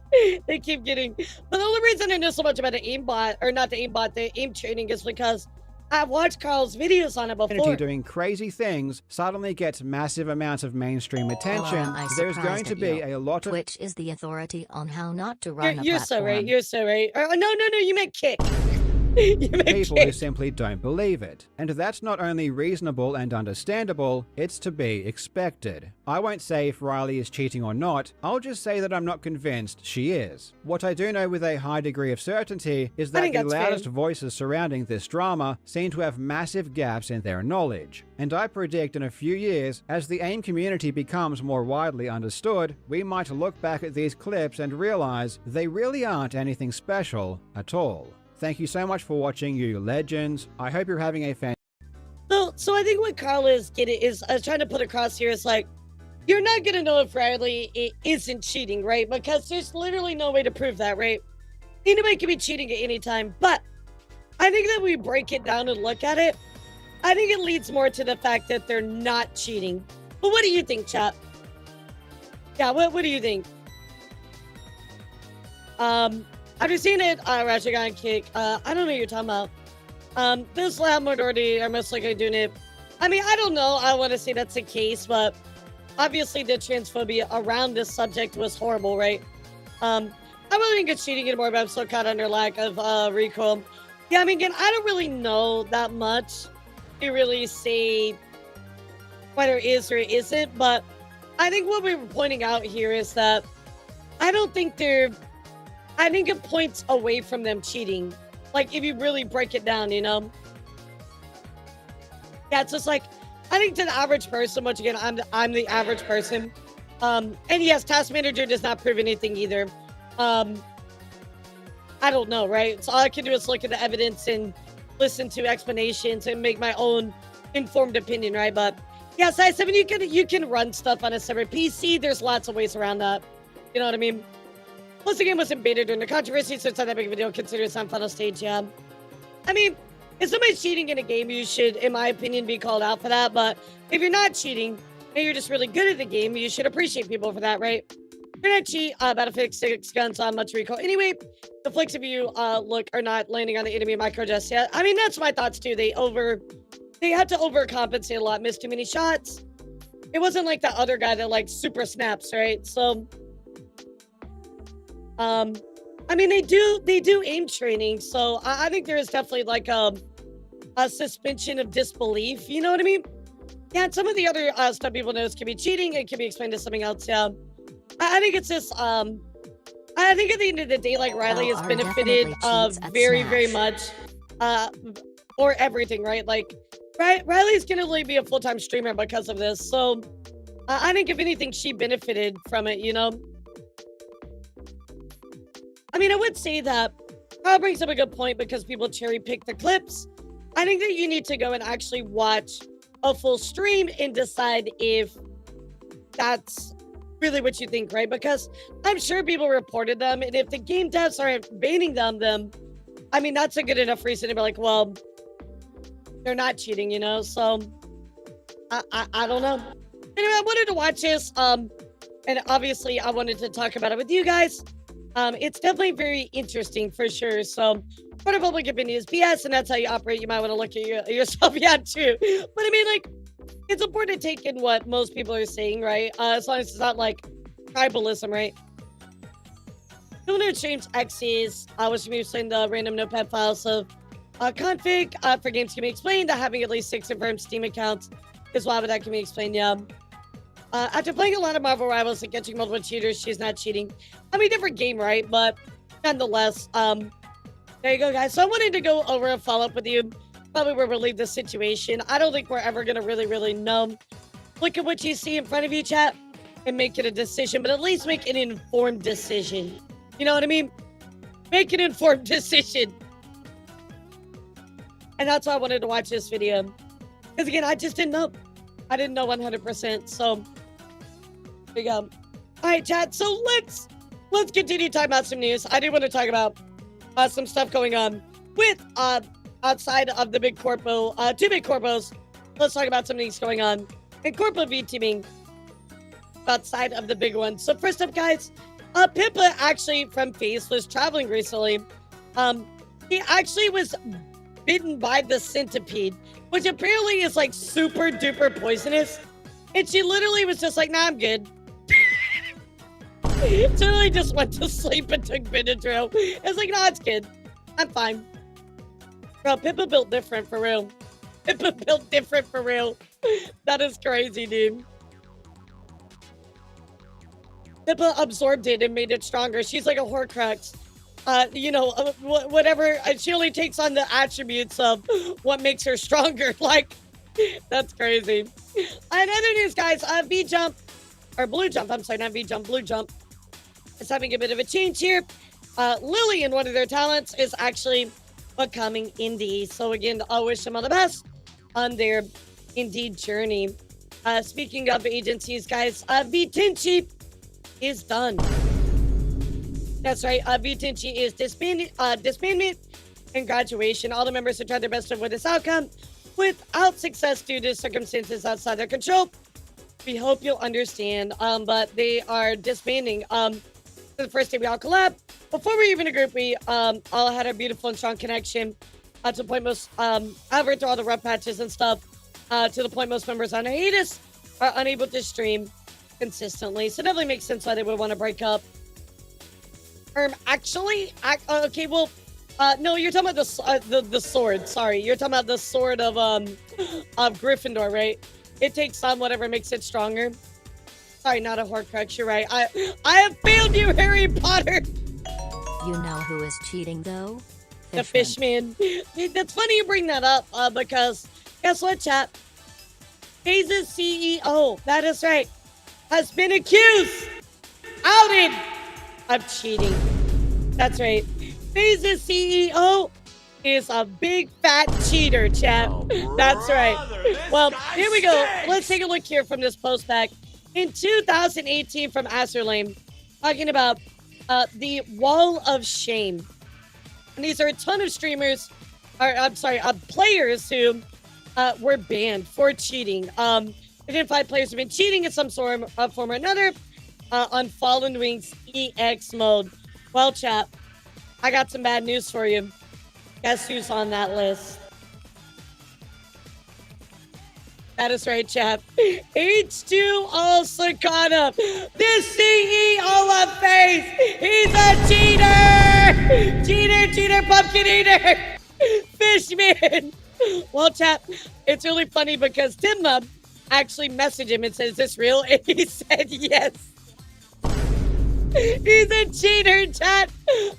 they keep getting... But the only reason I know so much about the aimbot, or not the aimbot, the aim training is because I've watched Carl's videos on it before. doing crazy things suddenly gets massive amounts of mainstream attention, I there's going surprised to at be you. a lot of Twitch is the authority on how not to run a You're so right. platform. You're so right. No, you meant kick. You meant people who kick. simply don't believe it. And that's not only reasonable and understandable, it's to be expected. I won't say if Riley is cheating or not, I'll just say that I'm not convinced she is. What I do know with a high degree of certainty is I that think the that's fair. loudest voices surrounding this drama seem to have massive gaps in their knowledge. And I predict in a few years, as the AIM community becomes more widely understood, we might look back at these clips and realize they really aren't anything special at all. Thank you so much for watching, you legends. I hope you're having a So I think what Carl is trying to put across here is like, you're not gonna know if Riley isn't cheating, right? Because there's literally no way to prove that, right? Anybody can be cheating at any time, but I think that we break it down and look at it. I think it leads more to the fact that they're not cheating. But what do you think, chat? Yeah, what do you think? After seeing it, Ratchet got kick. I don't know what you're talking about. This loud minority are most likely doing it. I mean, I don't know. I want to say that's the case, but obviously the transphobia around this subject was horrible, right? I really think it's cheating anymore, but I'm still caught under lack of recoil. Yeah, I mean, again, I don't really know that much to really say whether it is or it isn't, but I think what we were pointing out here is that I think it points away from them cheating. Like, if you really break it down, you know? Yeah, it's just like, I think to the average person, once again, I'm the average person. And yes, Task Manager does not prove anything either. I don't know, right? So all I can do is look at the evidence and listen to explanations and make my own informed opinion, right? But yeah, Size 7, you can run stuff on a separate PC. There's lots of ways around that. You know what I mean? Plus, the game wasn't beta during the controversy, so it's not that big of a deal. Consider it's on final stage, yeah. I mean, if somebody's cheating in a game, you should, in my opinion, be called out for that. But if you're not cheating and you're just really good at the game, you should appreciate people for that, right? If you're not cheat, Battlefield 6 guns on much recoil. Anyway, the flicks of you are not landing on the enemy micro just yet. I mean, that's my thoughts too. They had to overcompensate a lot, missed too many shots. it wasn't like the other guy that like super snaps, right? So, I mean, they do aim training, so I think there is definitely like a suspension of disbelief. You know what I mean? Yeah, and some of the other stuff people notice can be cheating. It can be explained to something else. Yeah, I think it's just I think at the end of the day, like Riley has benefited very much, or everything, right? Like, Riley's gonna really be a full-time streamer because of this. So, I think if anything, she benefited from it. You know, I mean, I would say that Kyle brings up a good point because people cherry pick the clips. I think that you need to go and actually watch a full stream and decide if that's really what you think, right? Because I'm sure people reported them, and if the game devs aren't banning them, then I mean that's a good enough reason to be like, well, they're not cheating, you know? So I don't know. Anyway, I wanted to watch this, and obviously I wanted to talk about it with you guys. It's definitely very interesting for sure. So, part of public opinion is BS, and that's how you operate. You might want to look at yourself, yeah, too. But I mean, like, it's important to take in what most people are saying, right? As long as it's not like tribalism, right? Doing streams X is was me explain the random notepad files of config for games can be explained. That having at least 6 confirmed Steam accounts is why that can be explained. Yeah. After playing a lot of Marvel Rivals and catching multiple cheaters, she's not cheating. I mean, different game, right? But nonetheless, there you go, guys. So I wanted to go over and follow up with you. Probably will relieve the situation. I don't think we're ever going to really know. Look at what you see in front of you, chat, and make it a decision. But at least make an informed decision. You know what I mean? Make an informed decision. And that's why I wanted to watch this video. Because again, I just didn't know. I didn't know 100%. So there you go. All right, chat. So let's continue talking about some news. I do want to talk about some stuff going on with outside of the big corpo, 2 big corpos. Let's talk about some things going on in corpo VTubing outside of the big one. So first up, guys, Pippa actually from FaZe was traveling recently. He actually was bitten by the centipede, which apparently is like super duper poisonous. And she literally was just like, nah, I'm good. Totally just went to sleep and took Benadryl. It's like, nah, it's good. I'm fine. Bro, Pippa built different for real. Pippa built different for real. That is crazy, dude. Pippa absorbed it and made it stronger. She's like a Horcrux. You know, whatever. She only takes on the attributes of what makes her stronger. Like, that's crazy. And other news, guys, V-Jump, or Blue Jump, I'm sorry, not V-Jump, Blue Jump, is having a bit of a change here. Lily, in one of their talents, is actually becoming indie. So again, I'll wish them all the best on their indie journey. Speaking of agencies, guys, VTuber is done. That's right. VTuber is disbandment and graduation. All the members have tried their best to avoid this outcome without success due to circumstances outside their control. We hope you'll understand. But they are disbanding. For the first day we all collab. Before we were even a group, we all had a beautiful and strong connection to the point most, however, through all the rough patches and stuff, to the point most members on hiatus are unable to stream consistently. So it definitely makes sense why they would want to break up. Actually, okay, well, no, you're talking about the sword. Sorry, you're talking about the sword of Gryffindor, right? It takes on whatever makes it stronger. Sorry, not a Horcrux. You're right. I have failed you, Harry Potter. You know who is cheating though? The Fishman. That's funny you bring that up because guess what, chat? FaZe's CEO, that is right, has been accused, outed of cheating. That's right. FaZe's CEO is a big fat cheater, chat. That's right. Well, here we go. Let's take a look here from this post back in 2018 from Aserlane, talking about the wall of shame. And these are a ton of streamers, or I'm sorry, players who were banned for cheating. Identified players have been cheating in some form or another on Fallen Wings EX mode. Well, chat, I got some bad news for you. Guess who's on that list? That is right, chap. H2 also caught up. The CEO of face. He's a cheater. Cheater, pumpkin eater. Fishman. Well, chap, it's really funny because Timma actually messaged him and said, is this real? And he said yes. He's a cheater, chat.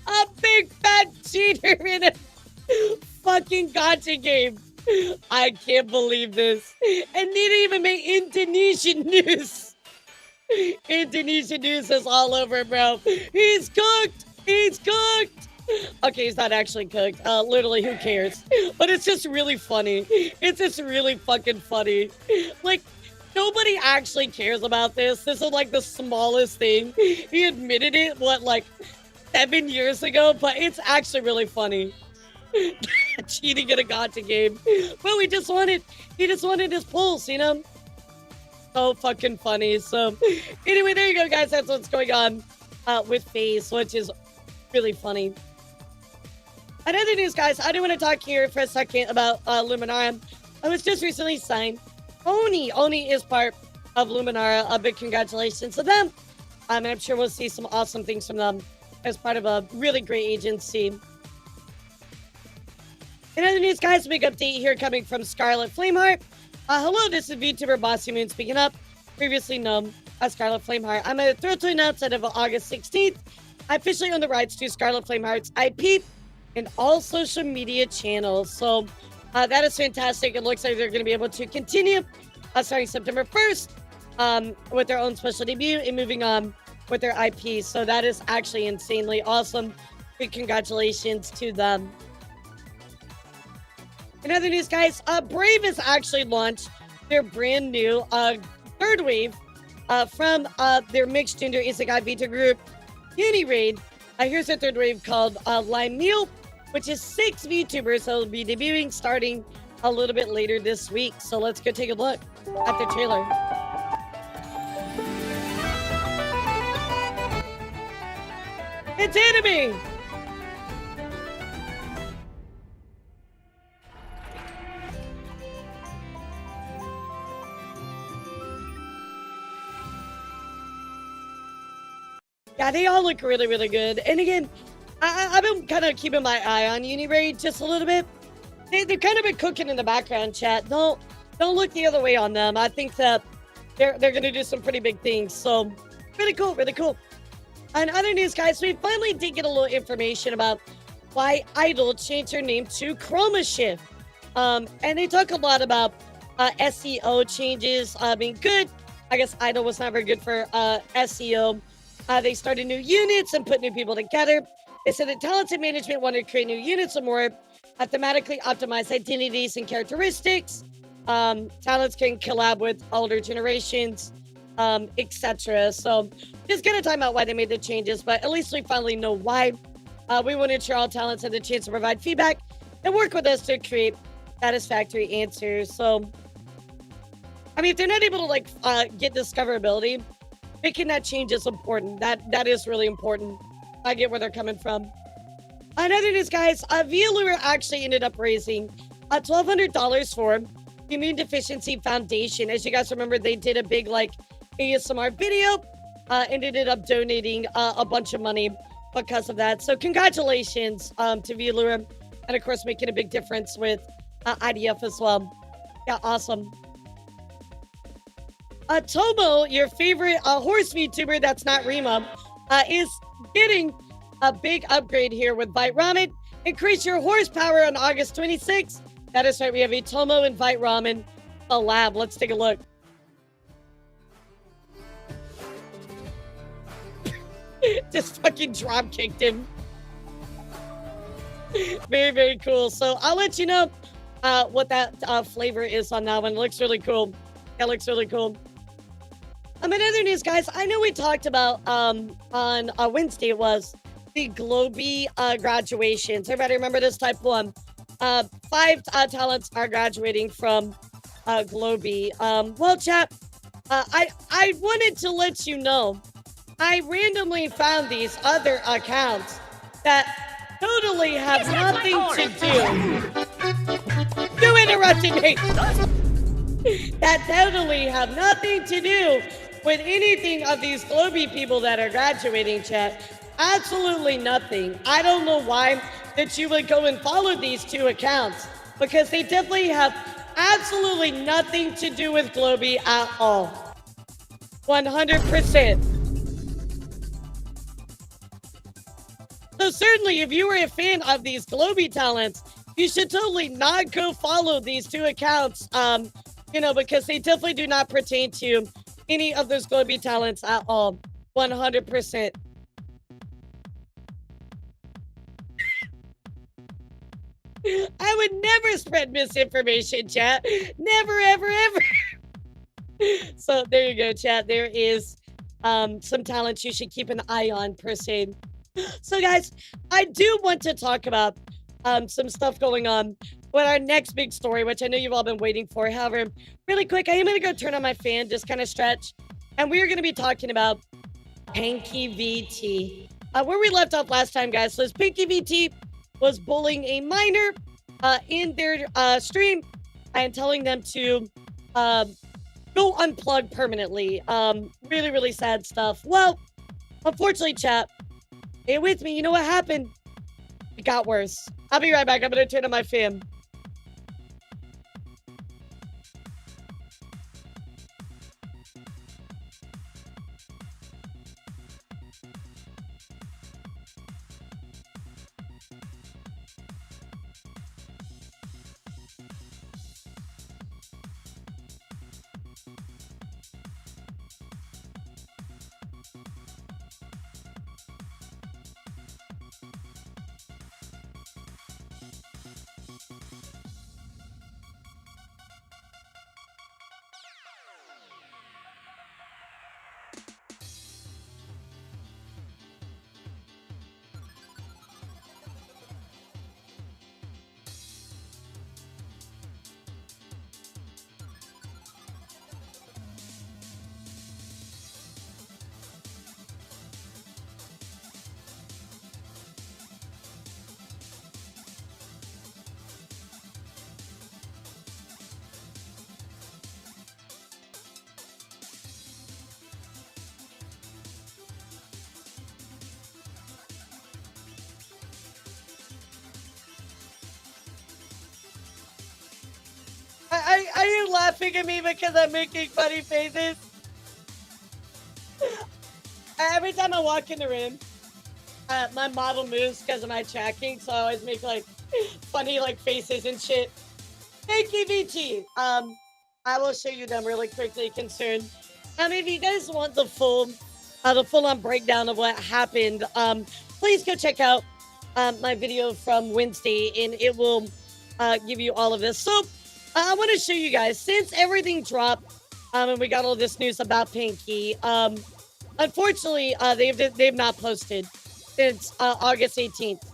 A big fat cheater in a fucking gacha game. I can't believe this. And they didn't even make Indonesian news. Indonesian news is all over, bro. He's cooked. He's cooked. Okay, he's not actually cooked. Literally, who cares? But it's just really funny. It's just really fucking funny. Like, nobody actually cares about this. This is like the smallest thing. He admitted it, what, like 7 years ago? But it's actually really funny. Cheating in a gacha game. Well, he just wanted his pulse, you know? So fucking funny. So anyway, there you go, guys. That's what's going on with FaZe, which is really funny. Another news, guys, I do want to talk here for a second about Luminara. I was just recently signed. Oni is part of Luminara. A big congratulations to them. And I'm sure we'll see some awesome things from them as part of a really great agency. In other news, guys, a big update here coming from Scarlet Flameheart. Hello, this is VTuber Bossy Moon speaking up, previously known as Scarlet Flameheart. I'm thrilled to announce that on August 16th, I officially own the rights to Scarlet Flameheart's IP and all social media channels. So that is fantastic. It looks like they're going to be able to continue starting September 1st with their own special debut and moving on with their IP. So that is actually insanely awesome. Big congratulations to them. In other news, guys, Brave has actually launched their brand new third wave from their mixed gender isekai VTuber group, UniRaid. Here's their third wave called Lime Meal, which is 6 VTubers that will be debuting starting a little bit later this week. So let's go take a look at the trailer. It's anime! Yeah, they all look really, really good. And again, I've been kind of keeping my eye on UniRaid just a little bit. They've kind of been cooking in the background, chat. Don't look the other way on them. I think that they're going to do some pretty big things. So, really cool, really cool. And other news, guys, we finally did get a little information about why Idol changed their name to Chroma Shift. And they talk a lot about SEO changes being good. I guess Idol was not very good for SEO. They started new units and put new people together. They said that talented management wanted to create new units with more thematically optimized identities and characteristics. Talents can collab with older generations, etc. So just gonna time out why they made the changes, but at least we finally know why. We want to ensure all talents have the chance to provide feedback and work with us to create satisfactory answers. So, I mean, if they're not able to like get discoverability, making that change is important. That is really important. I get where they're coming from. Another news, guys, VLure actually ended up raising $1,200 for the Immune Deficiency Foundation. As you guys remember, they did a big like ASMR video and ended up donating a bunch of money because of that. So congratulations to VLure, and of course making a big difference with IDF as well. Yeah, awesome. Tomo, your favorite horse VTuber that's not Rima, is getting a big upgrade here with Vite Ramen. Increase your horsepower on August 26th. That is right, we have a Tomo and Vite Ramen collab. Let's take a look. Just fucking drop kicked him. Very, very cool. So I'll let you know what that flavor is on that one. It looks really cool. That looks really cool. In other news, guys, I know we talked about on Wednesday, it was the Globee graduations. Everybody remember this type one? 5 talents are graduating from Globee. Well, chat, I wanted to let you know, I randomly found these other accounts that totally have nothing to do. You interrupted me. that totally have nothing to do with anything of these Globy people that are graduating, chat. Absolutely nothing. I don't know why that you would go and follow these two accounts, because they definitely have absolutely nothing to do with Globy at all. 100%. So certainly, if you were a fan of these Globy talents, you should totally not go follow these two accounts, you know, because they definitely do not pertain to any of those Globy talents at all. 100%. I would never spread misinformation, chat. Never, ever, ever. So there you go, chat. There is some talents you should keep an eye on, per se. So guys, I do want to talk about some stuff going on with our next big story, which I know you've all been waiting for. However, really quick, I am going to go turn on my fan, just kind of stretch. And we are going to be talking about PankyVT. Where we left off last time, guys, was PankyVT was bullying a minor in their stream and telling them to go unplug permanently. Really, really sad stuff. Well, unfortunately, chat, stay with me. You know what happened? It got worse. I'll be right back. I'm going to turn on my fan. Are you laughing at me because I'm making funny faces? Every time I walk in the room, my model moves because of my tracking, so I always make like funny like faces and shit. PankyVT. I will show you them really quickly, concerned. If you guys want the full-on breakdown of what happened, please go check out my video from Wednesday, and it will give you all of this. So I want to show you guys, since everything dropped, and we got all this news about Panky. Unfortunately, they've not posted since August 18th.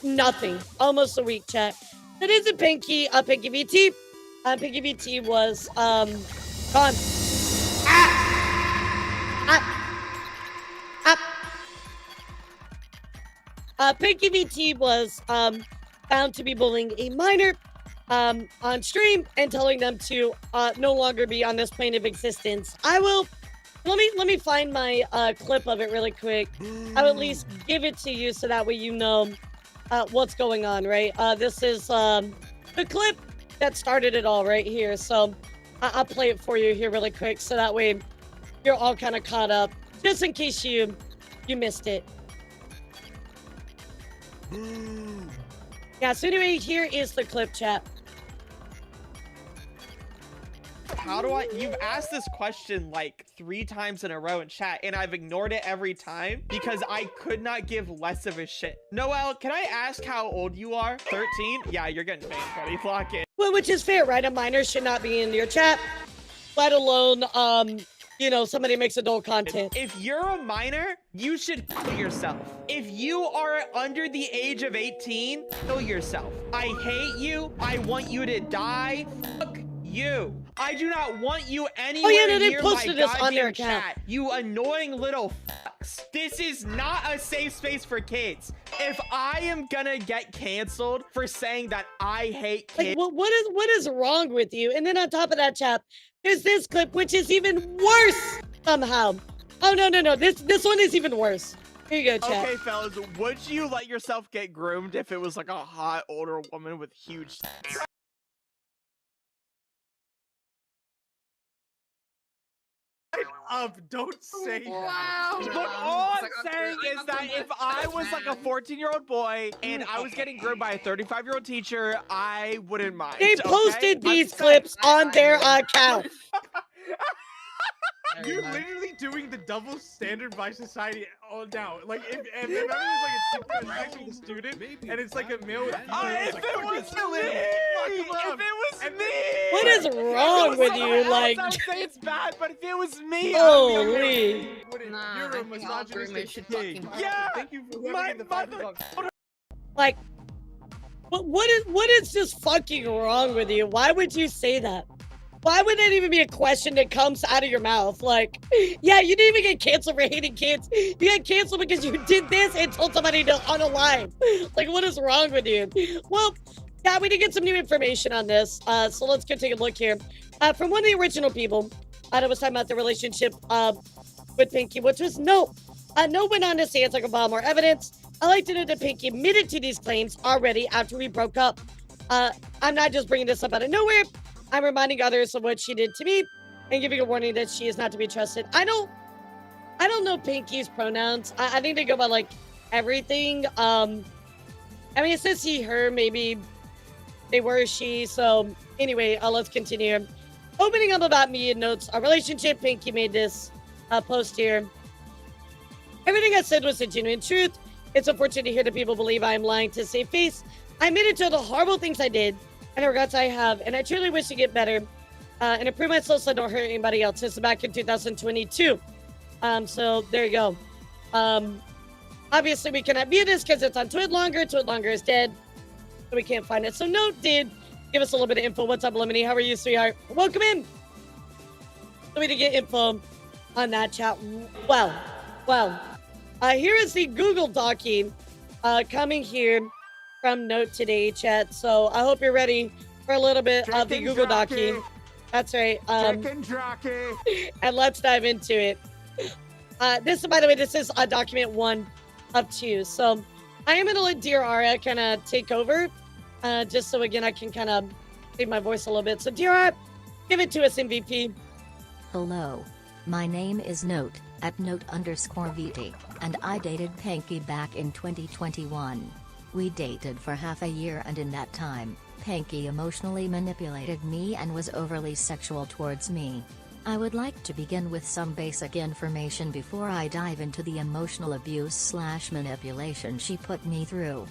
Nothing. Almost a week, chat. It isn't Panky. PankyVT. PankyVT was gone. PankyVT was found to be bullying a minor on stream and telling them to no longer be on this plane of existence. I will let me find my clip of it really quick. I'll at least give it to you so that way you know what's going on, right? This is the clip that started it all right here. So I'll play it for you here really quick so that way you're all kind of caught up, just in case you missed it. Yeah, so anyway, here is the clip, chat. How do I? You've asked this question like 3 times in a row in chat, and I've ignored it every time because I could not give less of a shit. Noel, can I ask how old you are? 13? Yeah, you're getting banned, buddy. Lock it. Well, which is fair, right? A minor should not be in your chat, let alone, you know, somebody makes adult content. If you're a minor, you should kill yourself. If you are under the age of 18, kill yourself. I hate you. I want you to die. Fuck you. I do not want you anywhere no, they near posted my this on their goddamn account. chat. You annoying little fucks. relax. This is not a safe space for kids. If I am gonna get canceled for saying that I hate kids. Like, what is wrong with you? And then on top of that, chap, there's this clip, which is even worse somehow. Oh, no. This one is even worse. Here you go, chat. Okay, fellas, would you let yourself get groomed if it was like a hot older woman with huge tits? Don't say that. Wow. Look, all I'm saying is that if I was like a 14-year-old boy and I was getting groomed by a 35-year-old teacher, I wouldn't mind. They posted these clips on their account. You're literally doing the double standard by society all now. Like, if it was like a TikTok actually the student, and it's like a male with if it was me! What is wrong with you? Like, I would say it's bad, but if it was me, holy. You're a misogynistic king. Yeah! Thank you for My the mother. Like, what is just fucking wrong with you? Why would you say that? Why would that even be a question that comes out of your mouth? Like, yeah, you didn't even get canceled for hating kids. You got canceled because you did this and told somebody to on a live. Like, what is wrong with you? Well, yeah, we did get some new information on this. So let's go take a look here. From one of the original people that was talking about the relationship with Pinky, which was no. No went on to say it's like a lot more evidence. I like to know that Pinky admitted to these claims already after we broke up. I'm not just bringing this up out of nowhere. I'm reminding others of what she did to me and giving a warning that she is not to be trusted. I don't know Pinky's pronouns. I think they go by like everything. I mean, it says he, her, maybe they were, she. So anyway, let's continue. Opening up about me in notes, our relationship, Pinky made this post here. Everything I said was the genuine truth. It's unfortunate to hear that people believe I'm lying to save face. I admitted to the horrible things I did and the regrets I have, and I truly wish to get better and improve myself so I don't hurt anybody else. This is back in 2022. So there you go. Obviously we cannot view this because it's on Twit Longer. Twit Longer is dead, so we can't find it. So Note did give us a little bit of info. What's up, Lemony? How are you, sweetheart? Welcome in. So we did get info on that, chat. Well, here is the Google Document coming here from Note today, chat. So I hope you're ready for a little bit of the Google Document. That's right. And let's dive into it. This, by the way, this is document 1 of 2. So I am gonna let Dear Ara kind of take over, just so again I can kind of save my voice a little bit. So Dear Ara, give it to us, MVP. Hello, my name is Note at Note_VT, and I dated Panky back in 2021. We dated for half a year, and in that time, Panky emotionally manipulated me and was overly sexual towards me. I would like to begin with some basic information before I dive into the emotional abuse/manipulation she put me through.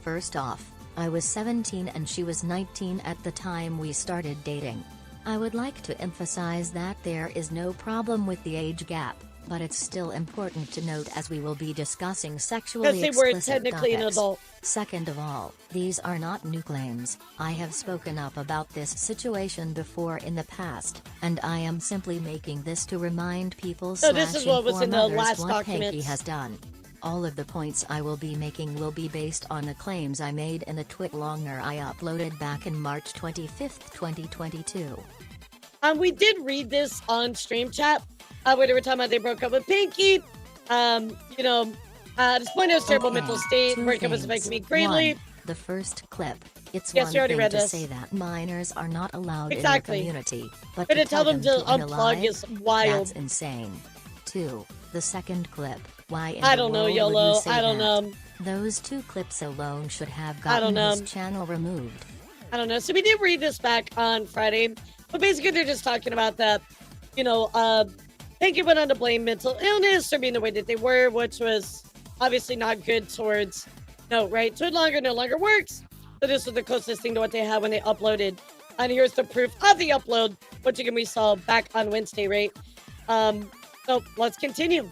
First off, I was 17 and she was 19 at the time we started dating. I would like to emphasize that there is no problem with the age gap, but it's still important to note as we will be discussing sexually explicit technically topics. an adult. Second of all, these are not new claims. I have spoken up about this situation before in the past, and I am simply making this to remind people So this is what was in the others last what Panky documents. has done. All of the points I will be making will be based on the claims I made in the Twit Longer I uploaded back in March 25th, 2022. We did read this on stream chat, where they were talking about they broke up with Pinky. This point of terrible mental state, breakup was affecting me greatly. 1. The first clip. It's Yes, one we already thing read to this. say that minors are not allowed Exactly. in the community, but to tell them to unplug is wild. That's insane. 2. The second clip. Why in I the don't know, world would YOLO. you say I don't that? know. Those 2 clips alone should have I don't gotten know. his channel removed. I don't know. So we did read this back on Friday, but basically they're just talking about that, Pinky went on to blame mental illness or being the way that they were, which was obviously not good towards right? Twit Longer no longer works. So this was the closest thing to what they had when they uploaded. And here's the proof of the upload, which again we saw back on Wednesday, right? So let's continue.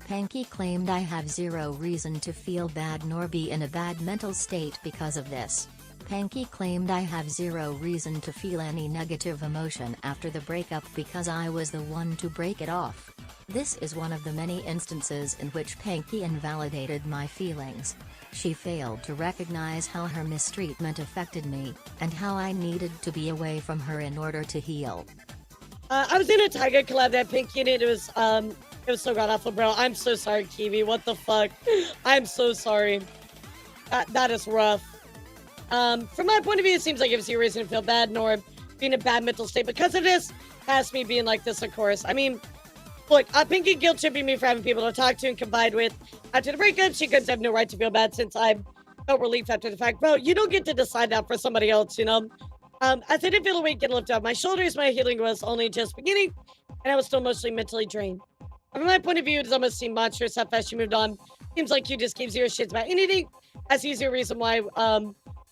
Panky claimed I have zero reason to feel bad nor be in a bad mental state because of this. Panky claimed I have zero reason to feel any negative emotion after the breakup because I was the one to break it off. This is one of the many instances in which Panky invalidated my feelings. She failed to recognize how her mistreatment affected me, and how I needed to be away from her in order to heal. I was in a Tiger collab that Pinky and it was so god awful, bro. I'm so sorry, Kiwi. What the fuck? I'm so sorry. That is rough. From my point of view, it seems like it was your reason to feel bad, nor being in a bad mental state because of this. Past me being like this, of course. I mean, look, Pinky guilt tripping me for having people to talk to and confide with. After the breakup, she could have no right to feel bad since I felt relief after the fact. Bro, you don't get to decide that for somebody else, you know? As I didn't feel a weight get lifted off my shoulders, my healing was only just beginning, and I was still mostly mentally drained. From my point of view, it almost seemed monstrous how fast she moved on. Seems like you just gave zero shits about anything. That's usually a reason why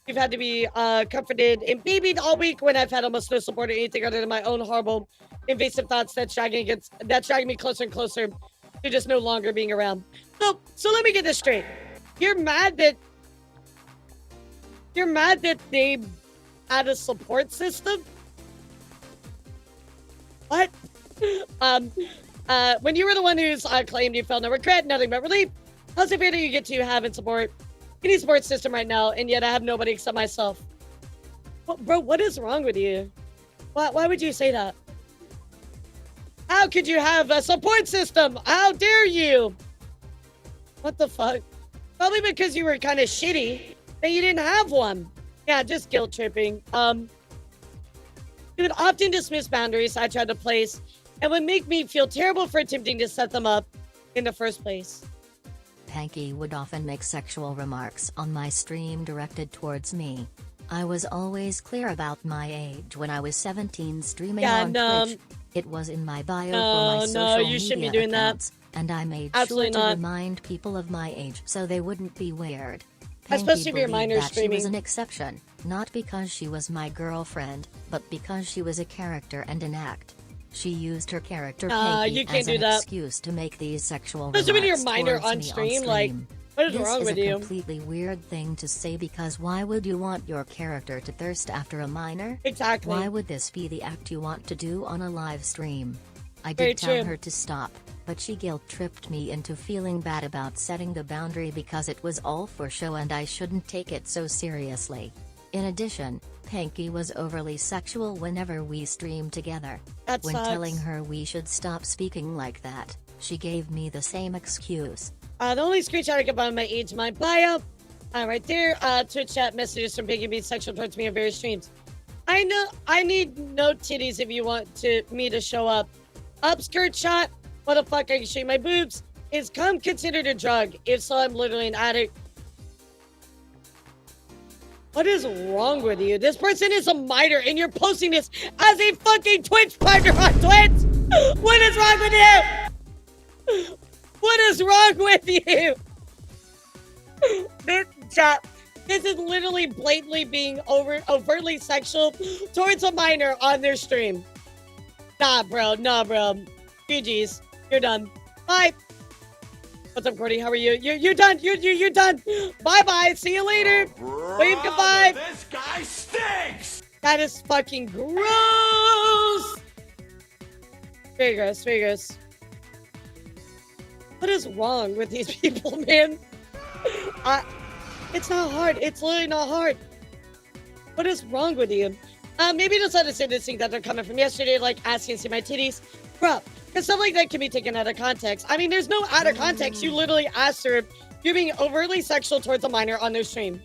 you've had to be comforted and babied all week when I've had almost no support or anything other than my own horrible, invasive thoughts that's dragging me closer and closer to just no longer being around. So let me get this straight. You're mad that they had a support system? What? When you were the one who's claimed you felt no regret, nothing but relief, how's it feel that you get to have and support any support system right now, and yet I have nobody except myself? Bro, what is wrong with you? Why would you say that? How could you have a support system? How dare you? What the fuck? Probably because you were kind of shitty that you didn't have one. Yeah, just guilt tripping. You would often dismiss boundaries I tried to place and would make me feel terrible for attempting to set them up in the first place. Panky would often make sexual remarks on my stream directed towards me. I was always clear about my age when I was 17 streaming on Twitch. It was in my bio for my social you shouldn't be media doing accounts, that. and I made Absolutely sure to not. remind people of my age so they wouldn't be weird. Especially if you're Panky minor believed that she was streaming. an exception, not because she was my girlfriend, but because she was a character and an act. She used her character Panky you can't as do an that. excuse to make these sexual Especially when you're remarks minor towards on me stream, like, what is this wrong is with a you? completely weird thing to say because why would you want your character to thirst after a minor? Exactly. Why would this be the act you want to do on a live stream? I Very did tell true. her to stop, but she guilt-tripped me into feeling bad about setting the boundary because it was all for show and I shouldn't take it so seriously. In addition, Panky was overly sexual whenever we streamed together. That When sucks. telling her we should stop speaking like that, she gave me the same excuse. The only screenshot I can find my age, my bio, right there. Twitch chat messages from Piggy being sexual towards me on various streams. I know. I need no titties if you want me to show up. Upskirt shot. What the fuck? I can show you my boobs. Is cum considered a drug? If so, I'm literally an addict. What is wrong with you? This person is a minor, and you're posting this as a fucking Twitch partner on Twitch. What is wrong with you? What is wrong with you? This is literally blatantly being overtly sexual towards a minor on their stream. Nah, bro. GG's. You're done. Bye. What's up, Cordy? How are you? You're done. You're done. Bye-bye. See you later. Wave goodbye. This guy stinks! That is fucking gross. Very gross. Very gross. What is wrong with these people, man? It's not hard. It's literally not hard. What is wrong with you? Maybe just understand this thing that they're coming from yesterday, like asking to see my titties. Bro, because stuff like that can be taken out of context. I mean, there's no out of context. You literally asked her, you're being overtly sexual towards a minor on their stream.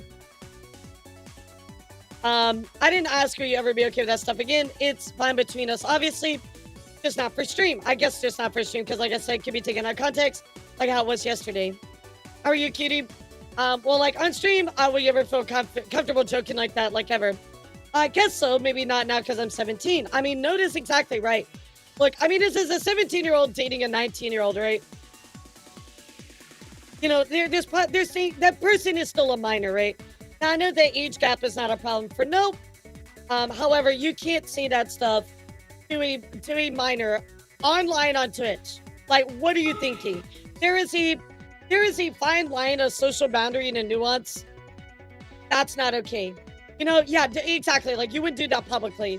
I didn't ask her you ever be okay with that stuff again. It's fine between us, obviously. Just not for stream. I guess just not for stream, because like I said, it can be taken out of context, like how it was yesterday. How are you, cutie? Well, like on stream, will you ever feel comfortable joking like that, like ever? I guess so. Maybe not now because I'm 17. I mean, notice exactly right. Look, I mean, this is a 17-year-old dating a 19-year-old, right? You know, they're saying that person is still a minor, right? Now, I know the age gap is not a problem for no. However, you can't say that stuff to a minor online on Twitch. Like, what are you thinking? There is a fine line of social boundary and a nuance. That's not okay. You know, yeah, exactly. Like, you wouldn't do that publicly.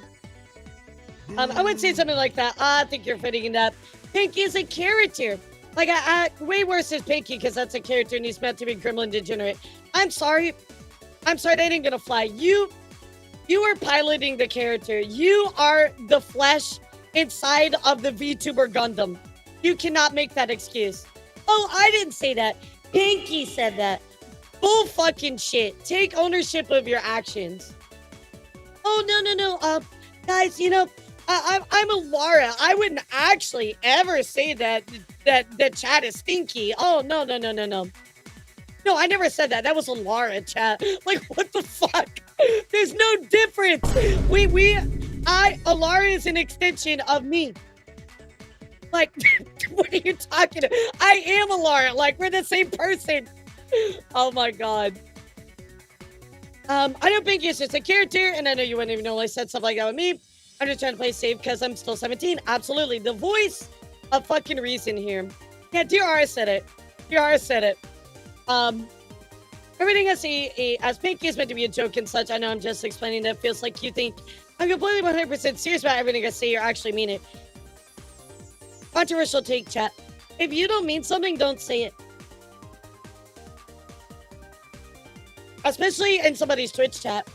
I would say something like that. I think you're fitting in that. Pinky is a character. Like, I way worse is Pinky because that's a character and he's meant to be gremlin degenerate. I'm sorry. That ain't gonna fly. You are piloting the character. You are the flesh inside of the VTuber Gundam. You cannot make that excuse. Oh, I didn't say that. Pinky said that. Bull fucking shit. Take ownership of your actions. Oh, no. Guys, you know, I'm a Lara. I wouldn't actually ever say that chat is stinky. Oh, no. No, I never said that. That was a Lara chat. Like, what the fuck? There's no difference. A Lara is an extension of me. Like, what are you talking about? I am a Lara. Like, we're the same person. Oh my god. I don't think it's just a character, and I know you wouldn't even know I said stuff like that with me. I'm just trying to play safe because I'm still 17. Absolutely. The voice of fucking reason here. Yeah, Dear R said it. Everything I see as Pinky is meant to be a joke and such. I know I'm just explaining that. It feels like you think I'm completely 100% serious about everything I say or actually mean it. Controversial take, chat. If you don't mean something, don't say it. Especially in somebody's Twitch chat.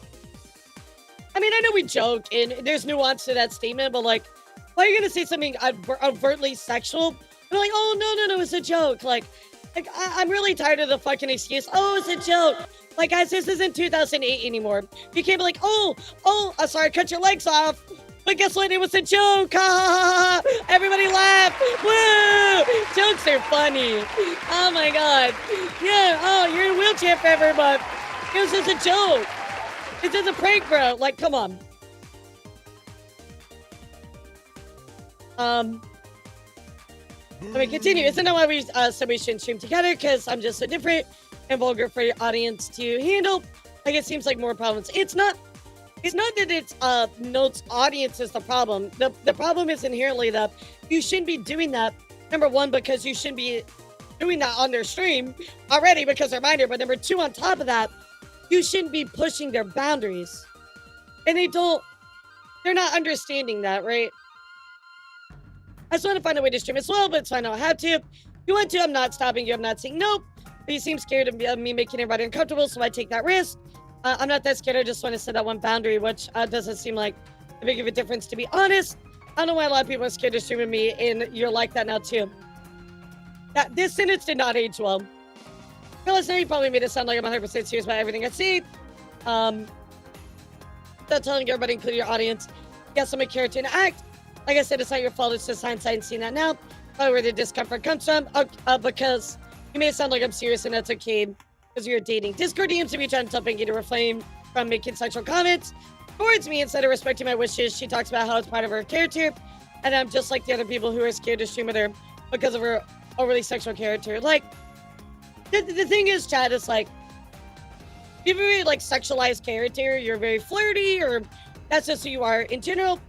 I mean, I know we joke and there's nuance to that statement, but like, why are you gonna say something overtly sexual? And like, oh, no, it's a joke. Like I'm really tired of the fucking excuse. Oh, it's a joke. Like, guys, this isn't 2008 anymore. You can't be like, sorry, cut your legs off. But guess what? It was a joke. Ha ha ha. Everybody laugh. Woo! Jokes are funny. Oh my god. Yeah. Oh, you're in a wheelchair forever, but it was just a joke. It's just a prank, bro. Like, come on. Let me continue. Isn't that why we said we shouldn't stream together? Because I'm just so different and vulgar for your audience to handle. Like, it seems like more problems. It's not that it's Note's audience is the problem. The problem is inherently that you shouldn't be doing that. Number one, because you shouldn't be doing that on their stream already because they're minor. But number two, on top of that, you shouldn't be pushing their boundaries. And they're not understanding that, right? I just want to find a way to stream as well, but it's fine. I don't have to. If you want to, I'm not stopping you. I'm not saying nope. But you seem scared of me making everybody uncomfortable, so I take that risk. I'm not that scared. I just want to set that one boundary, which doesn't seem like a big of a difference, to be honest. I don't know why a lot of people are scared to stream with me, and you're like that now, too. This sentence did not age well. Realize now you probably made it sound like I'm 100% serious about everything I see. Without telling everybody, including your audience, yes, I'm a character in act. Like I said, it's not your fault. It's just hindsight and seeing that now. Probably where the discomfort comes from. Because you made it sound like I'm serious, and that's okay. Because you're dating. Discord DMs to me trying to tell Pinky to refrain from making sexual comments towards me instead of respecting my wishes. She talks about how it's part of her character, and I'm just like the other people who are scared to stream with her because of her overly sexual character. Like, the thing is, Chad, is like, you have a very like sexualized character. You're very flirty, or that's just who you are in general.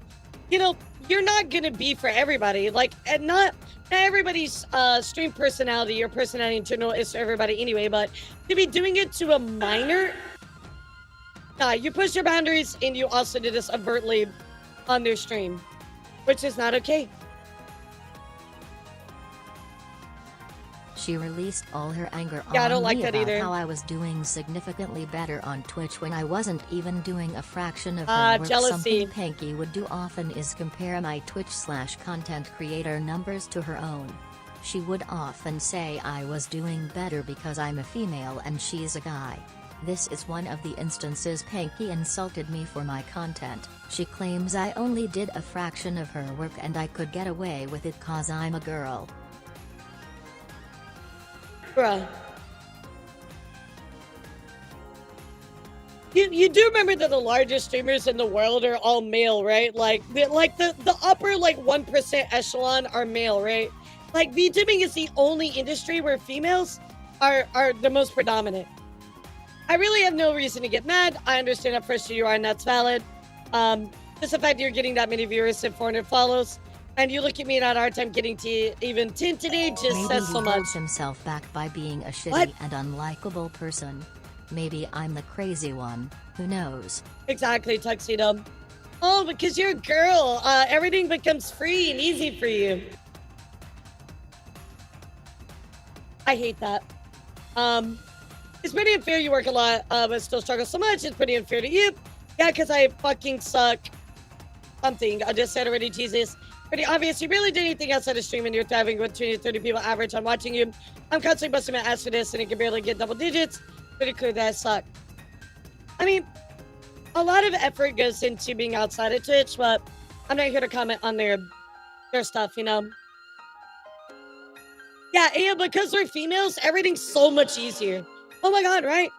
You know, you're not gonna be for everybody. Like, and not everybody's stream personality or personality in general is for everybody anyway, but to be doing it to a minor, you push your boundaries, and you also did this overtly on their stream, which is not okay. She released all her anger I on don't like me that about either. how I was doing significantly better on Twitch when I wasn't even doing a fraction of her work. Jealousy. Something Panky would do often is compare my Twitch/content creator numbers to her own. She would often say I was doing better because I'm a female and she's a guy. This is one of the instances Panky insulted me for my content. She claims I only did a fraction of her work and I could get away with it cause I'm a girl. Bruh. You do remember that the largest streamers in the world are all male, right? Like the upper like 1% echelon are male, right? Like VTubing is the only industry where females are the most predominant. I really have no reason to get mad. I understand how frustrated you are, and that's valid. Just the fact that you're getting that many viewers and 400 follows, and you look at me and I had a hard time getting to even 10 today just Maybe says so he much. holds himself back by being a shitty and unlikable person. Maybe I'm the crazy one. Who knows? Exactly, Tuxedo. Oh, because you're a girl. Everything becomes free and easy for you. I hate that. It's pretty unfair you work a lot, but still struggle so much. It's pretty unfair to you. Yeah, because I fucking suck. Something. I just said already, Jesus. Pretty obvious. You really did anything outside of streaming. You're thriving with 20 to 30 people average on watching you. I'm constantly busting my ass for this, and it can barely get double digits. Pretty clear that I suck. I mean, a lot of effort goes into being outside of Twitch, but I'm not here to comment on their stuff, you know? Yeah, and because we're females, everything's so much easier. Oh my god, right?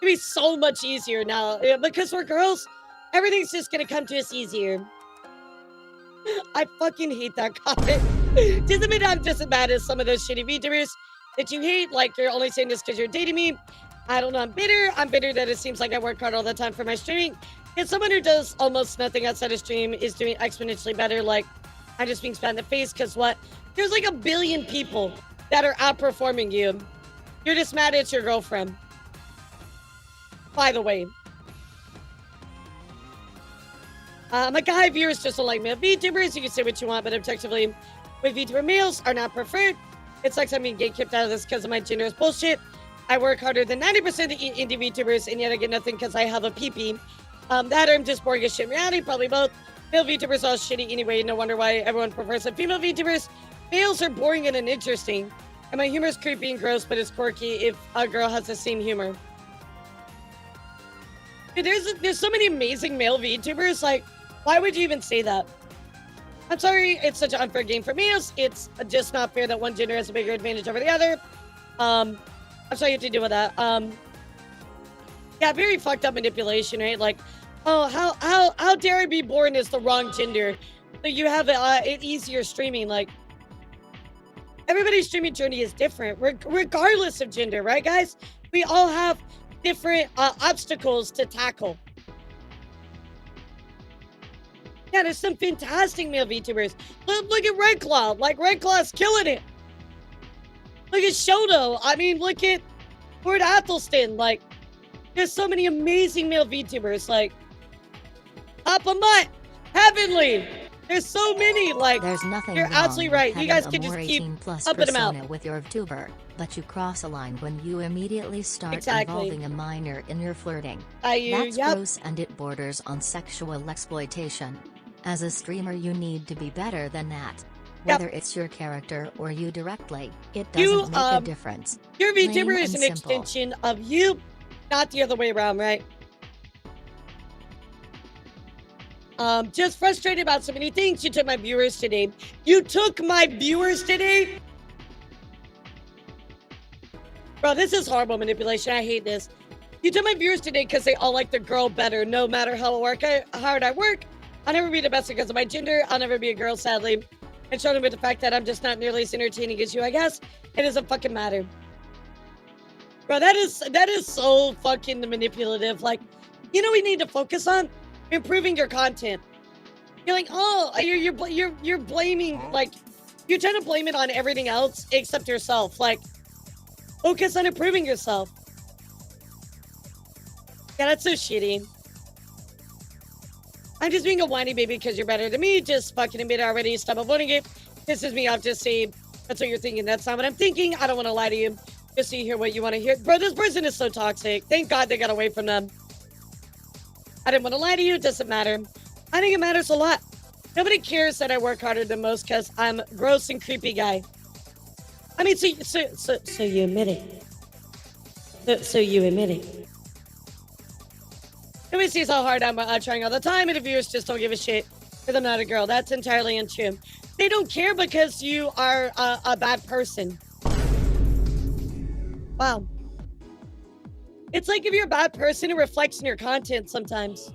It'd be so much easier now. Yeah, because we're girls, everything's just gonna come to us easier. I fucking hate that comment. Doesn't mean I'm just as bad as some of those shitty VTubers that you hate. Like, you're only saying this because you're dating me. I don't know, I'm bitter. I'm bitter that it seems like I work hard all the time for my streaming. And someone who does almost nothing outside of stream is doing exponentially better. Like, I'm just being spat in the face because what? There's like 1 billion people that are outperforming you. You're just mad at your girlfriend. By the way. My guy viewers just don't like male VTubers. You can say what you want, but objectively, with VTuber males are not preferred. It sucks I'm being gate-kicked out of this because of my gender is bullshit. I work harder than 90% of the indie VTubers, and yet I get nothing because I have a pee-pee. That or I'm just boring as shit in reality, probably both. Male VTubers are all shitty anyway, no wonder why everyone prefers them. Female VTubers, males are boring and uninteresting. And my humor is creepy and gross, but it's quirky if a girl has the same humor. Dude, there's so many amazing male VTubers, like, why would you even say that? I'm sorry, it's such an unfair game for males. It's just not fair that one gender has a bigger advantage over the other. I'm sorry you have to deal with that. Yeah, very fucked up manipulation, right? Like, oh, how dare I be born as the wrong gender? So you have it easier streaming. Like, everybody's streaming journey is different, regardless of gender, right, guys? We all have different obstacles to tackle. Yeah, there's some fantastic male VTubers. Look at Red Claw. Like, Red Claw's killing it. Look at Shoto. I mean, look at Lord Athelstan. Like, there's so many amazing male VTubers. Like, Papa Mutt, Heavenly. There's so many. Like, there's nothing you're wrong absolutely with right. You having guys a can just more keep 18+ upping them out. persona with your VTuber, but you cross a line when you immediately start involving a minor in your flirting. That's gross and it borders on sexual exploitation. As a streamer, you need to be better than that. Whether it's your character or you directly, it doesn't make a difference. Your Plain VTuber is and an simple. extension of you, not the other way around, right? Just frustrated about so many things. You took my viewers today. You took my viewers today? Bro, this is horrible manipulation. I hate this. You took my viewers today because they all like the girl better. No matter how hard I work, I'll never be the best because of my gender. I'll never be a girl, sadly. And showing them with the fact that I'm just not nearly as entertaining as you, I guess. It doesn't fucking matter. Bro, that is so fucking manipulative. Like, you know what we need to focus on? Improving your content. You're like, oh, you're blaming, like, you're trying to blame it on everything else except yourself. Like, focus on improving yourself. Yeah, that's so shitty. I'm just being a whiny baby because you're better than me. Just fucking admit it already. Stop avoiding it. Pisses me off. Just say that's what you're thinking. That's not what I'm thinking. I don't want to lie to you. Just so you hear what you want to hear. Bro, this person is so toxic. Thank God they got away from them. I didn't want to lie to you. It doesn't matter. I think it matters a lot. Nobody cares that I work harder than most because I'm a gross and creepy guy. I mean, so you admit it. So you admit it. Nobody sees how hard I'm trying all the time, and the viewers just don't give a shit because I'm not a girl. That's entirely untrue. They don't care because you are a bad person. Wow. It's like if you're a bad person, it reflects in your content sometimes.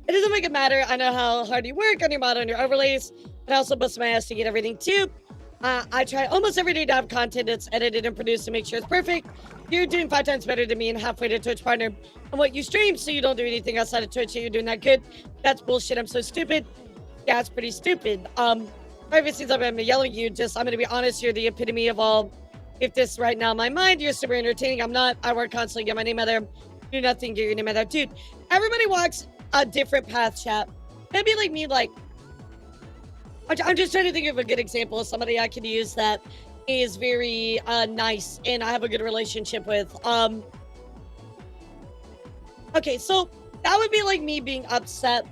It doesn't make it matter. I know how hard you work on your mod, on your overlays. I also bust my ass to get everything too. I try almost every day to have content that's edited and produced to make sure it's perfect. You're doing 5 times better than me and halfway to Twitch partner on what you stream, so you don't do anything outside of Twitch. You're doing that good. That's bullshit. I'm so stupid. Yeah, it's pretty stupid. Private since I'm yelling at you, I'm gonna be honest, you're the epitome of all. If this right now in my mind, you're super entertaining. I'm not. I work constantly, get my name out there. Do nothing, get your name out there. Dude, everybody walks a different path, chat. Maybe like me, like, I'm just trying to think of a good example of somebody I can use that is very nice and I have a good relationship with. Okay, so that would be like me being upset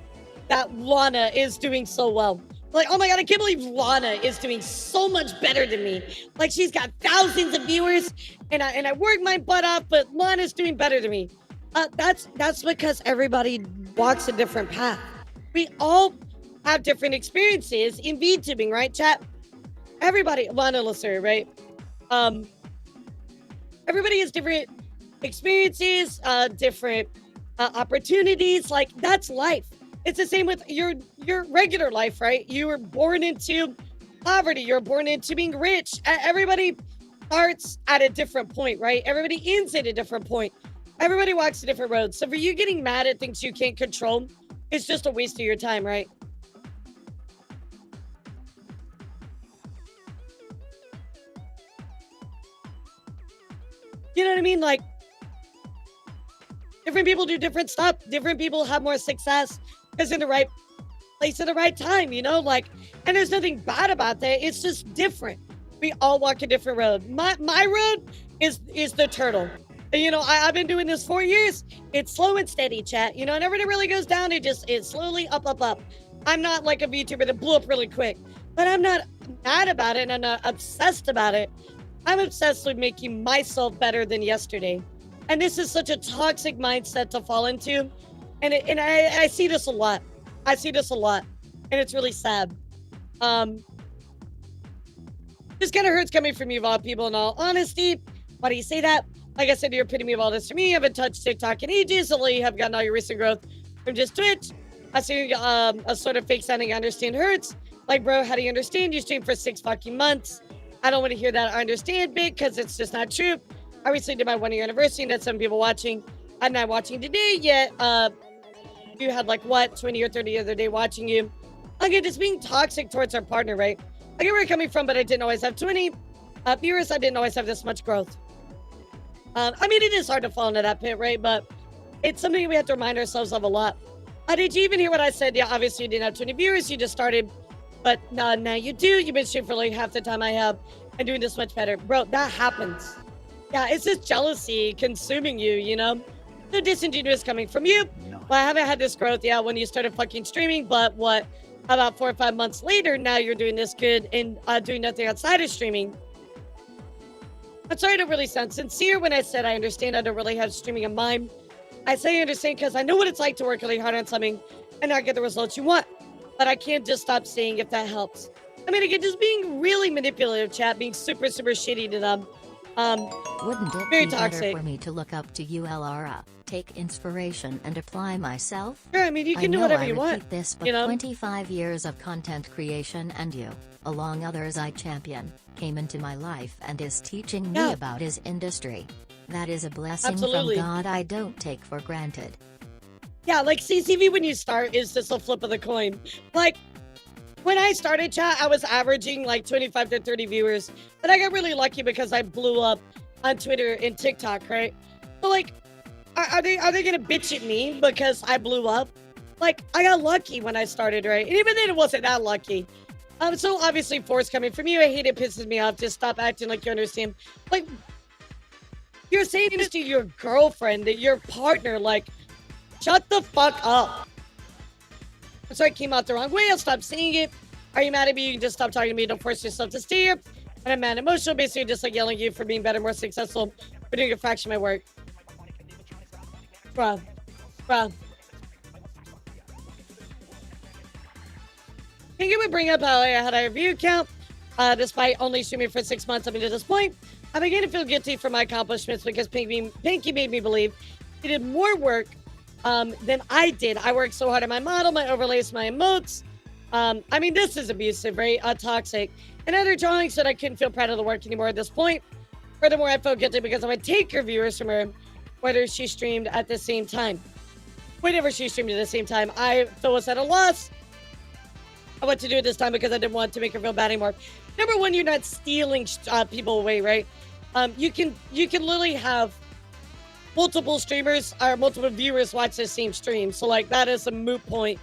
that Lana is doing so well. Like, oh my god, I can't believe Lana is doing so much better than me. Like, she's got thousands of viewers, and I work my butt off, but Lana's doing better than me. That's because everybody walks a different path. We all have different experiences in VTubing, right, chat? Everybody, Lana Lasser, right? Everybody has different experiences, different opportunities. Like, that's life. It's the same with your regular life, right? You were born into poverty. You're born into being rich. Everybody starts at a different point, right? Everybody ends at a different point. Everybody walks a different road. So for you getting mad at things you can't control, it's just a waste of your time, right? You know what I mean? Like, different people do different stuff. Different people have more success because in the right place at the right time, you know? Like, and there's nothing bad about that. It's just different. We all walk a different road. My road is the turtle. You know, I've been doing this 4 years. It's slow and steady, chat. You know, and everything really goes down. It's slowly up. I'm not like a VTuber that blew up really quick, but I'm not mad about it and I'm not obsessed about it. I'm obsessed with making myself better than yesterday. And this is such a toxic mindset to fall into. And I see this a lot. I see this a lot. And it's really sad. This kind of hurts coming from you of all people, in all honesty. Why do you say that? Like I said, you're epitome of all this for me. I haven't touched TikTok in ages. So you have gotten all your recent growth from just Twitch. I see a sort of fake sounding I understand hurts. Like, bro, how do you understand? You streamed for 6 fucking months. I don't want to hear that I understand bit because it's just not true. I recently did my 1-year anniversary and had some people watching. I'm not watching today yet. You had like what, 20 or 30 the other day watching you. Again, just being toxic towards our partner, right? I get where you're coming from, but I didn't always have 20 viewers. I didn't always have this much growth. I mean, it is hard to fall into that pit, right? But it's something we have to remind ourselves of a lot. Did you even hear what I said? Yeah, obviously you didn't have 20 viewers. You just started. But now you do. You've been streaming for like half the time I have and doing this much better. Bro, that happens. Yeah, it's just jealousy consuming you, you know? The disingenuous coming from you. No. Well, I haven't had this growth, yeah, when you started fucking streaming, but what, about 4 or 5 months later, now you're doing this good and doing nothing outside of streaming. I'm sorry to really sound sincere when I said I understand I don't really have streaming in mind. I say I understand because I know what it's like to work really hard on something and not get the results you want. But I can't just stop saying if that helps. I mean, again, just being really manipulative, chat, being super, super shitty to them. Wouldn't it very be toxic. better for me to look up to you, Lara, take inspiration and apply myself? Sure, I mean, you can do whatever you want. This, but you know? 25 years of content creation and you, along others I champion, came into my life and is teaching me about his industry. That is a blessing Absolutely. from God I don't take for granted. Yeah, like CCV when you start is just a flip of the coin. Like, when I started chat, I was averaging like 25 to 30 viewers. But I got really lucky because I blew up on Twitter and TikTok, right? So like, are they gonna bitch at me because I blew up? Like, I got lucky when I started, right? And even then it wasn't that lucky. So obviously force coming from you. I hate it, pisses me off. Just stop acting like you understand. Like, you're saying this to your girlfriend, that your partner, like, shut the fuck up. I'm sorry, it came out the wrong way. I'll stop saying it. Are you mad at me? You can just stop talking to me. Don't force yourself to stay here. And I'm mad and emotional. Basically, just like yelling at you for being better, more successful, for doing a fraction of my work. Bruh. Pinky would bring up how I had a view count. Despite only streaming for 6 months up until this point, I began to feel guilty for my accomplishments because Pinky made me believe he did more work than I did. I worked so hard on my model, my overlays, my emotes. I mean, this is abusive, right? Toxic. And other drawings that I couldn't feel proud of the work anymore at this point. Furthermore, I felt guilty because I would take her viewers from her, whether she streamed at the same time. Whenever she streamed at the same time, I was at a loss of what to do at this time because I didn't want to make her feel bad anymore. Number one, you're not stealing people away, right? You can literally have multiple streamers or multiple viewers watch the same stream. So like that is a moot point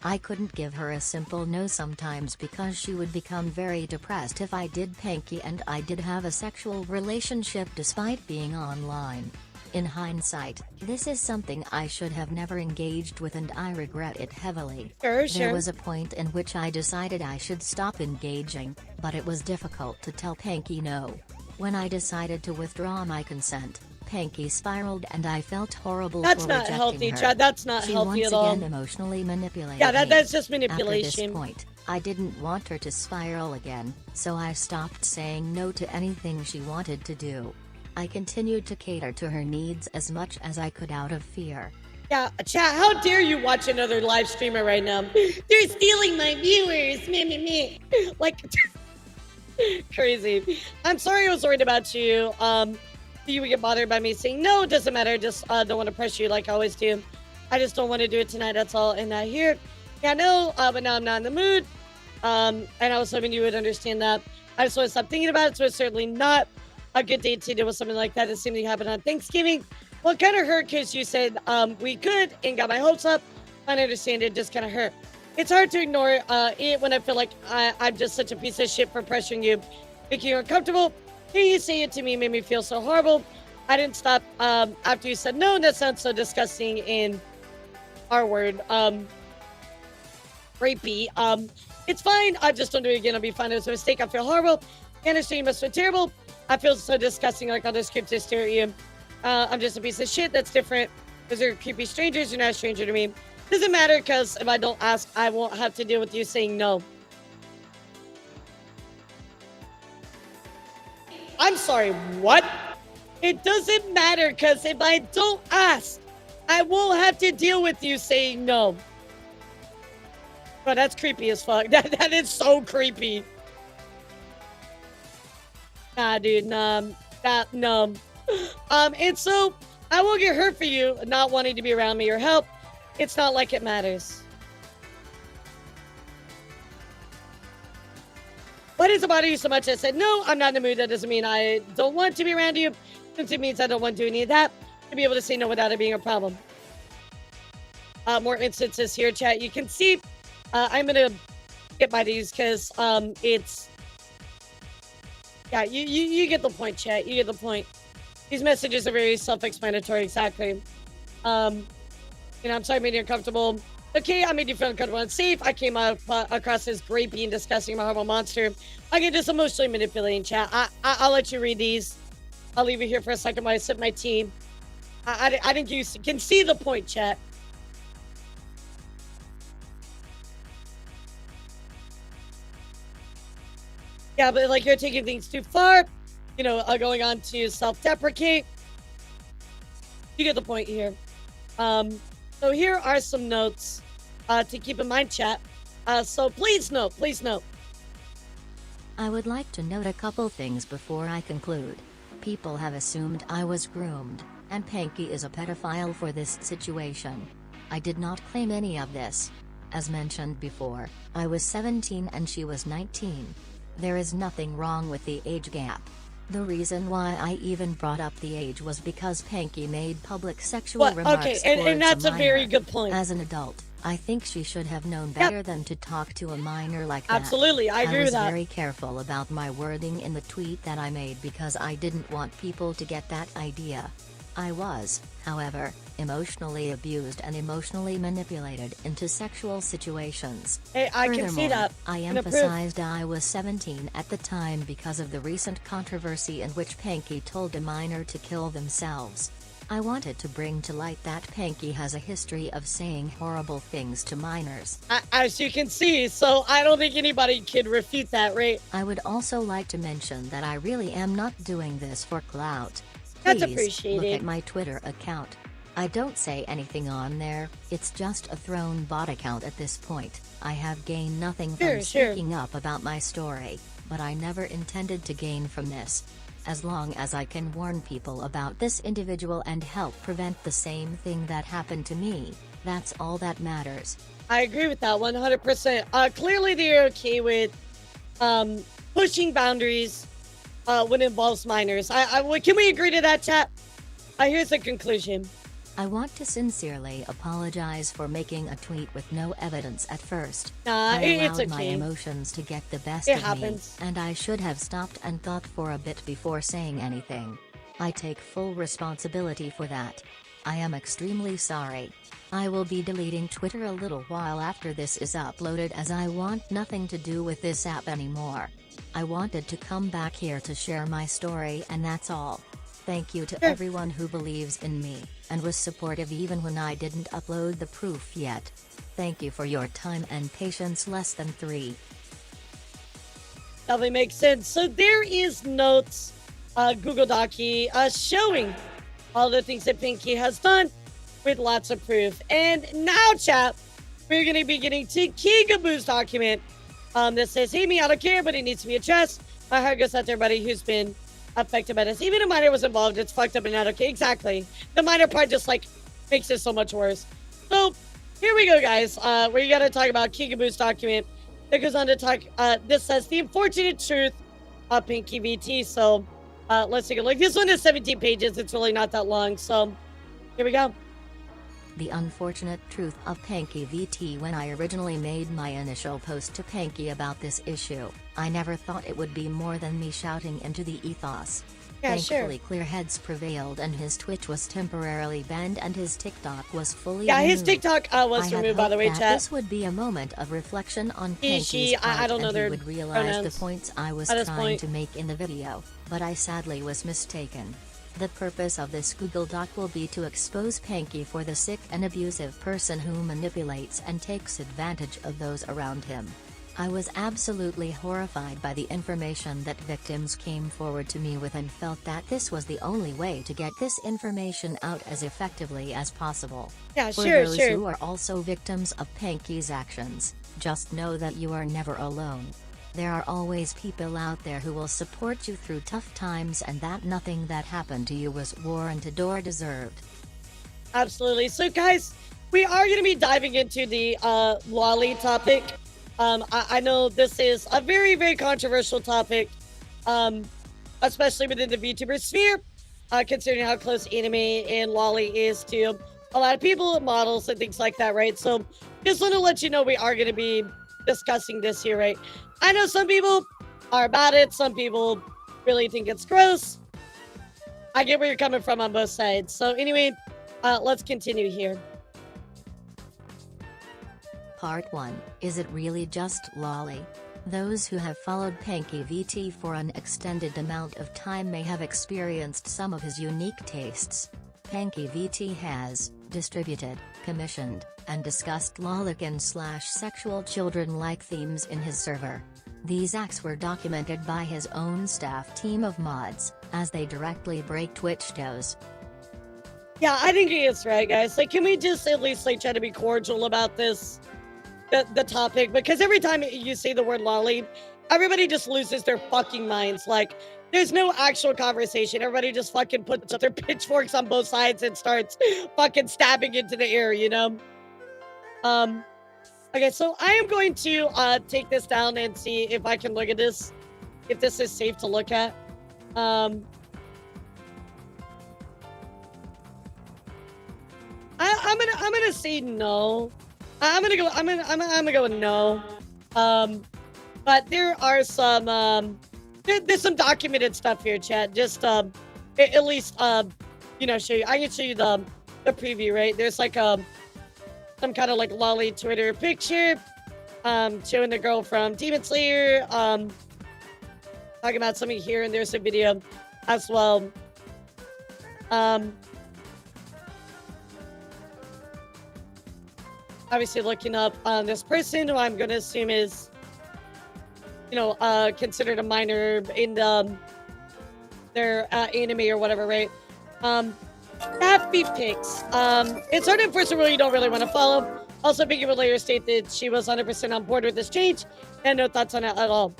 I couldn't give her a simple no sometimes because she would become very depressed if I did. Panky and I did have a sexual relationship despite being online. In hindsight, this is something I should have never engaged with and I regret it heavily. Sure. There was a point in which I decided I should stop engaging, but it was difficult to tell Panky no. When I decided to withdraw my consent, Panky spiraled and I felt horrible for rejecting her. That's not healthy, Chad. That's not healthy at all. She once again emotionally manipulated Yeah, me. that's just manipulation. After this point, I didn't want her to spiral again, so I stopped saying no to anything she wanted to do. I continued to cater to her needs as much as I could out of fear. Yeah, chat, how dare you watch another live streamer right now? They're stealing my viewers. Me. Like, crazy. I'm sorry I was worried about you. You would get bothered by me saying no. It doesn't matter. Just don't want to pressure you like I always do. I just don't want to do it tonight. That's all. And here, yeah, no, but now I'm not in the mood. And I was hoping you would understand that. I just want to stop thinking about it. So it's certainly not a good day to deal with something like that. It seemed to happen on Thanksgiving. Well, it kind of hurt because you said we could and got my hopes up. I understand it just kind of hurt. It's hard to ignore it when I feel like I'm just such a piece of shit for pressuring you, making you uncomfortable. Hearing you say it to me made me feel so horrible. I didn't stop after you said no. That sounds so disgusting in our word. Rapey. It's fine. I just don't do it again. I'll be fine. It was a mistake. I feel horrible. I understand you must feel terrible. I feel so disgusting, like I'll just keep to stare at you. I'm just a piece of shit. That's different. Because you're creepy strangers. You're not a stranger to me. Doesn't matter because if I don't ask, I won't have to deal with you saying no. I'm sorry, what? It doesn't matter because if I don't ask, I won't have to deal with you saying no. But that's creepy as fuck. That is so creepy. Nah, dude, no. And so I won't get hurt for you not wanting to be around me or help. It's not like it matters. What is about you so much? I said, no, I'm not in the mood. That doesn't mean I don't want to be around you. It means I don't want to do any of that. To be able to say no without it being a problem. More instances here, chat. You can see, I'm going to get by these because it's, yeah, you get the point, chat. You get the point. These messages are very self-explanatory, exactly. I'm sorry I made you uncomfortable. Okay, I made you feel uncomfortable and safe. I came across this grapey and disgusting horrible monster. I get just emotionally manipulating, chat. I'll let you read these. I'll leave you here for a second while I sip my tea. I think you can see the point, chat. Yeah, but like you're taking things too far. Going on to self-deprecate. You get the point here. So here are some notes to keep in mind, chat. So please note. I would like to note a couple things before I conclude. People have assumed I was groomed, and Panky is a pedophile for this situation. I did not claim any of this. As mentioned before, I was 17 and she was 19. There is nothing wrong with the age gap. The reason why I even brought up the age was because Panky made public sexual remarks okay, towards and that's a minor. very good point. As an adult, I think she should have known better than to talk to a minor like that. Absolutely, I agree with that. I was very careful about my wording in the tweet that I made because I didn't want people to get that idea. I was, however, emotionally abused and emotionally manipulated into sexual situations. Hey, I can see that. I emphasized I was 17 at the time because of the recent controversy in which Panky told a minor to kill themselves. I wanted to bring to light that Panky has a history of saying horrible things to minors. As you can see, so I don't think anybody can refute that, right? I would also like to mention that I really am not doing this for clout. That's Please appreciated. look at my Twitter account. I don't say anything on there, it's just a thrown bot account at this point. I have gained nothing from speaking up about my story, but I never intended to gain from this. As long as I can warn people about this individual and help prevent the same thing that happened to me, that's all that matters. I agree with that 100%. Clearly they're okay with pushing boundaries when it involves minors. Can we agree to that, chat? Here's the conclusion. I want to sincerely apologize for making a tweet with no evidence at first. Nah, I it's allowed my okay. emotions to get the best It of happens. me, and I should have stopped and thought for a bit before saying anything. I take full responsibility for that. I am extremely sorry. I will be deleting Twitter a little while after this is uploaded as I want nothing to do with this app anymore. I wanted to come back here to share my story and that's all. Thank you to everyone who believes in me, and was supportive even when I didn't upload the proof yet. Thank you for your time and patience. Less than 3. Definitely makes sense. So there is notes, Google Docy, that all the things that Pinky has done with lots of proof. And now, chat, we're going to be getting to Kigaboo's document that says, hey, me, I don't care, but it needs to be addressed. My heart goes out to everybody who's been affected by this. Even a minor was involved. It's fucked up and not okay. Exactly. The minor part just, like, makes it so much worse. So, here we go, guys. We got to talk about Kigaboo's document that goes on to talk. This says, the unfortunate truth of PankyVT. So, let's take a look. This one is 17 pages. It's really not that long. So, here we go. The unfortunate truth of PankyVT. When I originally made my initial post to Panky about this issue, I never thought it would be more than me shouting into the ethos. Yeah, Thankfully, clear heads prevailed and his Twitch was temporarily banned and his TikTok was fully Yeah, removed. his TikTok was removed, by the way, that chat. This would be a moment of reflection on He, Panky's she, part I don't know and their he would realize pronouns the points I was at this trying point. to make in the video, but I sadly was mistaken. The purpose of this Google Doc will be to expose Panky for the sick and abusive person who manipulates and takes advantage of those around him. I was absolutely horrified by the information that victims came forward to me with and felt that this was the only way to get this information out as effectively as possible. Yeah, For sure, those sure. who are also victims of Panky's actions, just know that you are never alone. There are always people out there who will support you through tough times and that nothing that happened to you was warranted or deserved. Absolutely. So, guys, we are going to be diving into the lolly topic. I know this is a very, very controversial topic, especially within the VTuber sphere, considering how close anime and lolly is to a lot of people, models, and things like that, right? So, just want to let you know we are going to be discussing this here, right? I know some people are about it. Some people really think it's gross. I get where you're coming from on both sides. So anyway, let's continue here. Part 1, is it really just lolly? Those who have followed PankyVT for an extended amount of time may have experienced some of his unique tastes. PankyVT has distributed, commissioned, and discussed lollican/sexual children-like themes in his server. These acts were documented by his own staff team of mods, as they directly break Twitch does. Yeah, I think he is right, guys. Like, can we just at least like try to be cordial about this, the topic? Because every time you say the word lolly, everybody just loses their fucking minds. Like, there's no actual conversation. Everybody just fucking puts up their pitchforks on both sides and starts fucking stabbing into the air, you know? Okay, so I am going to take this down and see if I can look at this, if this is safe to look at. I'm gonna say no. I'm gonna go with no. But there are some there's some documented stuff here, chat. Just at least you know, show you. I can show you the preview, right? There's like some kind of like lolly Twitter picture showing the girl from Demon Slayer, talking about something here, and there's a video as well. Obviously looking up this person who I'm gonna assume is, you know, considered a minor in their anime or whatever, right? Happy pics. It's an enforcement rule you don't really want to follow. Also, Pinky would later state that she was 100% on board with this change and no thoughts on it at all.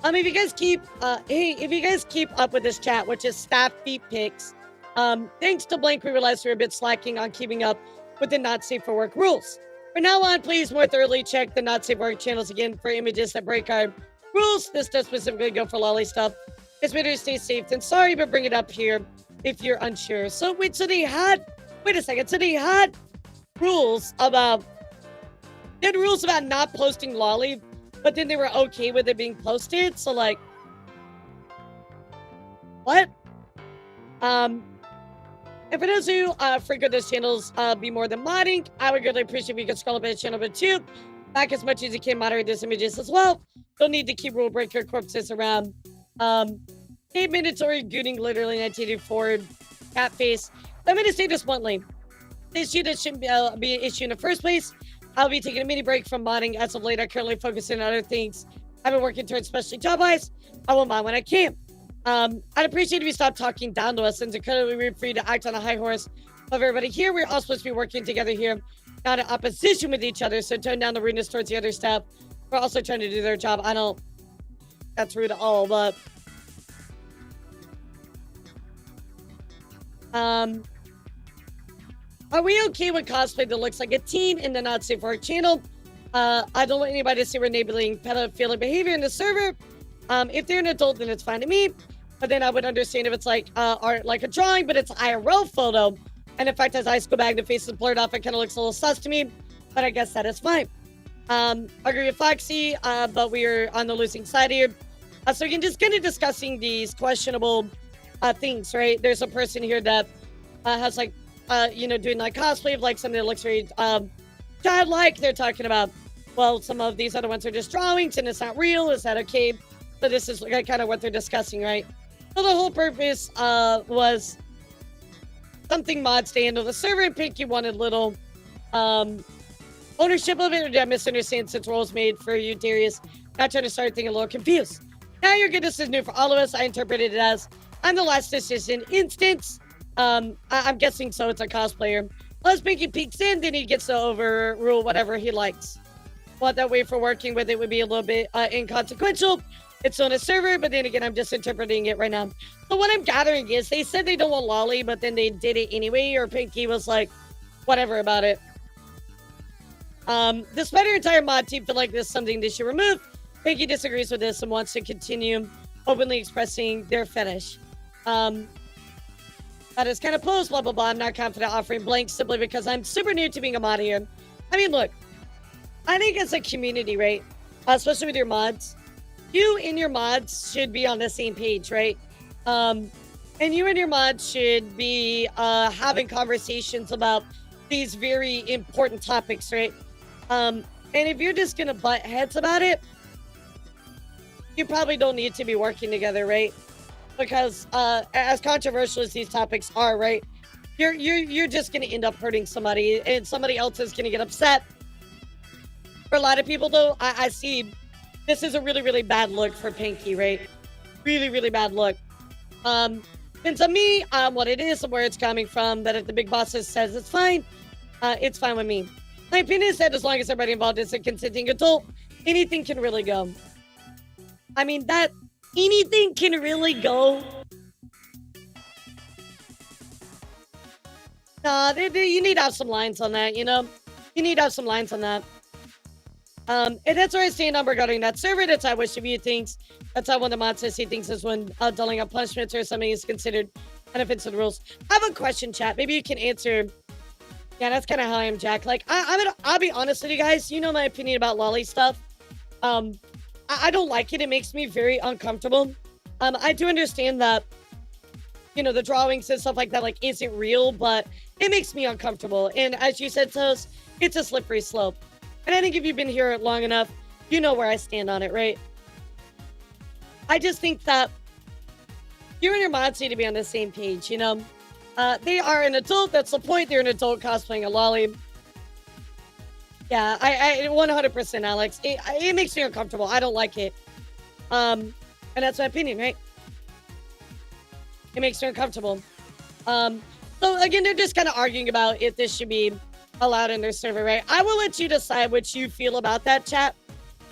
If you guys keep, if you guys keep up with this chat, which is staff feet pics, thanks to Blank, we realized we were a bit slacking on keeping up with the not safe for work rules. From now on, please more thoroughly check the not safe for work channels again for images that break our rules. This does specifically go for lolly stuff. It's better to stay safe than sorry, but bring it up here if you're unsure. So wait, so they had wait a second. So they had rules about not posting lolly, but then they were okay with it being posted. So like, what? And for those of you frequent those channels, be more than modding, I would really appreciate if you could scroll up his channel, but too, back as much as you can, moderate these images as well. Don't need to keep rule breaker corpses around. 8 mandatory gooning, literally 1984 cat face. I'm going to say this bluntly. This issue that shouldn't be an issue in the first place. I'll be taking a mini break from modding as of late. I currently focus on other things I've been working towards, especially job-wise. I will mod when I can. I'd appreciate if you stop talking down to us, since it's incredibly weird for you to act on a high horse of everybody here. We're all supposed to be working together here, not in opposition with each other, so tone down the rudeness towards the other staff. We're also trying to do their job. I don't... That's rude at all, but... Are we okay with cosplay that looks like a teen in the Not Safe for Work channel? I don't want anybody to see we're enabling pedophilic behavior in the server. If they're an adult, then it's fine to me. But then I would understand if it's like art, like a drawing, but it's an IRL photo. And in fact, as eyes go back, the face is blurred off. It kind of looks a little sus to me. But I guess that is fine. I agree with Foxy, but we are on the losing side here. So we can just kind of discussing these questionable things, right? There's a person here that has like, you know, doing like cosplay of like something that looks very childlike. They're talking about, well, some of these other ones are just drawings and it's not real. Is that okay? So this is like kind of what they're discussing, right? So the whole purpose was something mods to handle the server, and Pinky wanted little ownership of it. Or did I misunderstand since roles made for you, Darius? Not trying to start thinking a little confused. Now your goodness is new for all of us. I interpreted it as I'm the last decision instance. I'm guessing so. It's a cosplayer. Unless Pinky peeks in, then he gets to overrule whatever he likes. Well, that way for working with it would be a little bit inconsequential. It's on a server, but then again, I'm just interpreting it right now. So what I'm gathering is they said they don't want lolly, but then they did it anyway, or Pinky was like, whatever about it. Despite our entire mod team feel like this is something they should remove, Pinky disagrees with this and wants to continue openly expressing their fetish. That is kind of posed, blah, blah, blah. I'm not confident offering blanks simply because I'm super new to being a mod here. I mean, look, I think as a community, right, especially with your mods, you and your mods should be on the same page, right? And you and your mods should be having conversations about these very important topics, right? And if you're just going to butt heads about it, you probably don't need to be working together, right? Because as controversial as these topics are, right, you're just going to end up hurting somebody, and somebody else is going to get upset. For a lot of people, though, I see this is a really, really bad look for Pinky, right? Really, really bad look. And to me, what it is and where it's coming from, that if the big boss says it's fine with me. My opinion is that as long as everybody involved is a consenting adult, anything can really go. I mean, that anything can really go. Nah, you need to have some lines on that, you know? You need to have some lines on that. And that's where I stand on regarding that server. That's how I wish to view things. That's how one of the mods says he thinks is when doling out punishments or something is considered an offense to the rules. I have a question, chat. Maybe you can answer. Yeah, that's kind of how I am, Jack. Like, I'll be honest with you guys. You know my opinion about lolly stuff. I don't like it. It makes me very uncomfortable. I do understand that, you know, the drawings and stuff like that, like, isn't real, but it makes me uncomfortable. And as you said, Tos, it's a slippery slope. And I think if you've been here long enough, you know where I stand on it, right? I just think that you and your mods need to be on the same page, you know? They are an adult. That's the point. They're an adult cosplaying a lolly. Yeah, I 100%, Alex. It makes me uncomfortable. I don't like it. And that's my opinion, right? It makes me uncomfortable. So again, they're just kind of arguing about if this should be allowed in their server, right? I will let you decide what you feel about that, chat.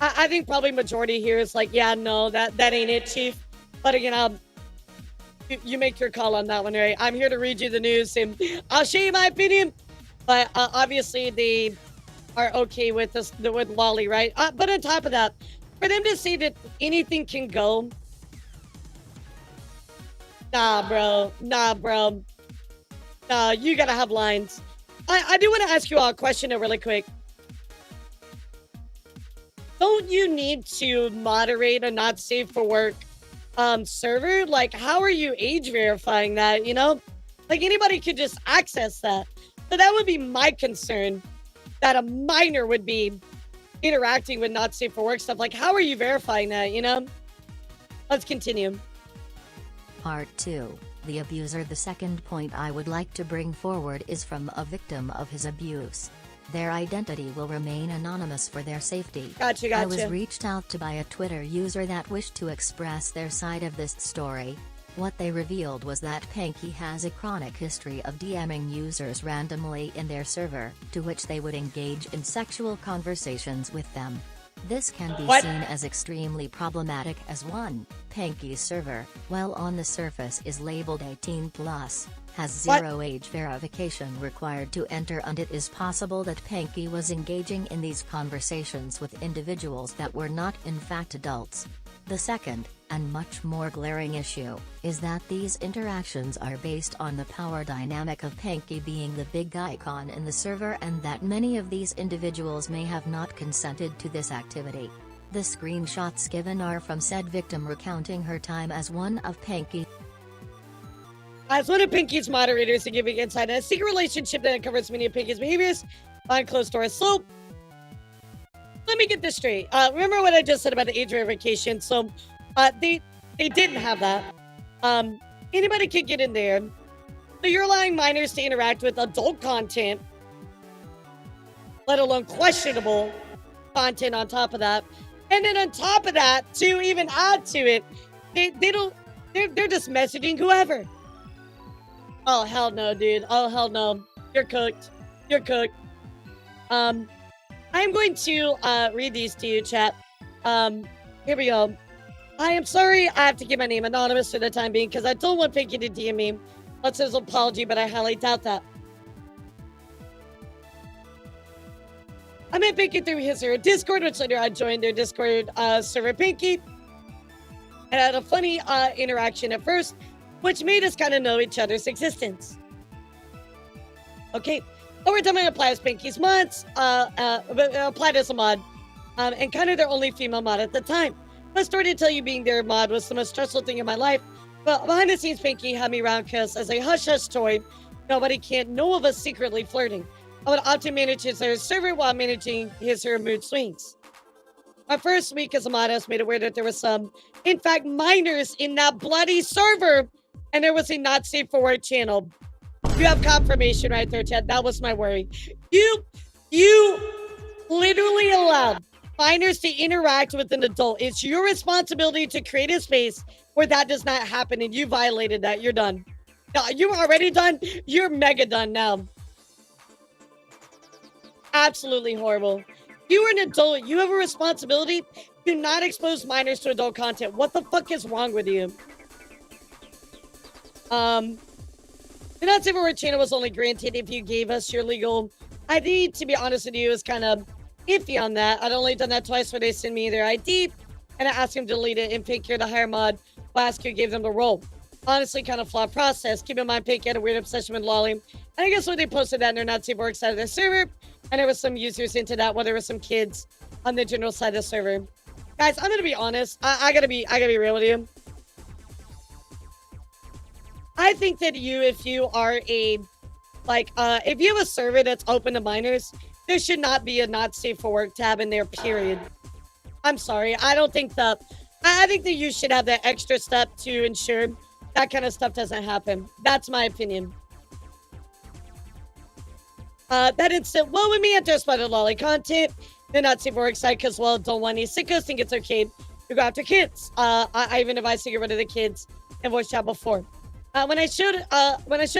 I think probably majority here is like, yeah, no, that ain't it, Chief. But again, you make your call on that one, right? I'm here to read you the news, and I'll show you my opinion. But obviously, they are okay with this, with lolly, right? But on top of that, for them to say that anything can go, nah, bro. You gotta have lines. I do want to ask you all a question though, really quick. Don't you need to moderate a not safe for work server? Like, how are you age verifying that, you know? Like, anybody could just access that. So that would be my concern, that a minor would be interacting with not safe for work stuff. Like, how are you verifying that, you know? Let's continue. Part 2. The abuser. The second point I would like to bring forward is from a victim of his abuse. Their identity will remain anonymous for their safety. Gotcha. I was reached out to by a Twitter user that wished to express their side of this story. What they revealed was that Panky has a chronic history of DMing users randomly in their server, to which they would engage in sexual conversations with them. This can be seen as extremely problematic as one. Panky's server, while on the surface is labeled 18+, has zero age verification required to enter, and it is possible that Panky was engaging in these conversations with individuals that were not in fact adults. The second, and much more glaring issue, is that these interactions are based on the power dynamic of Panky being the big icon in the server, and that many of these individuals may have not consented to this activity. The screenshots given are from said victim recounting her time as one of Panky's moderators, to give you insight on a secret relationship that uncovers many of Panky's behaviors behind closed doors. So, let me get this straight. Remember what I just said about the age verification? So, they didn't have that. Anybody could get in there. So you're allowing minors to interact with adult content, let alone questionable content on top of that. And then on top of that, to even add to it, they're just messaging whoever. Oh, hell no, dude. Oh, hell no. You're cooked. You're cooked. I'm going to read these to you, chat. Here we go. I am sorry I have to keep my name anonymous for the time being because I don't want Panky to DM me. That's his apology, but I highly doubt that. I met Panky through his or her Discord, which later I joined their Discord server, Panky. And I had a funny interaction at first, which made us kind of know each other's existence. Okay. Over time, I applied as Panky's mods, applied as a mod, and kind of their only female mod at the time. My story to tell you, being their mod was the most stressful thing in my life. But behind the scenes, Panky had me around because as a hush-hush toy, nobody can't know of us secretly flirting. I would often manage his or her server while managing his or her mood swings. My first week as a mod, I was made aware that there was some, in fact, minors in that bloody server, and there was a not safe for work channel. You have confirmation right there, Chad. That was my worry. You literally allowed minors to interact with an adult. It's your responsibility to create a space where that does not happen, and you violated that. You're done. No, you're already done. You're mega done now. Absolutely horrible. You are an adult. You have a responsibility. Do not expose minors to adult content. What the fuck is wrong with you? The not safe for work channel was only granted if you gave us your legal ID. To be honest with you, is kind of iffy on that. I'd only done that twice where they sent me their ID and I asked him to delete it, and Panky, the higher mod, last year gave them the role. Honestly, kind of flawed process. Keep in mind, Panky had a weird obsession with Lolly. And I guess when they posted that, and they're not safe for work side of the server, and there was some users into that, while there were some kids on the general side of the server. Guys, I'm gonna be honest. I gotta be real with you. I think that if you are if you have a server that's open to minors, there should not be a not safe for work tab in there, period. I'm sorry. I think that you should have that extra step to ensure that kind of stuff doesn't happen. That's my opinion. That instant, well, with me, I just spotted Lolly content. They're not safe for work side because, well, don't want any sickos, think it's okay to go after kids. I even advised to get rid of the kids in voice chat before. When I showed it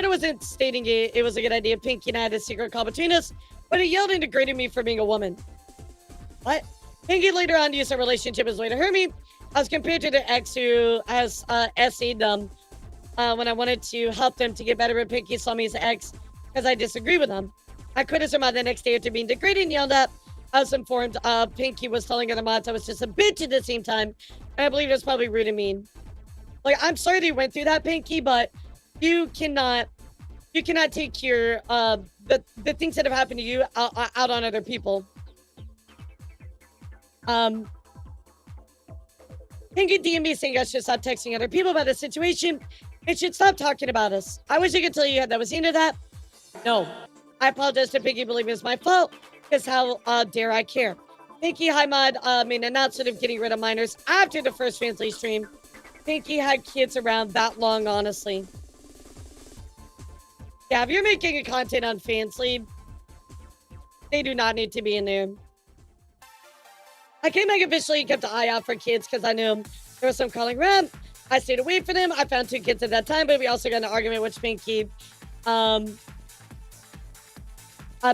wasn't stating it was a good idea, Panky and I had a secret call between us, but he yelled and degraded me for being a woman. What? Panky later on used a relationship as a way to hurt me. I was compared to the ex who has SA'd them when I wanted to help them to get better, but Panky saw me as an ex because I disagree with them. I quit as her mod the next day after being degraded and yelled at. I was informed Panky was telling other mods I was just a bitch at the same time, and I believe it was probably rude and mean. Like, I'm sorry they went through that, Panky, but you cannot you cannot take your the things that have happened to you out on other people. Pinky DMB saying I should stop texting other people about the situation and should stop talking about us. I wish I could tell you that was into that. No. I apologize to Pinky, believe it's my fault, because how dare I care. Pinky High Mod made an announcement of getting rid of minors after the first Fansly stream. Pinky had kids around that long, honestly. Yeah, if you're making a content on Fansly, they do not need to be in there. I came back officially, kept an eye out for kids because I knew there was some calling around. I stayed away from them. I found 2 kids at that time, but we also got in an argument with Pinky.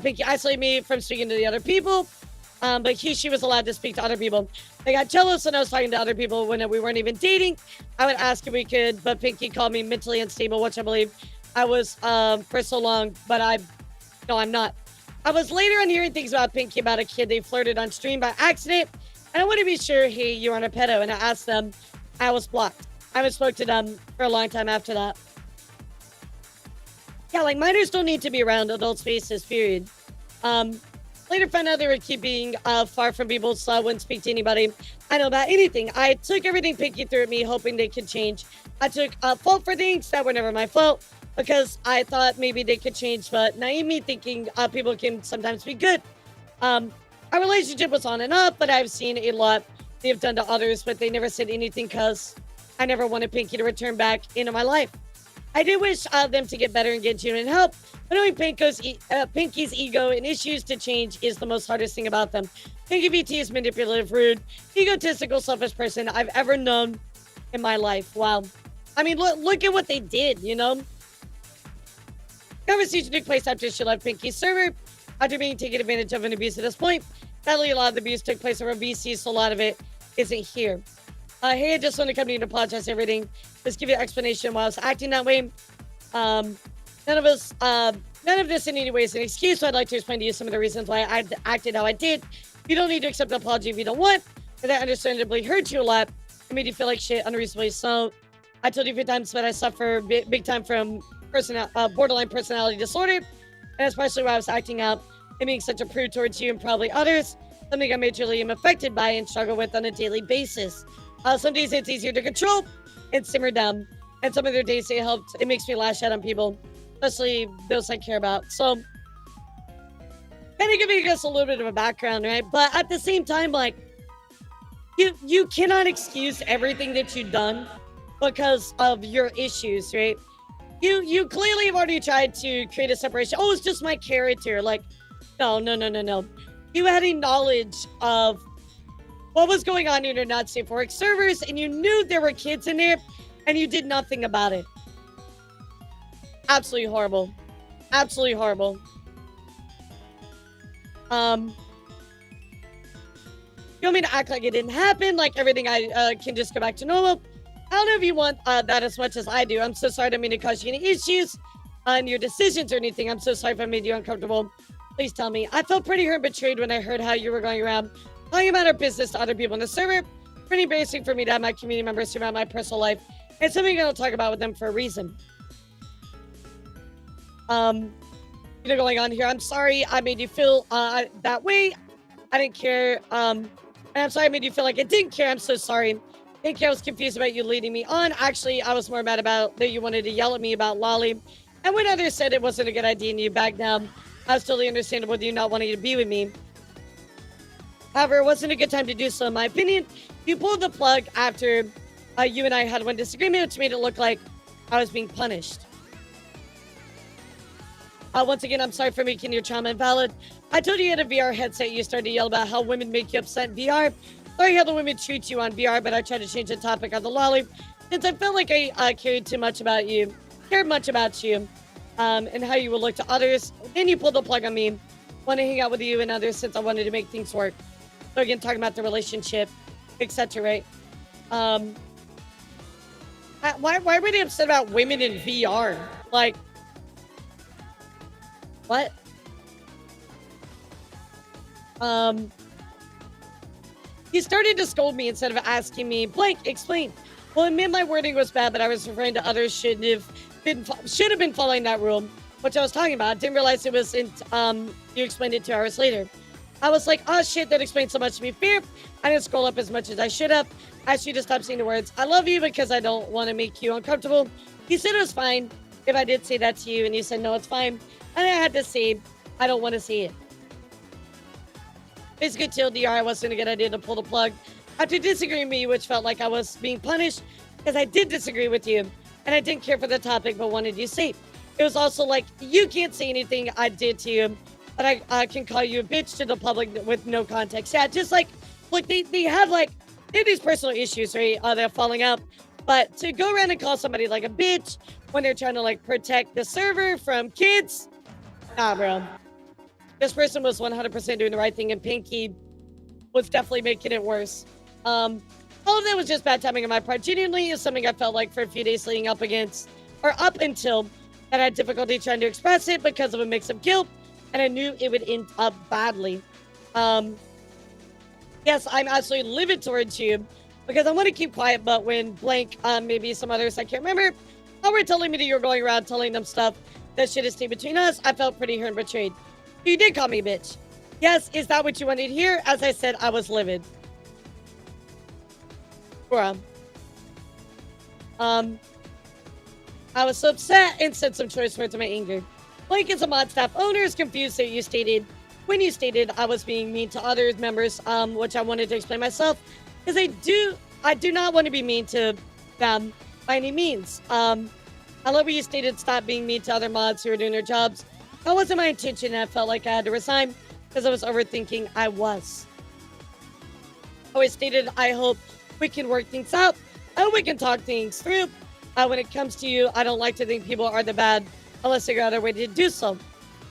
Pinky isolated me from speaking to the other people, but she was allowed to speak to other people. I got jealous when I was talking to other people when we weren't even dating. I would ask if we could, but Pinky called me mentally unstable, which I believe I was for so long, but no, I'm not. I was later on hearing things about Pinky about a kid they flirted on stream by accident, and I want to be sure, hey, you aren't a pedo, and I asked them. I was blocked. I haven't spoke to them for a long time after that. Yeah, like, minors don't need to be around adult spaces, period. Later found out they were keeping far from people, so I wouldn't speak to anybody I know about anything. I took everything Pinky threw at me, hoping they could change. I took fault for things that were never my fault, because I thought maybe they could change, but naive me thinking people can sometimes be good. Our relationship was on and off, but I've seen a lot they've done to others, but they never said anything because I never wanted Pinky to return back into my life. I did wish them to get better and get genuine help, but knowing Pinky's ego and issues to change is the most hardest thing about them. PankyVT is manipulative, rude, egotistical, selfish person I've ever known in my life. Wow. I mean, look at what they did, you know? Conversation took place after she left Pinky's server, after being taken advantage of and abused at this point. Sadly, a lot of the abuse took place over VC, so a lot of it isn't here. Hey, I just want to come to you and apologize for everything. Let's give you an explanation why I was acting that way. None of this in any way is an excuse, so I'd like to explain to you some of the reasons why I acted how I did. You don't need to accept the apology if you don't want, but that understandably hurt you a lot. It made you feel like shit unreasonably. So I told you a few times that I suffer big time from borderline personality disorder, and that's partially why I was acting out and being such a prude towards you and probably others, something I majorly am affected by and struggle with on a daily basis. Some days it's easier to control and simmer down, and some other days it makes me lash out on people, especially those I care about. So kind of giving us a little bit of a background, right? But at the same time, like, you cannot excuse everything that you've done because of your issues, right? You clearly have already tried to create a separation. Oh, it's just my character. Like, no. You had a knowledge of what was going on in your not safe for work servers, and you knew there were kids in there, and you did nothing about it. Absolutely horrible. Absolutely horrible. You want me to act like it didn't happen, like everything I can just go back to normal? I don't know if you want that as much as I do. I'm so sorry I didn't mean to cause you any issues on your decisions or anything. I'm so sorry if I made you uncomfortable. Please tell me. I felt pretty hurt and betrayed when I heard how you were going around talking about our business to other people in the server. Pretty embarrassing for me to have my community members around my personal life. It's something I don't talk about with them for a reason. Going on here. I'm sorry I made you feel that way. I didn't care. And I'm sorry I made you feel like I didn't care. I'm so sorry. Thank you. I was confused about you leading me on. Actually, I was more mad about that you wanted to yell at me about Lolly. And when others said it wasn't a good idea and you backed down, I was totally understandable with you not wanting to be with me. However, it wasn't a good time to do so, in my opinion. You pulled the plug after you and I had one disagreement, which made it look like I was being punished. Once again, I'm sorry for making your trauma invalid. I told you you had a VR headset. You started to yell about how women make you upset in VR. Sorry how the women treat you on VR, but I tried to change the topic of the Lolly since I felt like I cared much about you, and how you would look to others. Then you pulled the plug on me. Want to hang out with you and others since I wanted to make things work. So again, talking about the relationship, etc. Right? Why were they upset about women in VR? Like, what? He started to scold me instead of asking me, blank, explain. Well, admit my wording was bad, but I was referring to others should have been following that rule. which I was talking about. Didn't realize it was in, you explained it 2 hours later. I was like, oh shit, that explains so much to me. Fear. I didn't scroll up as much as I should have. I asked you to stop saying the words, I love you, because I don't want to make you uncomfortable. You said it was fine if I did say that to you, and you said, no, it's fine. And I had to say, I don't want to see it. Basically, TLDR, I wasn't a good idea to pull the plug after disagreeing with me, which felt like I was being punished, because I did disagree with you, and I didn't care for the topic, but wanted you safe. It was also like, you can't say anything I did to you, but I can call you a bitch to the public with no context. Yeah, just like, look, they have like, they have these personal issues, right? They're falling out. But to go around and call somebody like a bitch when they're trying to like protect the server from kids, nah, bro. This person was 100% doing the right thing, and Pinky was definitely making it worse. All of that was just bad timing on my part. Genuinely is something I felt like for a few days leading up until that I had difficulty trying to express it because of a mix of guilt, and I knew it would end up badly. Yes, I'm absolutely livid towards you because I want to keep quiet, but when blank, maybe some others, I can't remember, were telling me that you were going around telling them stuff that should have stayed between us, I felt pretty hurt and betrayed. You did call me a bitch. Yes, is that what you wanted to hear? As I said, I was livid. Bruh. I was so upset and said some choice words in my anger. Blank is a mod staff owner is confused that you stated, when you stated I was being mean to other members, which I wanted to explain myself, because I do not want to be mean to them by any means. I love what you stated, stop being mean to other mods who are doing their jobs. That wasn't my intention, and I felt like I had to resign because I was overthinking. I was. Always stated, I hope we can work things out. I hope we can talk things through. When it comes to you, I don't like to think people are the bad unless they figure out a way to do so.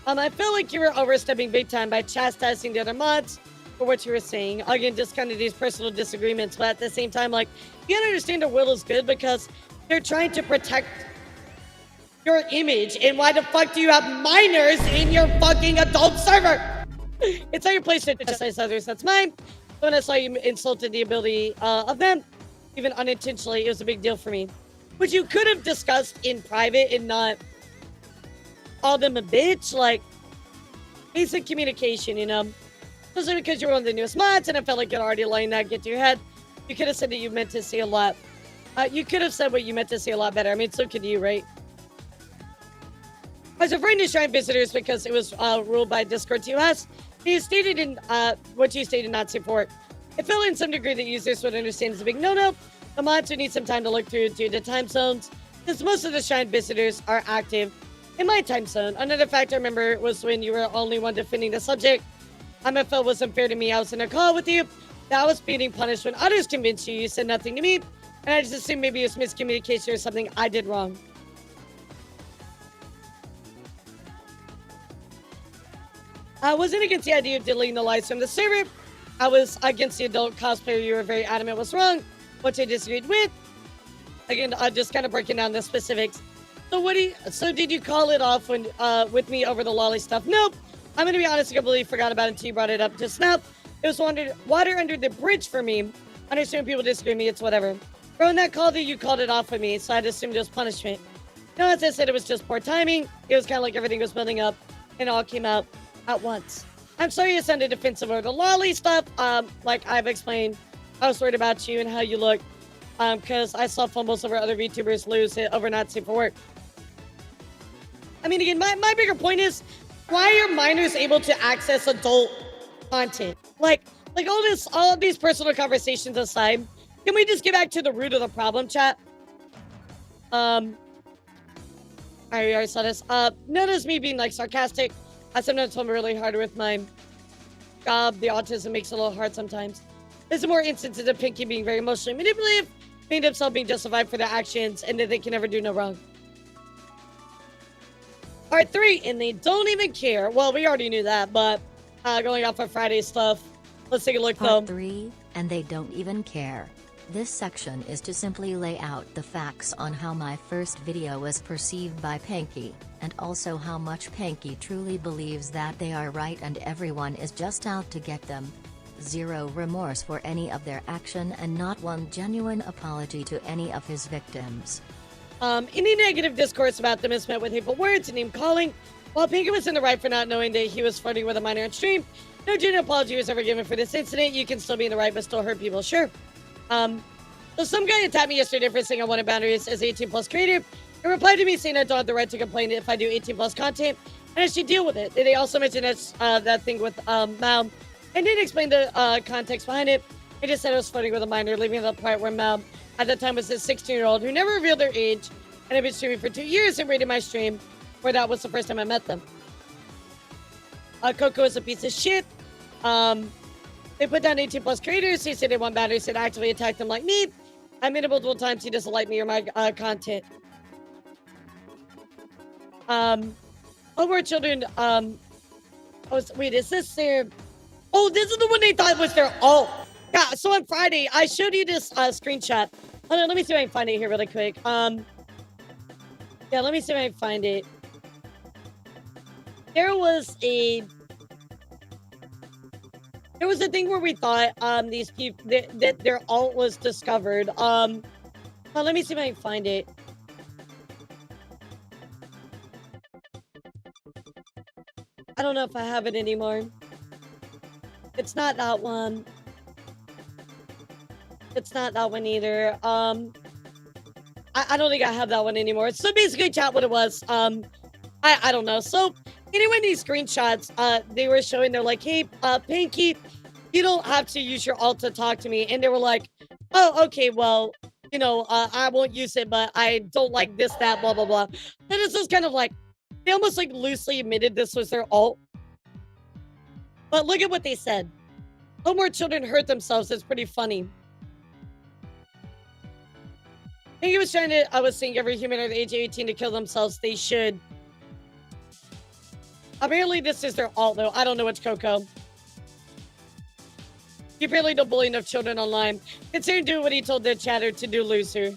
I feel like you were overstepping big time by chastising the other mods for what you were saying. Again, just kind of these personal disagreements, but at the same time, like, you gotta understand their will is good because they're trying to protect your image. And why the fuck do you have minors in your fucking adult server? It's not your place to chastise others, that's mine. When I saw you insulted the ability of them, even unintentionally, it was a big deal for me. Which you could have discussed in private and not call them a bitch. Like, basic communication, you know? Especially because you're one of the newest mods and I felt like you're already letting that get to your head. You could have said that you meant to say a lot. You could have said what you meant to say a lot better. I mean, so could you, right? I was afraid to shrine visitors because it was ruled by Discord TOS. You stated in what you stated not support. I feel in some degree that users would understand it's a big no-no. The mods would need some time to look through due to time zones, since most of the shrine visitors are active in my time zone. Another fact I remember was when you were only one defending the subject. I felt was unfair to me. I was in a call with you. That I was being punished when others convinced you. You said nothing to me, and I just assumed maybe it was miscommunication or something I did wrong. I wasn't against the idea of deleting the lives from the server. I was against the adult cosplayer you were very adamant was wrong, which I disagreed with. Again, just kind of breaking down the specifics. So did you call it off when with me over the lolly stuff? Nope. I'm gonna be honest, I completely forgot about it until you brought it up just now. It was water under the bridge for me. I understand people disagree with me, it's whatever. Bro, in that call that you called it off with me, so I assumed it was punishment. No, as I said, it was just poor timing. It was kind of like everything was building up and it all came out at once. I'm sorry you sounded defensive over the lolly stuff. Like I've explained, I was worried about you and how you look. Because I saw fumbles over other VTubers lose it over not safe for work. I mean, again, my bigger point is, why are minors able to access adult content? Like all of these personal conversations aside, can we just get back to the root of the problem, chat? I already saw this. Notice me being like sarcastic. I sometimes feel really hard with my job. The autism makes it a little hard sometimes. There's more instances of Pinky being very emotionally manipulative, being themselves being justified for their actions, and that they can never do no wrong. Part 3, and they don't even care. Well, we already knew that, but going off of Friday's stuff, let's take a look though. Part 3, and they don't even care. This section is to simply lay out the facts on how my first video was perceived by Panky, and also how much Panky truly believes that they are right and everyone is just out to get them. Zero remorse for any of their action and not one genuine apology to any of his victims. Any negative discourse about them is met with hateful words and name calling. While Pinky was in the right for not knowing that he was flirting with a minor on stream, no genuine apology was ever given for this incident. You can still be in the right but still hurt people, sure. So some guy attacked me yesterday for saying I wanted boundaries as 18 plus creator. He replied to me saying I don't have the right to complain if I do 18 plus content and I should deal with it. They also mentioned that thing with Mal and didn't explain the context behind it. He just said I was flirting with a minor, leaving the part where Mal at that time was a 16-year-old who never revealed their age and had been streaming for 2 years and rated my stream where that was the first time I met them. Coco is a piece of shit. They put down 18 plus creators. He said they want boundaries and actively attack them like me. I made it multiple times. He doesn't like me or my content. Over children. Wait, is this their? Oh, this is the one they thought was their alt. Yeah. So on Friday, I showed you this screenshot. Hold on, let me see if I can find it here really quick. Yeah, let me see if I can find it. There was a thing where we thought these people that their alt was discovered. Well, let me see if I can find it. I don't know if I have it anymore. It's not that one. It's not that one either. I don't think I have that one anymore. So basically, chat what it was. I don't know. So anyway, these screenshots, they were showing, they're like, hey, Panky, you don't have to use your alt to talk to me. And they were like, oh, okay, well, you know, I won't use it, but I don't like this, that, blah, blah, blah. And it's just kind of like, they almost like loosely admitted this was their alt. But look at what they said. No more children hurt themselves. It's pretty funny. I think he was trying to, I was saying every human under the age of 18 to kill themselves, they should. Apparently this is their alt though. I don't know which Coco. You apparently don't bully enough children online. Considering doing what he told the chatter to do, loser.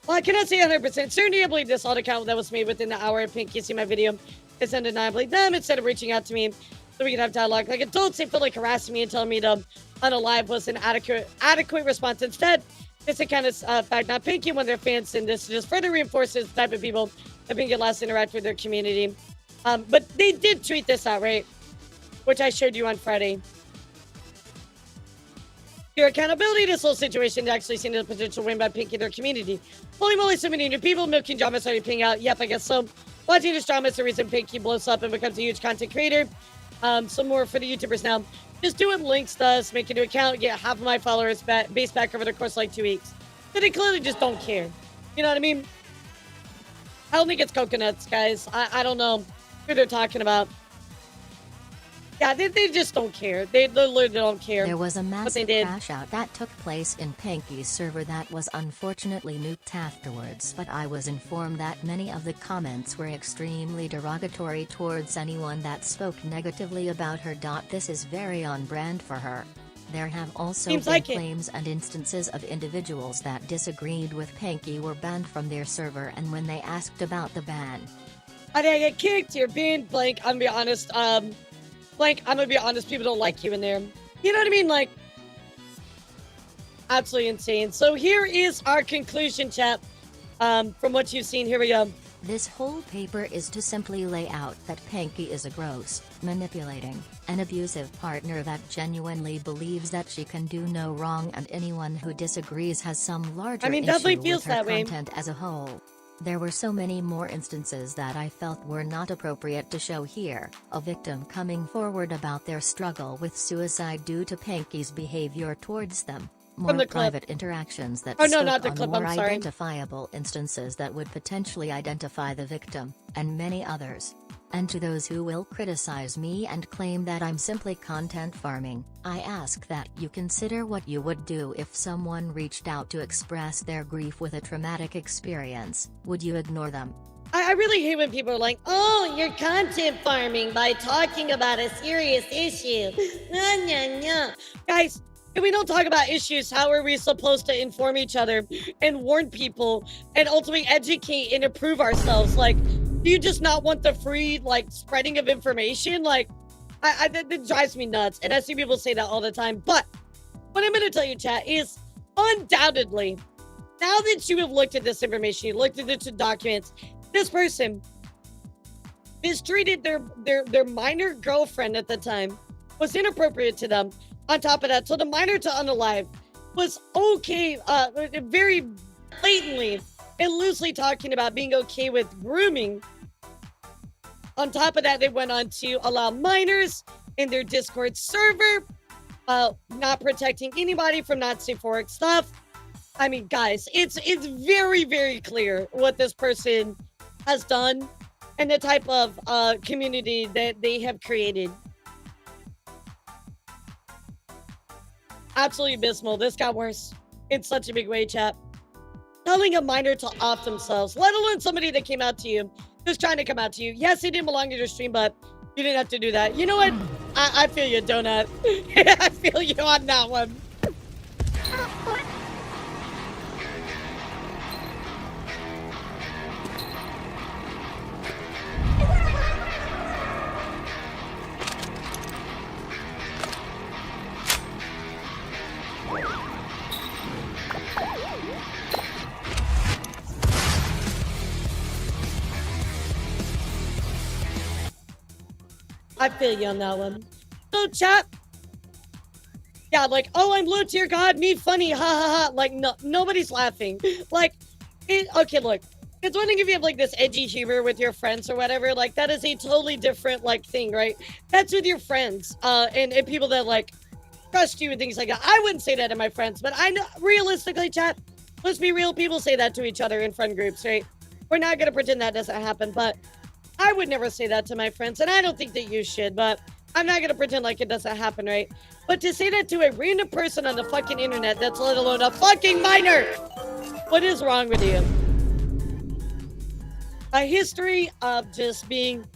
Well, I cannot say 100%. Certainly I believe this alt account that was made within the hour of Pinky seeing my video is undeniably them instead of reaching out to me so we could have dialogue. Like adults, they feel like harassing me and telling me to unalive was an adequate response. Instead, this account is fact not Pinky, one of their fans, and this just further reinforces the type of people that Pinky allows to interact with their community. But they did tweet this out, right? Which I showed you on Friday. Your accountability, this whole situation actually seen as a potential win by Pinky their community. Holy moly, so many new people milking drama started ping out. Yep, I guess so. Watching this drama is the reason Pinky blows up and becomes a huge content creator. Some more for the YouTubers now. Just do what Lynx does, make a new account, get half of my followers base back over the course of like 2 weeks. So they clearly just don't care. You know what I mean? I don't think it's coconuts, guys. I don't know who they're talking about. Yeah, they just don't care. They literally don't care. There was a massive crash out that took place in Panky's server that was unfortunately nuked afterwards, but I was informed that many of the comments were extremely derogatory towards anyone that spoke negatively about her. This is very on brand for her. There have also been claims and instances of individuals that disagreed with Panky were banned from their server, and when they asked about the ban, I didn't get kicked, you're banned, blank, I'm gonna be honest, like, I'm gonna be honest, people don't like you in there. You know what I mean? Like, absolutely insane. So here is our conclusion, chat. From what you've seen, here we go. This whole paper is to simply lay out that Panky is a gross, manipulating, and abusive partner that genuinely believes that she can do no wrong, and anyone who disagrees has some larger definitely issue feels with her that way. content as a whole. There were so many more instances that I felt were not appropriate to show here. A victim coming forward about their struggle with suicide due to Panky's behavior towards them. More private interactions that spoke on more identifiable instances that would potentially identify the victim, and many others. And to those who will criticize me and claim that I'm simply content farming, I ask that you consider what you would do if someone reached out to express their grief with a traumatic experience. Would you ignore them? I really hate when people are like, oh, you're content farming by talking about a serious issue. Guys, if we don't talk about issues, how are we supposed to inform each other and warn people and ultimately educate and improve ourselves? Like, do you just not want the free, like, spreading of information? Like, that drives me nuts. And I see people say that all the time. But what I'm going to tell you, chat, is undoubtedly Now that you have looked at this information, you looked at the documents, this person mistreated their minor girlfriend at the time, was inappropriate to them. On top of that, so the minor to unalive was okay, very blatantly and loosely talking about being okay with grooming. On top of that, they went on to allow minors in their Discord server, not protecting anybody from not safe for work stuff. I mean, guys, it's very, very clear what this person has done and the type of community that they have created. Absolutely abysmal. This got worse in such a big way, chat. Telling a minor to off themselves, let alone somebody that came out to you, who's trying to come out to you. Yes, he didn't belong to your stream, but you didn't have to do that. You know what? I feel you, Donut. I feel you on that one. I feel you on that one. So, chat. Yeah, like, oh, I'm low tier god, me funny, ha ha ha. Like, no, nobody's laughing. Like, okay, look. It's one thing if you have, like, this edgy humor with your friends or whatever. Like, that is a totally different, like, thing, right? That's with your friends. And people that, like, trust you and things like that. I wouldn't say that to my friends, but I know, realistically, chat, let's be real, people say that to each other in friend groups, right? We're not gonna pretend that doesn't happen, but I would never say that to my friends, and I don't think that you should, but I'm not gonna pretend like it doesn't happen, right? But to say that to a random person on the fucking internet, that's let alone a fucking minor, what is wrong with you? A history of just being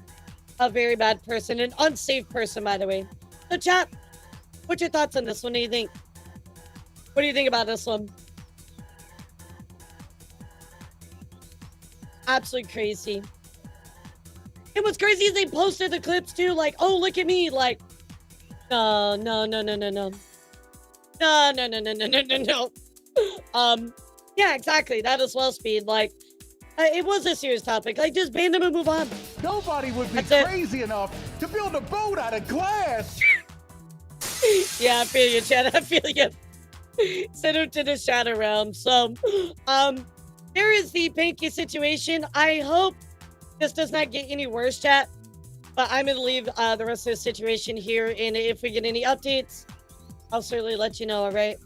a very bad person, an unsafe person, by the way. So, chat, what's your thoughts on this one? What do you think? What do you think about this one? Absolutely crazy. And what's crazy is they posted the clips too, like, oh, look at me, like, no. Yeah, exactly, that is well speed, like, it was a serious topic, like, just ban them and move on. Nobody would be crazy enough to build a boat out of glass. Yeah, I feel you, Chad, I feel you. Send him to the shadow realm. So, there is the Panky situation. I hope this does not get any worse, chat, but I'm gonna leave the rest of the situation here, and if we get any updates, I'll certainly let you know, all right?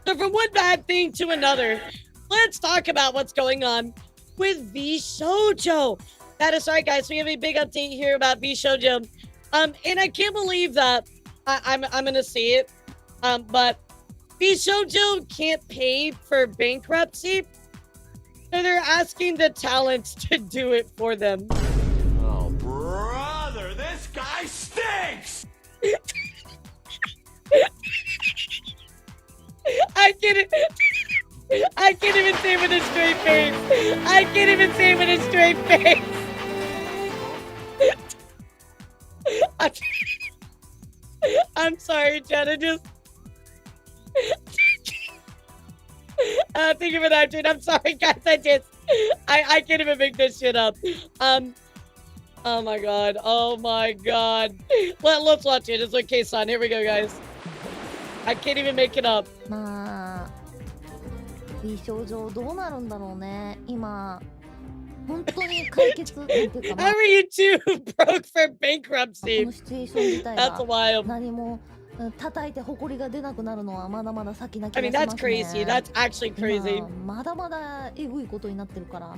So from one bad thing to another, let's talk about what's going on with VSHOJO. That is right, guys, we have a big update here about VSHOJO, and I can't believe that I'm gonna see it, but VSHOJO can't pay for bankruptcy. So they're asking the talents to do it for them. Oh, brother, this guy stinks! I can't even say it with a straight face. I can't even say it with a straight face. I'm sorry, Jenna, just... thank you for that, dude. I'm sorry, guys. I can't even make this shit up. Oh my god. Oh my god. Let's watch it. It's okay, son. Here we go, guys. I can't even make it up. まあ、美少女どうなるんだろうね。今、本当に解決っていうか、How are you two broke for bankruptcy? このシチュエーション自体 That's が wild. 何も叩いて埃が出なくなるのはまだまだ先な気 I が mean, しますね。 that's crazy. That's actually crazy. 今まだまだエグいことになってるから。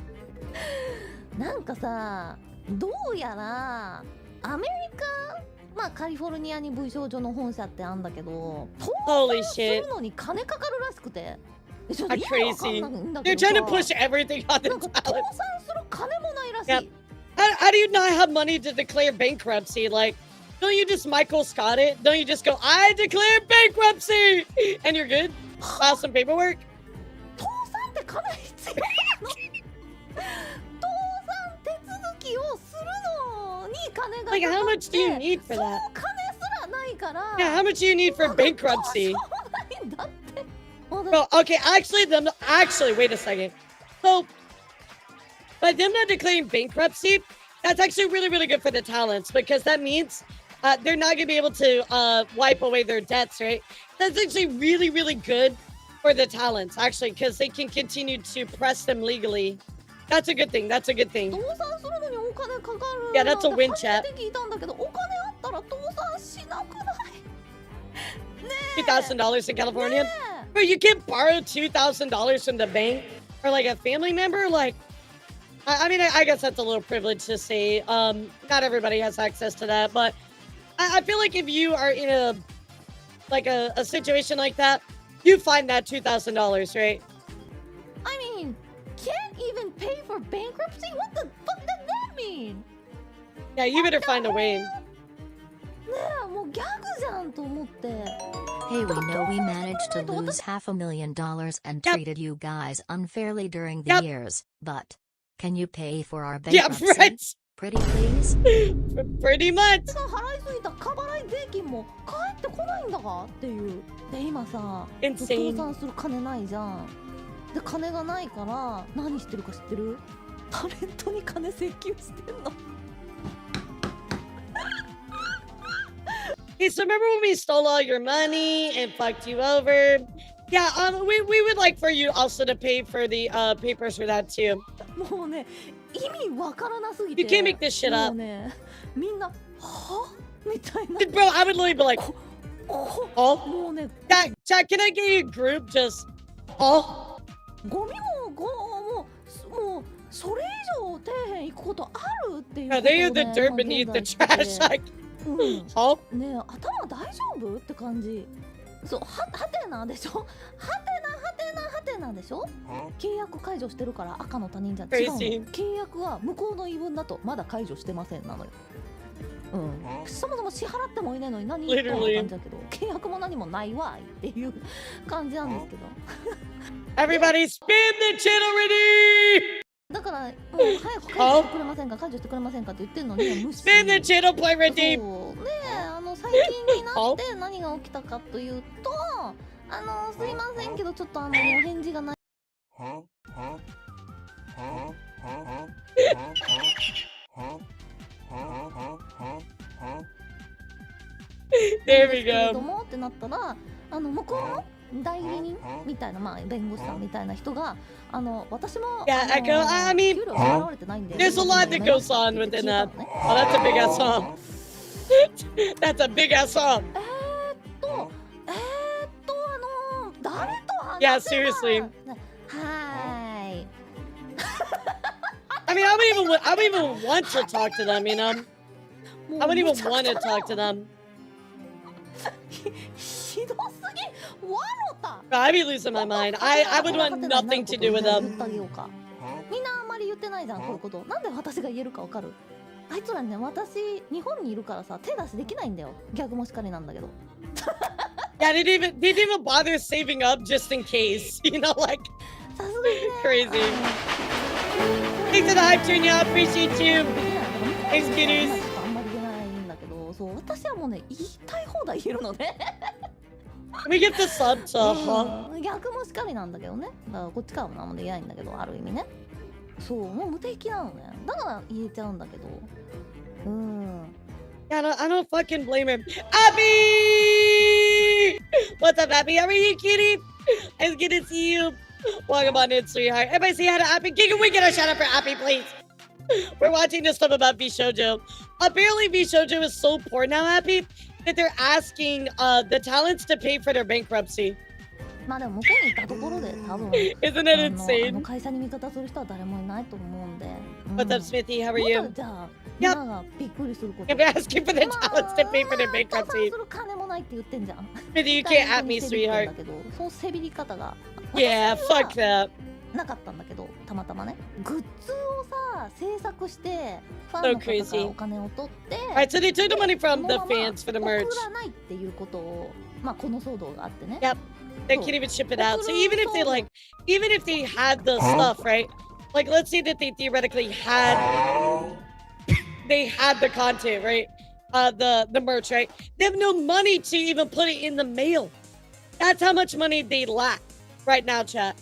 なんかさ、どうやらアメリカ、まあカリフォルニアに V 少女の本社ってあんだけど、倒産するのに金かかるらしくて。ちょっと意味わかんないんだけ They're どさ。 trying to push everything on the なんか倒産する金もないらしい。 Yep. How do you not have money to declare bankruptcy? Like, don't you just Michael Scott it? Don't you just go, I declare bankruptcy, and you're good? File some paperwork? 倒産って金必要なの？倒産手続きをするのに金がかかって、 Like, how much do you need for その that? 金すらないから。 Yeah, how much do you need for bankruptcy? しょうがないんだって。私 Bro, okay, actually, wait a second. So, by them not declaring bankruptcy, that's actually really, really good for the talents because that means they're not going to be able to wipe away their debts, right? That's actually really, really good for the talents, actually, because they can continue to press them legally. That's a good thing. That's a good thing. Yeah, that's a win, chat. $2,000 in California? Bro, you can borrow $2,000 from the bank or like a family member? Like, I mean, I guess that's a little privilege to say. Not everybody has access to that, but I feel like if you are in a situation like that, you find that $2,000, right? I mean, can't even pay for bankruptcy? What the fuck does that mean? Yeah, you better find a way. Hey, we know we managed to lose $500,000 and treated you guys unfairly during the years, but can you pay for our bankruptcy? Yeah, right. Pretty please? Pretty much. 払いすぎた過払い税金も返ってこないんだがっていう。で、今さ、倒産する金ないじゃん。で、金がないから何してるか知ってる？タレントに金請求してんの。Hey, so remember when we stole all your money and fucked you over? Yeah, we would like for you also to pay for the papers for that too. もうね、意味わからなすぎて。You can't make this shit up. もうね、みんなはみたいな。Bro, I would literally be like, oh, もうね、Chat, can I get you a group just, oh? ゴミもうそれ以上底辺行くことあるっていう。They are the dirt beneath the trash. Like, oh? ねえ、頭大丈夫って感じ。そう、はてなでしょ。はてなでしょ。契約解除してるから赤の他人じゃ違うの。契約は向こうの言い分だとまだ解除してませんなのよ。そもそも支払ってもいないのに何言ったのって感じだけど、契約も何もないわいっていう感じなんですけど。Everybody spin the channel ready! だからもう早く解除してくれませんか、解除してくれませんかって言ってるのに無視。Spin the channel play ready! そうねえ、最近になって何が起きたかというと、すいませんけどちょっとお返事がない。There we go. どもってなったら、向こうの代理人みたいな、まあ弁護士さんみたいな人が、私もI mean, 給料払われてないんで。There's a lot that goes on within that. Oh, that's a big ass song. That's a big ass song. 誰と話せば。Yeah, seriously. はい。I mean, I don't even want to talk to them, you know? I wouldn't even want to talk to them. ひどすぎ。わろた。I'd be losing my mind. I would want nothing to do with them. みんなあんまり言ってないじゃん、こういうこと。なんで私が言えるかわかる？あいつらね、私日本にいるからさ、手出しできないんだよ。逆もしかりなんだけど。Yeah, they didn't even bother saving up just in case. You know, like crazy. Thanks for the hype train, y'all. Appreciate you. Thanks, kiddies. あんまり言えないんだけど、そう、私はもうね、言いたい放題言えるのね。We get the sub to 逆もしかりなんだけどね。だからこっちからも何もできないんだけど、ある意味ね。そう、もう無敵なのね。だから言えちゃうんだけど。Yeah, I don't fucking blame him. Abby! What's up, Abby? How are you, kitty? It's good to see you. Welcome on in, sweetheart. Everybody say hi to Abby. Can we get a shout out for Abby, please? We're watching this stuff about VSHOJO. Apparently, VSHOJO is so poor now, Abby, that they're asking the talents to pay for their bankruptcy. まあでも向こうに行ったところで多分 Isn't that insane? 会社に味方する人は誰もいないと思うんで。What's up, Smithy? How are you? じゃあ、みんながびっくりすること。I'm asking for the talents to pay for their bankruptcy. する金もないって言ってんじゃん。Smithy, you can't at me, sweetheart. そのせびり方が。Yeah, fuck that. なかったんだけど、たまたまね。グッズをさ、制作して、ファン So の方から crazy. お金を取って。Alright, so they took the money from the fans for the merch. 送らないっていうことを、まあこの騒動があってね。 Yep. They can't even ship it out. So even if they had the stuff, right? Like, let's say that they theoretically had the content, right? The merch, right? They have no money to even put it in the mail. That's how much money they lack. Right now, chat.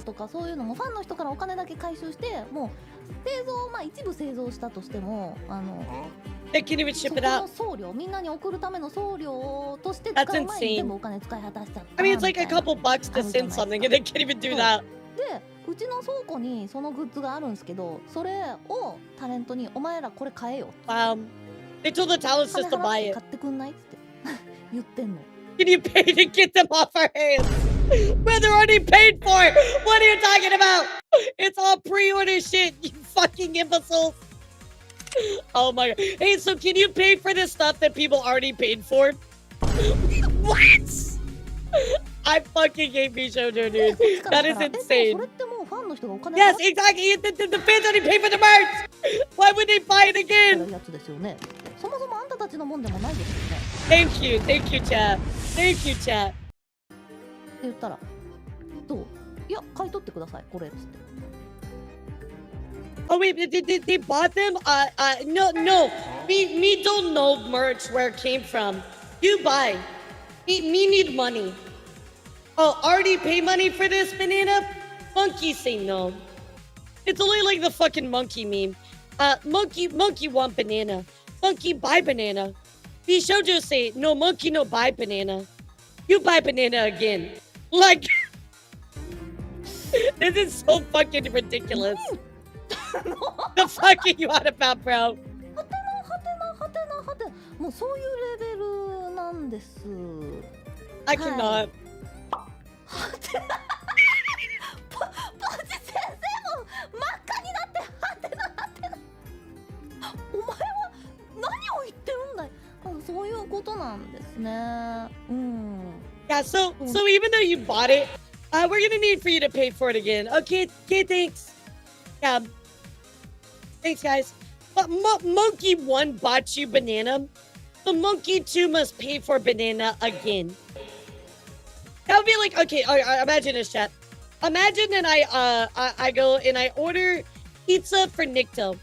とかそういうのもファンの人からお金だけ回収してもう製造まあ一部製造したとしてもThey can't even ship it out. 送料みんなに送るための送料として使う前に全部お金使い果たしちゃった。 I mean, it's like a couple bucks to send something, and they can't even do that. でうちの倉庫にそのグッズがあるんですけどそれをタレントにお前らこれ買えよ。They told the talent just to buy it. 買ってくんないって言ってんの。Can you pay to get them off our hands? When they're already paid for it. What are you talking about? It's all pre-order shit, you fucking imbeciles. Oh my god. Hey, so can you pay for this stuff that people already paid for? What? I fucking hate VSHOJO, dude. That is insane. Yes, exactly. The fans already paid for the merch. Why would they buy it again? そもそもあんたたちのもんでもないですよね。Thank you, chat. Thank you, chat. って言ったらどう？いや買い取ってくださいこれっつって。 Oh wait, they bought them? No. Me don't know merch where it came from. You buy. Me need money. Oh, already pay money for this banana? Monkey say no. It's only like the fucking monkey meme. Monkey want banana. Monkey buy banana. VSHOJO say no monkey no buy banana. You buy banana again. Like this is so fucking ridiculous. The fuck are you on about, bro? もうそういうレベルなんです。I cannot. ポチ先生も真っ赤になってはてなはてな。お前は何を言ってるんだい。そういうことなんですね。Yeah, so even though you bought it, we're gonna need for you to pay for it again. Okay, thanks. Yeah. Thanks, guys. But Monkey 1 bought you banana. So Monkey 2 must pay for banana again. That would be like, okay, imagine this, chat. Imagine that I go and I order pizza for Nikto.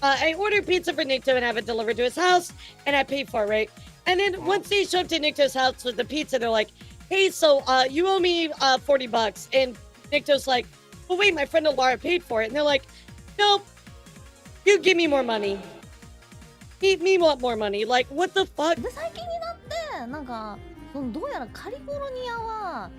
I order pizza for Nikto and have it delivered to his house, and I pay for it, right? And then once they show up to Nikto's house with the pizza, they're like, hey, so you owe me $40. And Nikto's like, well, wait, my friend Alara paid for it. And they're like, nope, you give me more money. Me want more money. Like, what the fuck? で最近になってなんかどうやらカリフォルニアは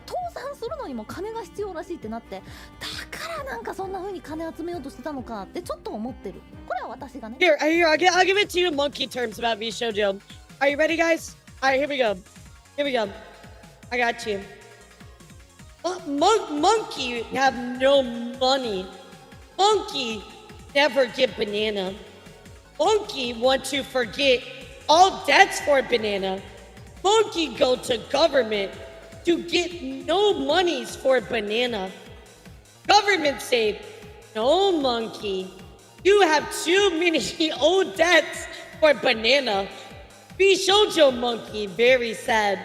倒産するのにも金が必要らしいってなってだからなんかそんな風に金集めようとしてたのかってちょっと思ってる。これは私がね。Here, I'll give it to you in monkey terms about VSHOJO. Are you ready, guys? All right, here we go. I got you. Monkey have no money. Monkey never get banana. Monkey want to forget all debts for banana. Monkey go to government to get no monies for banana. Government say, no monkey, you have too many old debts for banana. VSHOJO monkey, very sad.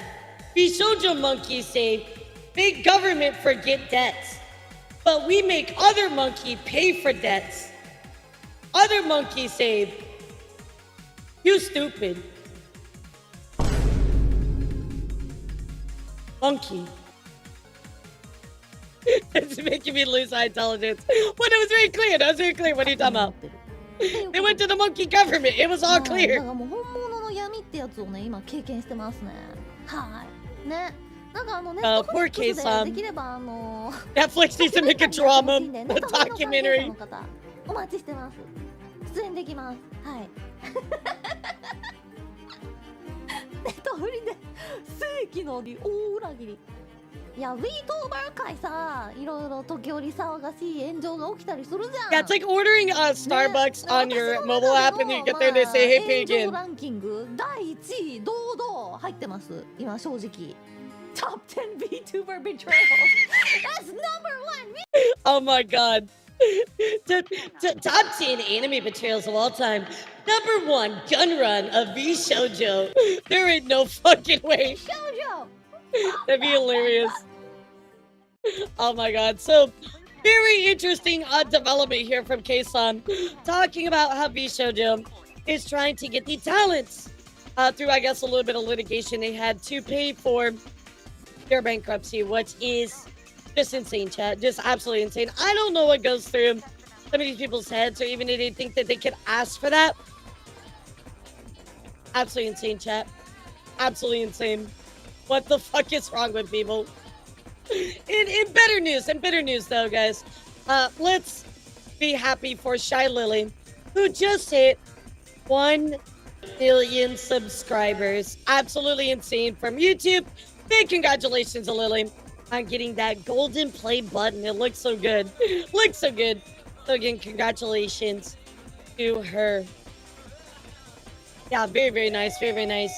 VSHOJO monkey say, big government forget debts, but we make other monkey pay for debts. Other monkey say, you stupid. Monkey. It's making me lose my intelligence. But it was very clear. That was very clear. What are you talking about? They went to the monkey government. It was all clear. だからもう本物の闇ってやつをね今経験してますね。はいね。なんかネットフリックスでできればNetflix needs to make a drama, a documentary. お待ちしてます。出演できます。はい。ネットフリで世紀の大裏切り。いや、VTuber 界さ、いろいろ時折騒がしい炎上が起きたりするじゃん。Yeah, it's like ordering Starbucks on your mobile app and you get there and they say, hey, pay again. 炎上ランキング第1位堂々入ってます。今正直。Top 10 VTuber betrayals. That's number 1. Oh my god. Top 10 anime betrayals of all time. Number 1, gun run of VSHOJO. There ain't no fucking way. VSHOJO. That'd be hilarious. Oh my god. So, very interesting development here from K-san. Talking about how VSHOJO is trying to get the talents through, I guess, a little bit of litigation they had to pay for their bankruptcy, which is just insane, chat. Just absolutely insane. I don't know what goes through some of these people's heads, or even if they think that they could ask for that. Absolutely insane, chat. Absolutely insane. What the fuck is wrong with people? In better news though, guys. Let's be happy for Shy Lily, who just hit 1 million subscribers. Absolutely insane from YouTube. Big congratulations to Lily on getting that golden play button. It looks so good. Looks so good. So again, congratulations to her. Yeah, very, very nice. Very, very nice.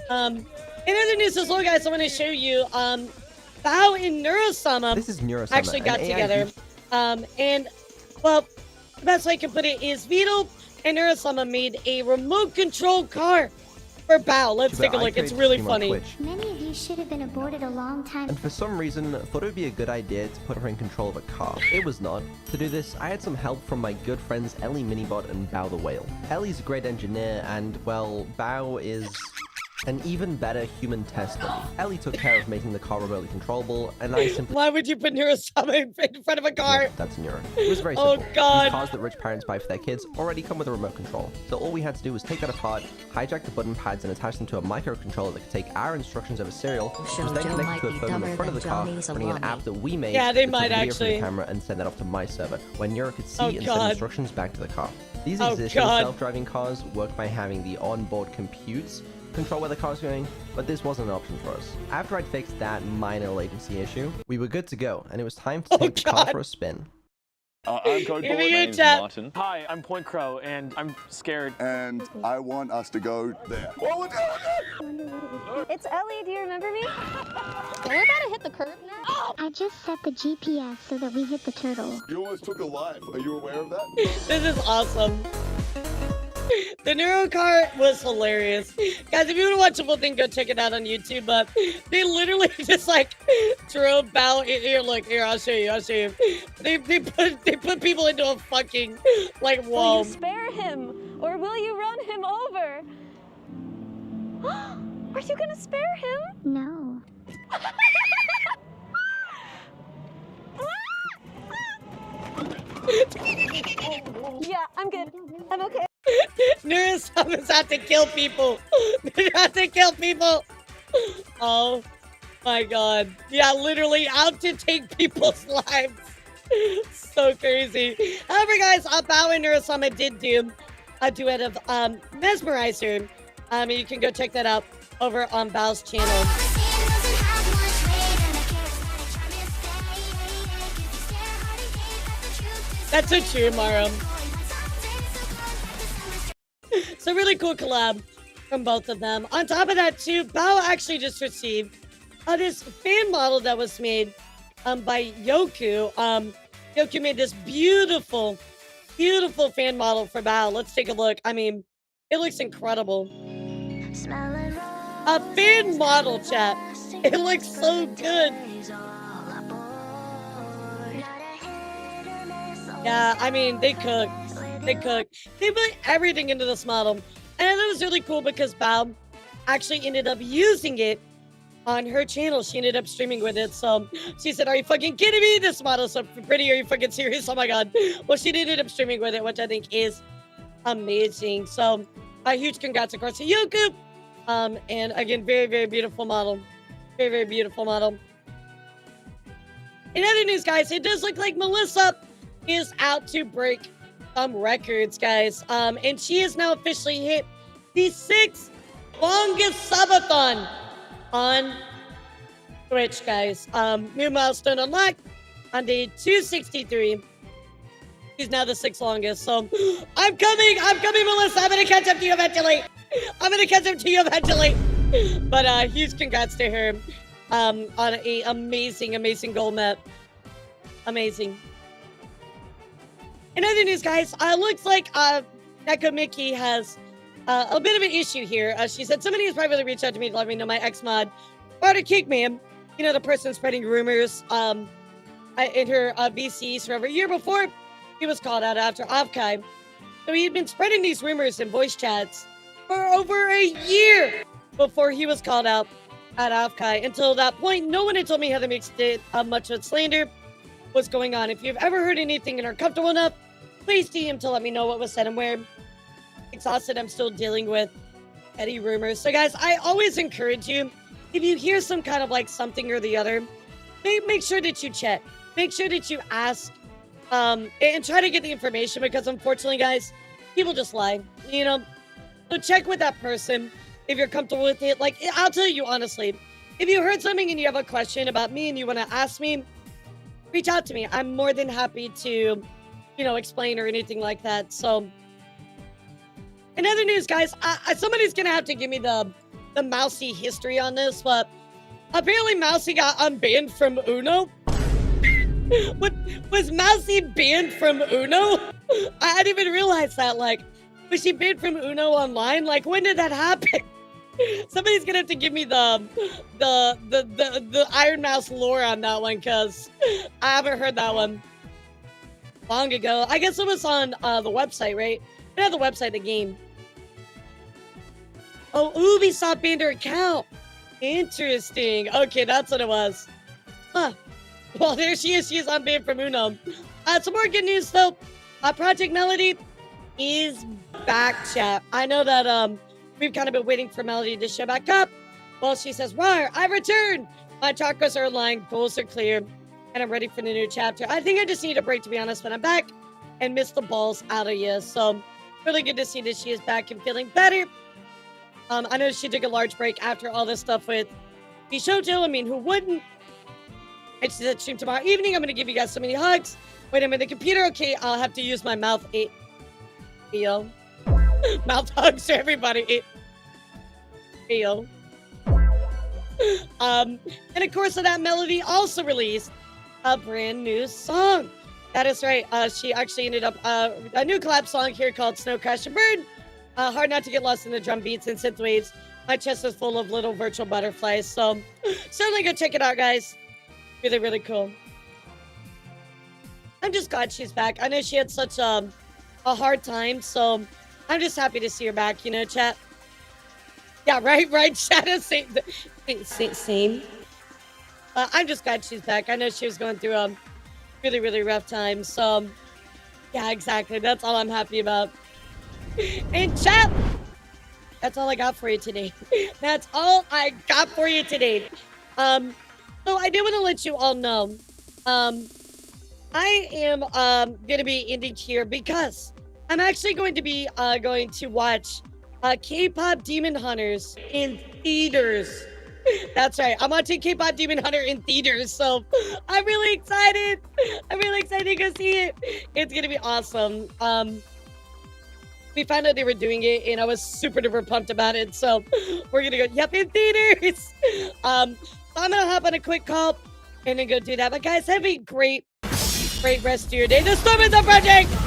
In other news as well, guys, I want to show you Bao and Neurosama This is Neurosama, actually got an AI together. And, well, the best way I can put it is Vito and Neurosama made a remote control car for Bao. Let's take a look. It's really funny. Many of you should have been aborted a long time. And for some reason, I thought it would be a good idea to put her in control of a car. It was not. To do this, I had some help from my good friends Ellie Minibot and Bao the Whale. Ellie's a great engineer, and, well, Bao is an even better human test dummy. Ellie took care of making the car remotely controllable, and I simply— Why would you put Neurosama in front of a car? Yeah, that's Neuro. It was very Oh, simple. God. These cars that rich parents buy for their kids already come with a remote control. So all we had to do was take that apart, hijack the button pads, and attach them to a microcontroller that could take our instructions over serial, which was then Shoujo connected might to a be phone on the dumber front of the than car, Johnny's running an salami. app that we made Yeah, they that might took video from actually. the camera and send that off to my server, where Neuro could see Oh, and God. send instructions back to the car. These Oh, existing God. self-driving cars work by having the onboard computes control where the car's going, but this wasn't an option for us. After I'd fixed that minor latency issue, we were good to go, and it was time to take the car for a spin. I'm Code Here Bullet, we my go, name's chat. Martin. Hi, I'm Point Crow, and I'm scared. And I want us to go there. It's Ellie, do you remember me? We're about to hit the curb now. I just set the GPS so that we hit the turtle. You almost took a life. Are you aware of that? This is awesome. The Neuro car was hilarious. Guys, if you want to watch the full thing, go check it out on YouTube. But they literally just like drove Bao here. Look, here, I'll show you. I'll show you. They put people into a fucking like Will wall. you spare him, or will you run him over? Are you gonna spare him? No. Yeah, I'm good. I'm okay. Neurosama's out to kill people. They're out to kill people. Oh my god. Yeah, literally out to take people's lives. So crazy. However, guys, Bao and Neurosama did do a duet of Mesmerizer. You can go check that out over on Bao's channel. That's so true, Mara. So really cool collab from both of them. On top of that, too, Bao actually just received this fan model that was made by Yoku. Yoku made this beautiful, beautiful fan model for Bao. Let's take a look. I mean, it looks incredible. A fan model, chat. It looks so good. Yeah, I mean, they cooked. They cooked. They put everything into this model. And I thought it was really cool because Bao actually ended up using it on her channel. She ended up streaming with it. So she said, are you fucking kidding me? This model's so pretty. Are you fucking serious? Oh my god. Well, she ended up streaming with it, which I think is amazing. So a huge congrats, of course, to Yoku. And again, very, very beautiful model. Very, very beautiful model. In other news, guys, it does look like Melissa is out to break some records, guys. And she has now officially hit the 6th longest subathon on Twitch, guys. New milestone unlocked on day 263. She's now the 6th longest. So I'm coming, Melissa. I'm gonna catch up to you eventually. But huge congrats to her on a amazing gold map. Amazing. In other news, guys, looks like Neko Mickey has a bit of an issue here. She said somebody has privately reached out to me to let me know my ex-mod tried to kick me. You know, the person spreading rumors in her VCs for over a year before he was called out after Avkai. So he had been spreading these rumors in voice chats for over a year before he was called out at Afkai. Until that point, no one had told me how to mix it much of slander was going on. If you've ever heard anything and are comfortable enough, please DM to let me know what was said and where. Exhausted, I'm still dealing with petty rumors. So guys, I always encourage you, if you hear some kind of like something or the other, make sure that you check. Make sure that you ask and try to get the information, because unfortunately, guys, people just lie, you know? So check with that person if you're comfortable with it. Like, I'll tell you honestly, if you heard something and you have a question about me and you want to ask me, reach out to me. I'm more than happy to, you know, explain or anything like that. So, in other news, guys, somebody's going to have to give me the Mousy history on this, but apparently Mousy got unbanned from Uno. What was Mousy banned from Uno? I didn't even realize that. Like, was she banned from Uno online? Like, when did that happen? Somebody's gonna have to give me the Iron Mouse lore on that one, because I haven't heard that one long ago. I guess it was on the website, right? Not the website, the game. Oh, Ubisoft banned her account. Interesting. Okay, that's what it was. Huh. Well, there she is. She is unbanned from Uno. Some more good news, though. Project Melody is back, chat. I know that we've kind of been waiting for Melody to show back up. Well, she says, "Rawr, I returned. My chakras are aligned, goals are clear, and I'm ready for the new chapter. I think I just need a break, to be honest, when I'm back and miss the balls out of you." So, really good to see that she is back and feeling better. I know she took a large break after all this stuff with VSHOJO. I mean, who wouldn't? And she said, "Stream tomorrow evening. I'm going to give you guys so many hugs. Wait, I'm in the computer. Okay, I'll have to use my mouth. Feel. Mouth hugs to everybody. Feel." And of course, that Melody also released a brand new song. That is right. She actually ended up a new collab song here called Snow Crash and Burn. Hard not to get lost in the drum beats and synth waves. My chest is full of little virtual butterflies. So certainly go check it out, guys. Really, really cool. I'm just glad she's back. I know she had such a hard time, so I'm just happy to see her back, you know, chat. Yeah, right, Shadow, same. I'm just glad she's back. I know she was going through a really, really rough time, so yeah, exactly. That's all I'm happy about. And chat, that's all I got for you today. That's all I got for you today. So I do want to let you all know, I am going to be ending here because I'm actually going to be going to watch K-pop Demon Hunters in theaters. That's right. I'm watching K-pop Demon Hunter in theaters, so I'm really excited. I'm really excited to go see it. It's going to be awesome. We found out they were doing it, and I was super duper pumped about it, so we're going to go, yep, in theaters. So I'm going to hop on a quick call and then go do that. But guys, have a great rest of your day. The Storm is up, Project!